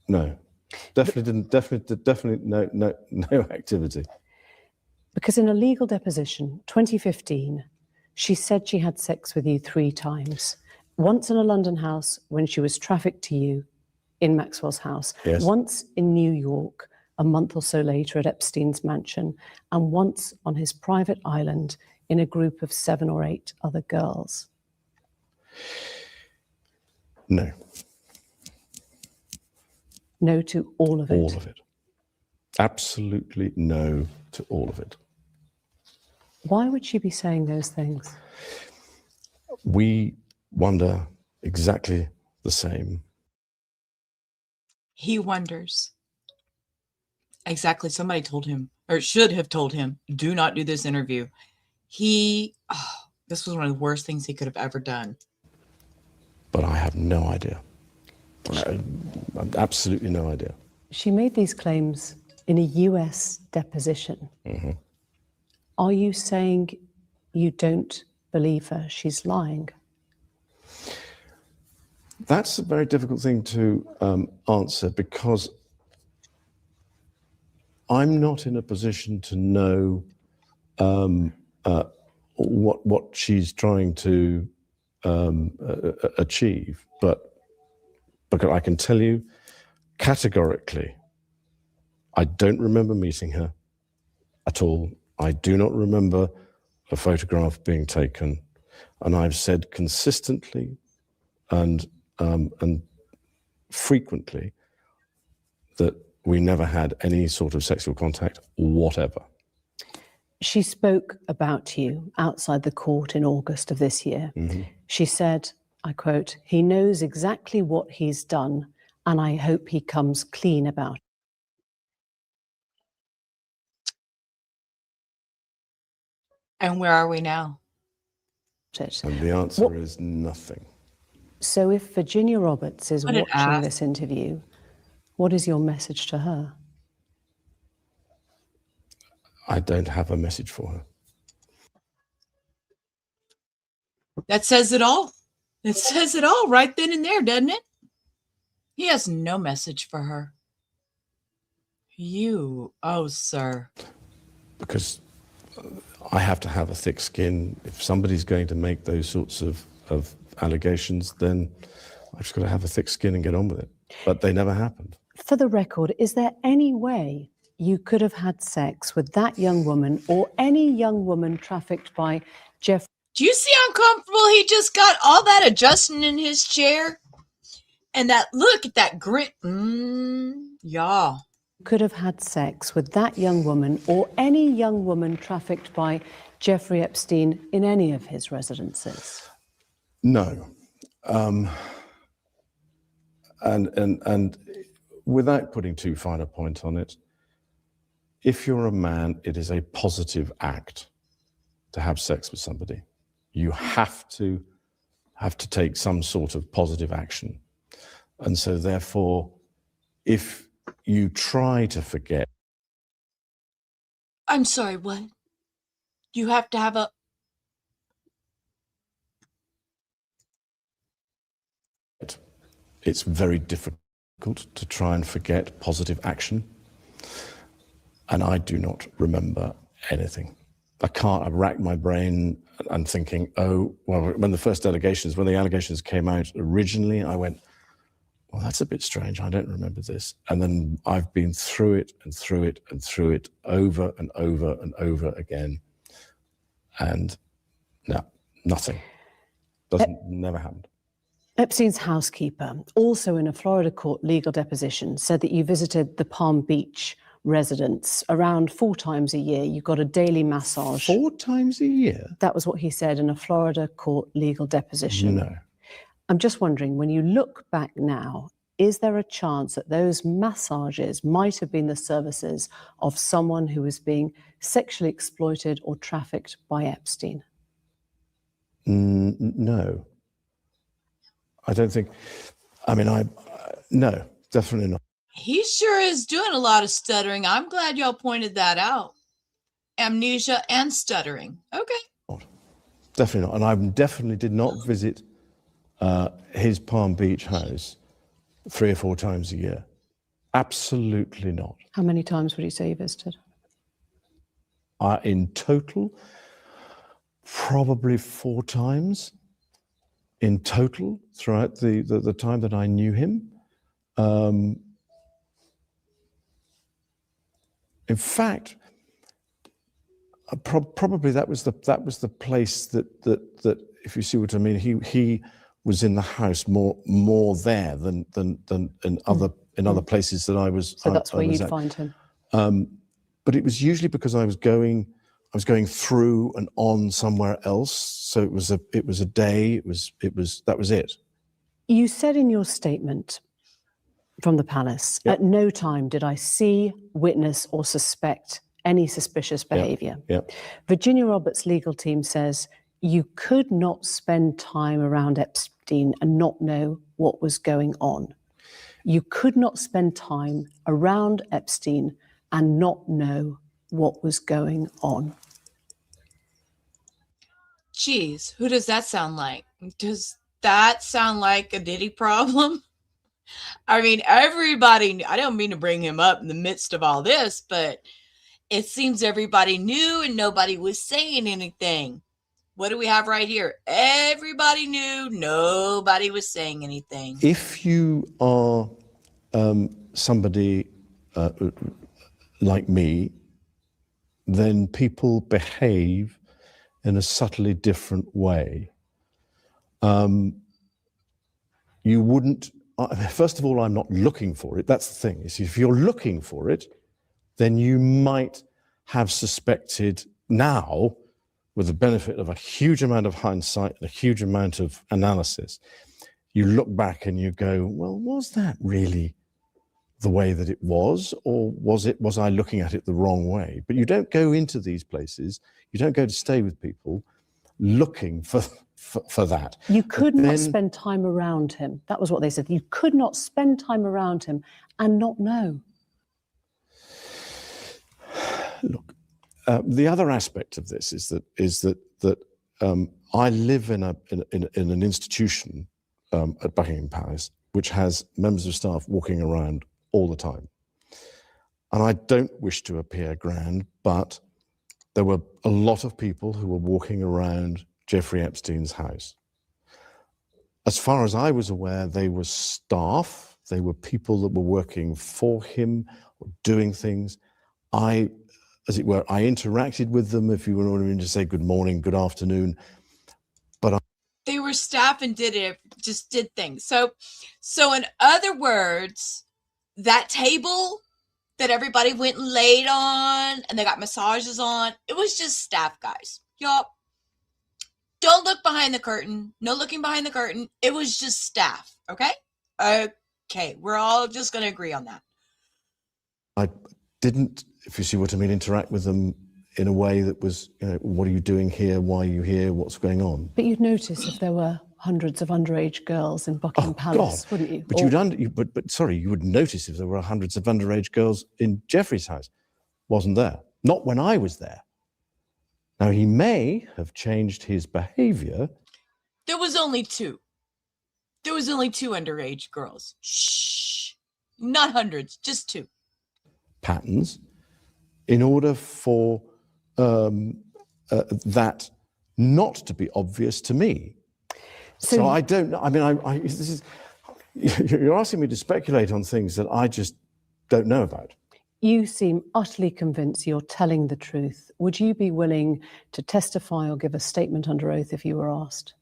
[SPEAKER 1] no, definitely no activity.
[SPEAKER 3] Because in a legal deposition, 2015, she said she had sex with you 3 times. Once in a London house when she was trafficked to you in Maxwell's house.
[SPEAKER 1] Yes.
[SPEAKER 3] Once in New York, a month or so later at Epstein's mansion, and once on his private island in a group of 7 or 8 other girls.
[SPEAKER 1] No.
[SPEAKER 3] No to all of it?
[SPEAKER 1] All of it. Absolutely no to all of it.
[SPEAKER 3] Why would she be saying those things?
[SPEAKER 1] We wonder exactly the same.
[SPEAKER 2] He wonders. Exactly. Somebody told him, or should have told him, do not do this interview. This was one of the worst things he could have ever done.
[SPEAKER 1] But I have no idea. Absolutely no idea.
[SPEAKER 3] She made these claims in a US deposition.
[SPEAKER 1] Mm-hmm.
[SPEAKER 3] Are you saying you don't believe her? She's lying?
[SPEAKER 1] That's a very difficult thing to answer, because I'm not in a position to know what she's trying to achieve, but I can tell you categorically, I don't remember meeting her at all. I do not remember a photograph being taken, and I've said consistently and frequently that we never had any sort of sexual contact whatever.
[SPEAKER 3] She spoke about you outside the court in August of this year.
[SPEAKER 1] Mm-hmm.
[SPEAKER 3] She said, I quote, "He knows exactly what he's done, and I hope he comes clean about it."
[SPEAKER 2] And where are we now?
[SPEAKER 1] And the answer is nothing.
[SPEAKER 3] So if Virginia Roberts is
[SPEAKER 2] What an
[SPEAKER 3] watching
[SPEAKER 2] ass.
[SPEAKER 3] this interview, what is your message to her?
[SPEAKER 1] I don't have a message for her.
[SPEAKER 2] That says it all. It says it all right then and there, doesn't it? He has no message for her. You, oh, sir.
[SPEAKER 1] Because I have to have a thick skin. If somebody's going to make those sorts of allegations, then I've just got to have a thick skin and get on with it. But they never happened.
[SPEAKER 3] For the record, is there any way you could have had sex with that young woman or any young woman trafficked by Jeff?
[SPEAKER 2] Do you see how comfortable he just got? All that adjusting in his chair? And that look at that grit. Yeah.
[SPEAKER 3] Could have had sex with that young woman or any young woman trafficked by Jeffrey Epstein in any of his residences?
[SPEAKER 1] No. And without putting too fine a point on it, if you're a man, it is a positive act to have sex with somebody. You have to take some sort of positive action. And so therefore, if you try to forget.
[SPEAKER 2] I'm sorry, what? You have to have a...
[SPEAKER 1] It's very difficult to try and forget positive action. And I do not remember anything. I've racked my brain and thinking, oh, well, when the allegations came out originally, I went, well, that's a bit strange. I don't remember this. And then I've been through it and through it and through it over and over and over again. And no, nothing. Never happened.
[SPEAKER 3] Epstein's housekeeper, also in a Florida court legal deposition, said that you visited the Palm Beach residence around 4 times a year. You got a daily massage.
[SPEAKER 1] 4 times a year?
[SPEAKER 3] That was what he said in a Florida court legal deposition.
[SPEAKER 1] No.
[SPEAKER 3] I'm just wondering, when you look back now, is there a chance that those massages might have been the services of someone who was being sexually exploited or trafficked by Epstein?
[SPEAKER 1] No. I don't think, no, definitely not.
[SPEAKER 2] He sure is doing a lot of stuttering. I'm glad y'all pointed that out. Amnesia and stuttering. Okay.
[SPEAKER 1] Definitely not. And I definitely did not visit his Palm Beach house 3 or 4 times a year. Absolutely not.
[SPEAKER 3] How many times would you say you visited?
[SPEAKER 1] In total, probably 4 times in total throughout the time that I knew him. In fact, probably that was the place that if you see what I mean, he was in the house more there than in other places that I was.
[SPEAKER 3] So that's where you'd find him.
[SPEAKER 1] But it was usually because I was going through and on somewhere else. So it was a day. That was it.
[SPEAKER 3] You said in your statement from the palace,
[SPEAKER 1] Yep.
[SPEAKER 3] at no time did I see, witness, or suspect any suspicious behavior.
[SPEAKER 1] Yep.
[SPEAKER 3] Virginia Roberts' legal team says you could not spend time around Epstein and not know what was going on. You could not spend time around Epstein and not know what was going on.
[SPEAKER 2] Geez, who does that sound like? Does that sound like a Diddy problem? I mean, everybody, I don't mean to bring him up in the midst of all this, but it seems everybody knew and nobody was saying anything. What do we have right here? Everybody knew, nobody was saying anything.
[SPEAKER 1] If you are somebody like me, then people behave in a subtly different way. You wouldn't, first of all, I'm not looking for it. That's the thing. Is if you're looking for it, then you might have suspected now, with the benefit of a huge amount of hindsight and a huge amount of analysis, you look back and you go, well, was that really the way that it was, or was I looking at it the wrong way? But you don't go into these places, you don't go to stay with people looking for that.
[SPEAKER 3] You could not spend time around him. That was what they said. You could not spend time around him and not know.
[SPEAKER 1] Look, the other aspect of this is that I live in an institution at Buckingham Palace which has members of staff walking around all the time, and I don't wish to appear grand, but there were a lot of people who were walking around Jeffrey Epstein's house. As far as I was aware, they were staff. They were people that were working for him or doing things. As it were, I interacted with them, if you want me to say good morning, good afternoon, but
[SPEAKER 2] They were staff and just did things. So in other words, that table that everybody went and laid on and they got massages on, it was just staff guys. Y'all, don't look behind the curtain. No looking behind the curtain. It was just staff, okay? Okay, we're all just going to agree on that.
[SPEAKER 1] I didn't, if you see what I mean, interact with them in a way that was, what are you doing here? Why are you here? What's going on?
[SPEAKER 3] But you'd notice if there were hundreds of underage girls in Buckingham Palace,
[SPEAKER 1] God.
[SPEAKER 3] wouldn't you?
[SPEAKER 1] But you would notice if there were hundreds of underage girls in Jeffrey's house. Wasn't there. Not when I was there. Now, he may have changed his behavior.
[SPEAKER 2] There was only 2. There was only 2 underage girls. Shh. Not hundreds, just 2.
[SPEAKER 1] Patterns in order for that not to be obvious to me. So I don't know. I mean, this is, you're asking me to speculate on things that I just don't know about.
[SPEAKER 3] You seem utterly convinced you're telling the truth. Would you be willing to testify or give a statement under oath if you were asked?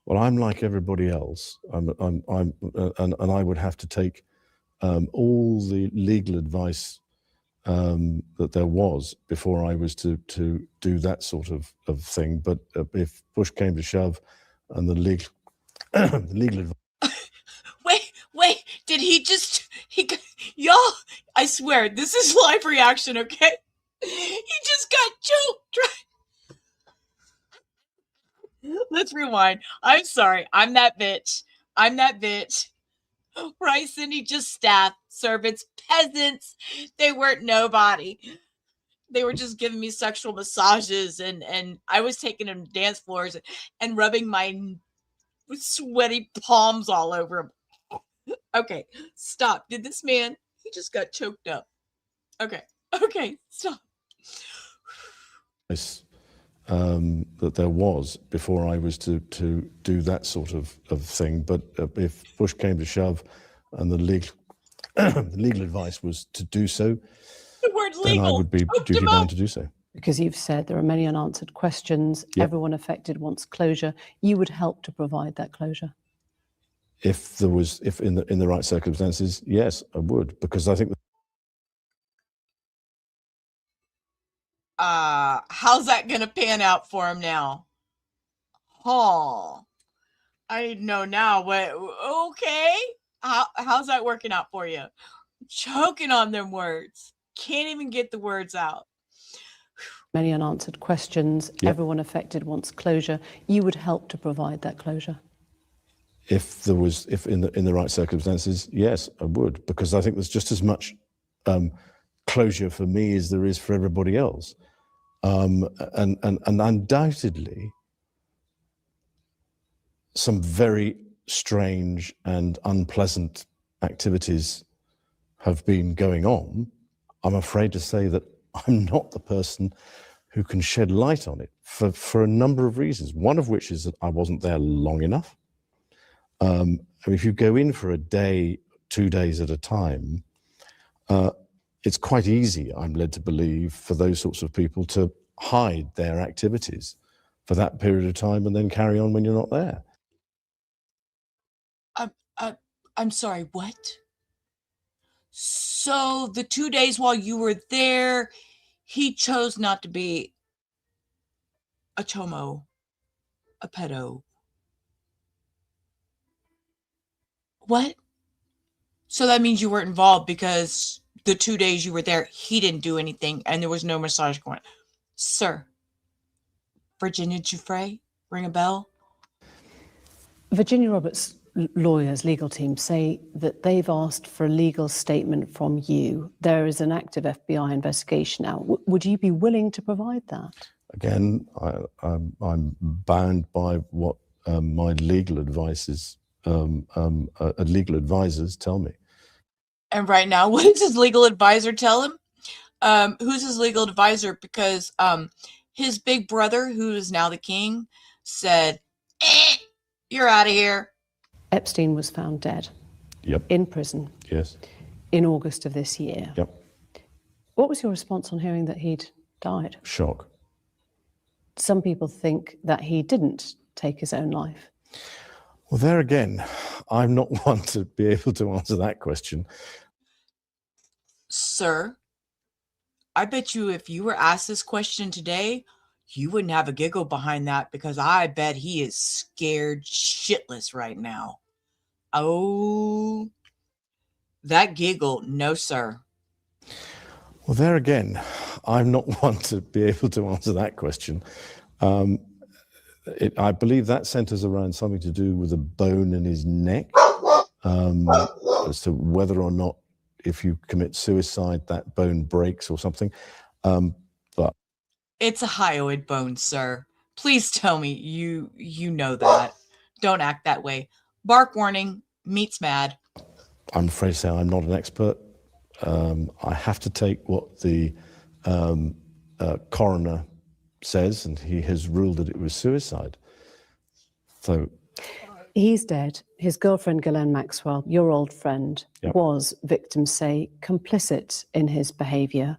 [SPEAKER 1] Well, I'm like everybody else, and I would have to take all the legal advice that there was before I was to do that sort of thing. But if push came to shove, and the legal advice.
[SPEAKER 2] Wait, did y'all, I swear, this is live reaction, okay? He just got choked. Let's rewind. I'm sorry. I'm that bitch. Right, Cindy? Just staff, servants, peasants. They weren't nobody. They were just giving me sexual massages, and I was taking them to dance floors and rubbing my sweaty palms all over him. Okay, stop. Did this man, he just got choked up. Okay, stop.
[SPEAKER 1] That there was before I was to do that sort of thing. But if push came to shove and the legal advice was to do so,
[SPEAKER 2] the word legal,
[SPEAKER 1] then I would be duty bound to do so.
[SPEAKER 3] Because you've said there are many unanswered questions.
[SPEAKER 1] Yep.
[SPEAKER 3] Everyone affected wants closure. You would help to provide that closure.
[SPEAKER 1] If in the right circumstances, yes, I would, because I think.
[SPEAKER 2] How's that gonna pan out for him now? I know now. What? Okay. How's that working out for you? Choking on them words. Can't even get the words out.
[SPEAKER 3] Many unanswered questions.
[SPEAKER 1] Yep.
[SPEAKER 3] Everyone affected wants closure. You would help to provide that closure.
[SPEAKER 1] If in the right circumstances, yes, I would, because I think there's just as much closure for me as there is for everybody else, and undoubtedly, some very strange and unpleasant activities have been going on. I'm afraid to say that I'm not the person who can shed light on it for a number of reasons. One of which is that I wasn't there long enough. If you go in for a day, 2 days at a time, it's quite easy, I'm led to believe, for those sorts of people to hide their activities for that period of time and then carry on when you're not there.
[SPEAKER 2] I'm sorry, what? So the 2 days while you were there, he chose not to be a chomo, a pedo. What? So that means you weren't involved because the 2 days you were there, he didn't do anything and there was no massage going. Sir, Virginia Giuffre, ring a bell?
[SPEAKER 3] Virginia Roberts' lawyers, legal team, say that they've asked for a legal statement from you. There is an active FBI investigation now. Would you be willing to provide that?
[SPEAKER 1] Again, I'm bound by what my legal advice legal advisors tell me.
[SPEAKER 2] And right now, what does his legal advisor tell him? Who's his legal advisor? Because his big brother, who is now the king, said, you're out of here.
[SPEAKER 3] Epstein was found dead.
[SPEAKER 1] Yep.
[SPEAKER 3] In prison.
[SPEAKER 1] Yes.
[SPEAKER 3] In August of this year.
[SPEAKER 1] Yep.
[SPEAKER 3] What was your response on hearing that he'd died?
[SPEAKER 1] Shock.
[SPEAKER 3] Some people think that he didn't take his own life.
[SPEAKER 1] Well, there again, I'm not one to be able to answer that question.
[SPEAKER 2] Sir, I bet you if you were asked this question today, you wouldn't have a giggle behind that, because I bet he is scared shitless right now. Oh, that giggle, no, sir.
[SPEAKER 1] Well, there again, I'm not one to be able to answer that question. I believe that centers around something to do with a bone in his neck, as to whether or not if you commit suicide, that bone breaks or something. But
[SPEAKER 2] it's a hyoid bone, sir. Please tell me you know that. Don't act that way. Bark warning, meat's mad.
[SPEAKER 1] I'm afraid to say I'm not an expert. I have to take what the coroner says, and he has ruled that it was suicide. So
[SPEAKER 3] he's dead. His girlfriend, Ghislaine Maxwell, your old friend,
[SPEAKER 1] Yep.
[SPEAKER 3] was, victims say, complicit in his behaviour.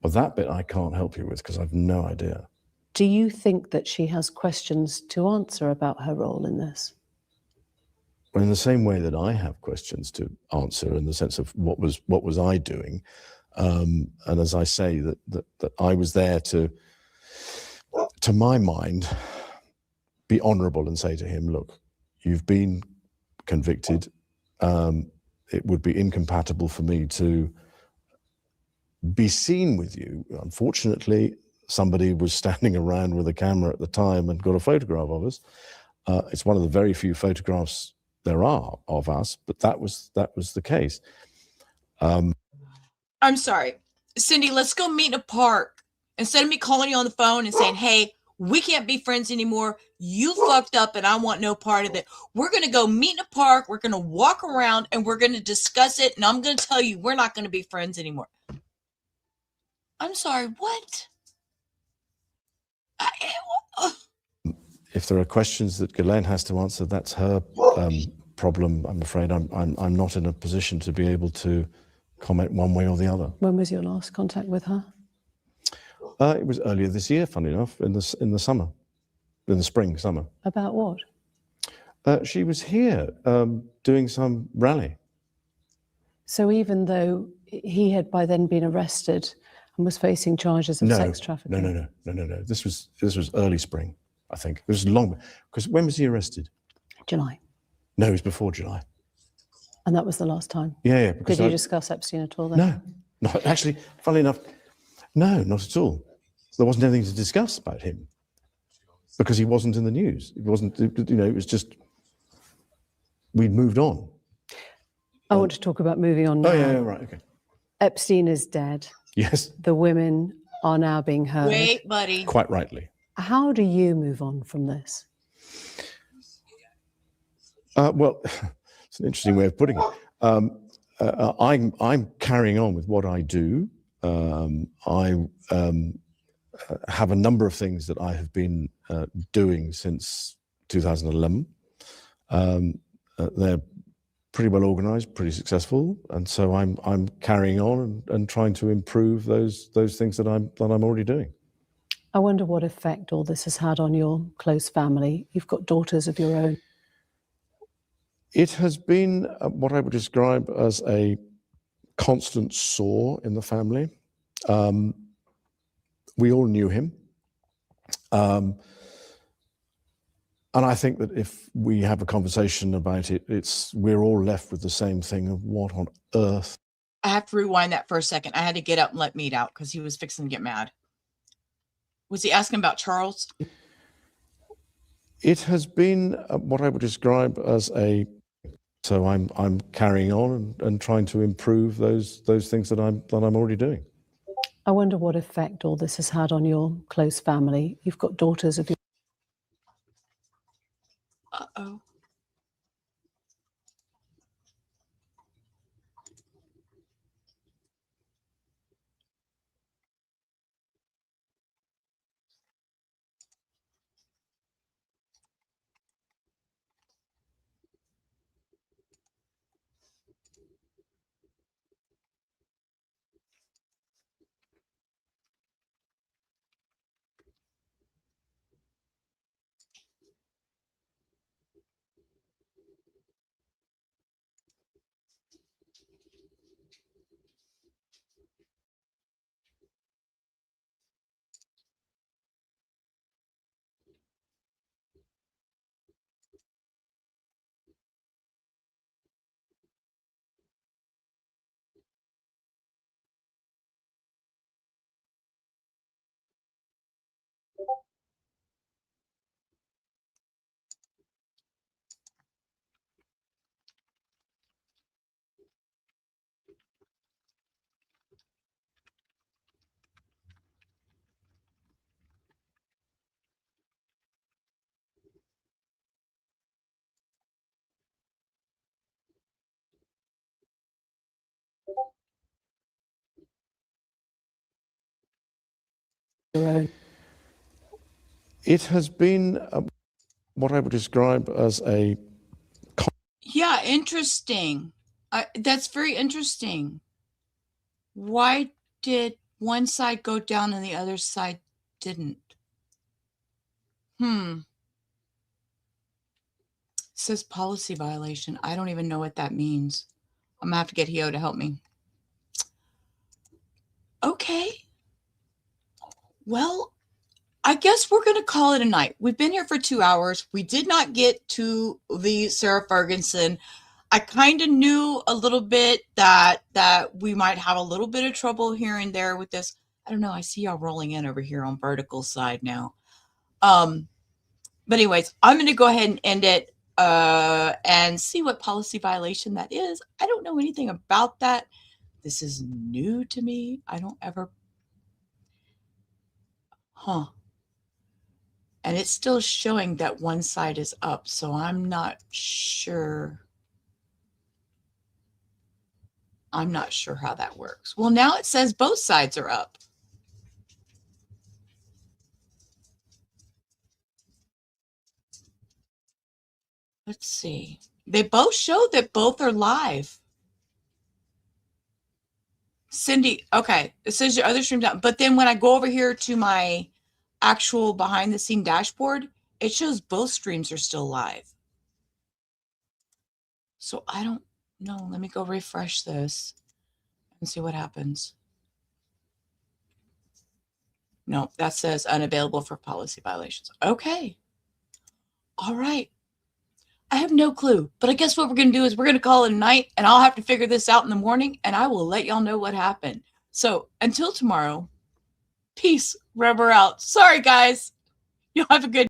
[SPEAKER 1] Well, that bit I can't help you with because I've no idea.
[SPEAKER 3] Do you think that she has questions to answer about her role in this?
[SPEAKER 1] Well, in the same way that I have questions to answer, in the sense of what was I doing, and as I say, that I was there to my mind, be honourable and say to him, look, you've been convicted, it would be incompatible for me to be seen with you. Unfortunately, somebody was standing around with a camera at the time and got a photograph of us. It's one of the very few photographs there are of us, but that was the case.
[SPEAKER 2] I'm sorry, Cindy, let's go meet in a park. Instead of me calling you on the phone and saying, hey, we can't be friends anymore. You fucked up and I want no part of it. We're going to go meet in a park. We're going to walk around and we're going to discuss it. And I'm going to tell you, we're not going to be friends anymore. I'm sorry, what?
[SPEAKER 1] If there are questions that Ghislaine has to answer, that's her problem. I'm afraid I'm not in a position to be able to comment one way or the other.
[SPEAKER 3] When was your last contact with her?
[SPEAKER 1] It was earlier this year, funny enough, in the summer, in the spring, summer.
[SPEAKER 3] About what?
[SPEAKER 1] She was here doing some rally.
[SPEAKER 3] So even though he had by then been arrested and was facing charges of sex trafficking?
[SPEAKER 1] No. This was early spring, I think. It was long, because when was he arrested?
[SPEAKER 3] July.
[SPEAKER 1] No, it was before July.
[SPEAKER 3] And that was the last time?
[SPEAKER 1] Yeah.
[SPEAKER 3] Did you discuss Epstein at all then?
[SPEAKER 1] No, actually, funnily enough, no, not at all. There wasn't anything to discuss about him because he wasn't in the news. It wasn't, it was just, we'd moved on.
[SPEAKER 3] I want to talk about moving on now.
[SPEAKER 1] Oh, yeah, right, okay.
[SPEAKER 3] Epstein is dead.
[SPEAKER 1] Yes.
[SPEAKER 3] The women are now being heard.
[SPEAKER 2] Wait, buddy.
[SPEAKER 1] Quite rightly.
[SPEAKER 3] How do you move on from this?
[SPEAKER 1] Well, it's an interesting way of putting it. I'm carrying on with what I do. I have a number of things that I have been doing since 2011. They're pretty well organized, pretty successful, and so I'm carrying on and trying to improve those things that I'm already doing.
[SPEAKER 3] I wonder what effect all this has had on your close family. You've got daughters of your own.
[SPEAKER 1] It has been what I would describe as a constant sore in the family. We all knew him. And I think that if we have a conversation about it, we're all left with the same thing of what on earth.
[SPEAKER 2] I have to rewind that for a second. I had to get up and let Mead out because he was fixing to get mad. Was he asking about Charles?
[SPEAKER 1] It has been what I would describe as a. So I'm carrying on and trying to improve those things that I'm already doing.
[SPEAKER 3] I wonder what effect all this has had on your close family. You've got daughters of your.
[SPEAKER 2] Uh-oh.
[SPEAKER 1] It has been what I would describe as a.
[SPEAKER 2] Yeah, interesting. That's very interesting. Why did one side go down and the other side didn't? Says policy violation. I don't even know what that means. I'm gonna have to get Hio to help me. Okay. Well, I guess we're going to call it a night. We've been here for 2 hours. We did not get to the Sarah Ferguson. I kind of knew a little bit that we might have a little bit of trouble here and there with this. I don't know. I see y'all rolling in over here on vertical side now. But anyways, I'm going to go ahead and end it and see what policy violation that is. I don't know anything about that. This is new to me. I don't ever. Huh. And it's still showing that one side is up, so I'm not sure. I'm not sure how that works. Well, now it says both sides are up. Let's see. They both show that both are live. Cindy, okay. It says your other stream down. But then when I go over here to my actual behind the scene dashboard, it shows both streams are still live. So I don't know. Let me go refresh this and see what happens. No, that says unavailable for policy violations. Okay. All right. I have no clue, but I guess what we're going to do is we're going to call it a night, and I'll have to figure this out in the morning, and I will let y'all know what happened. So until tomorrow, peace. Rubber out. Sorry, guys. You'll have a good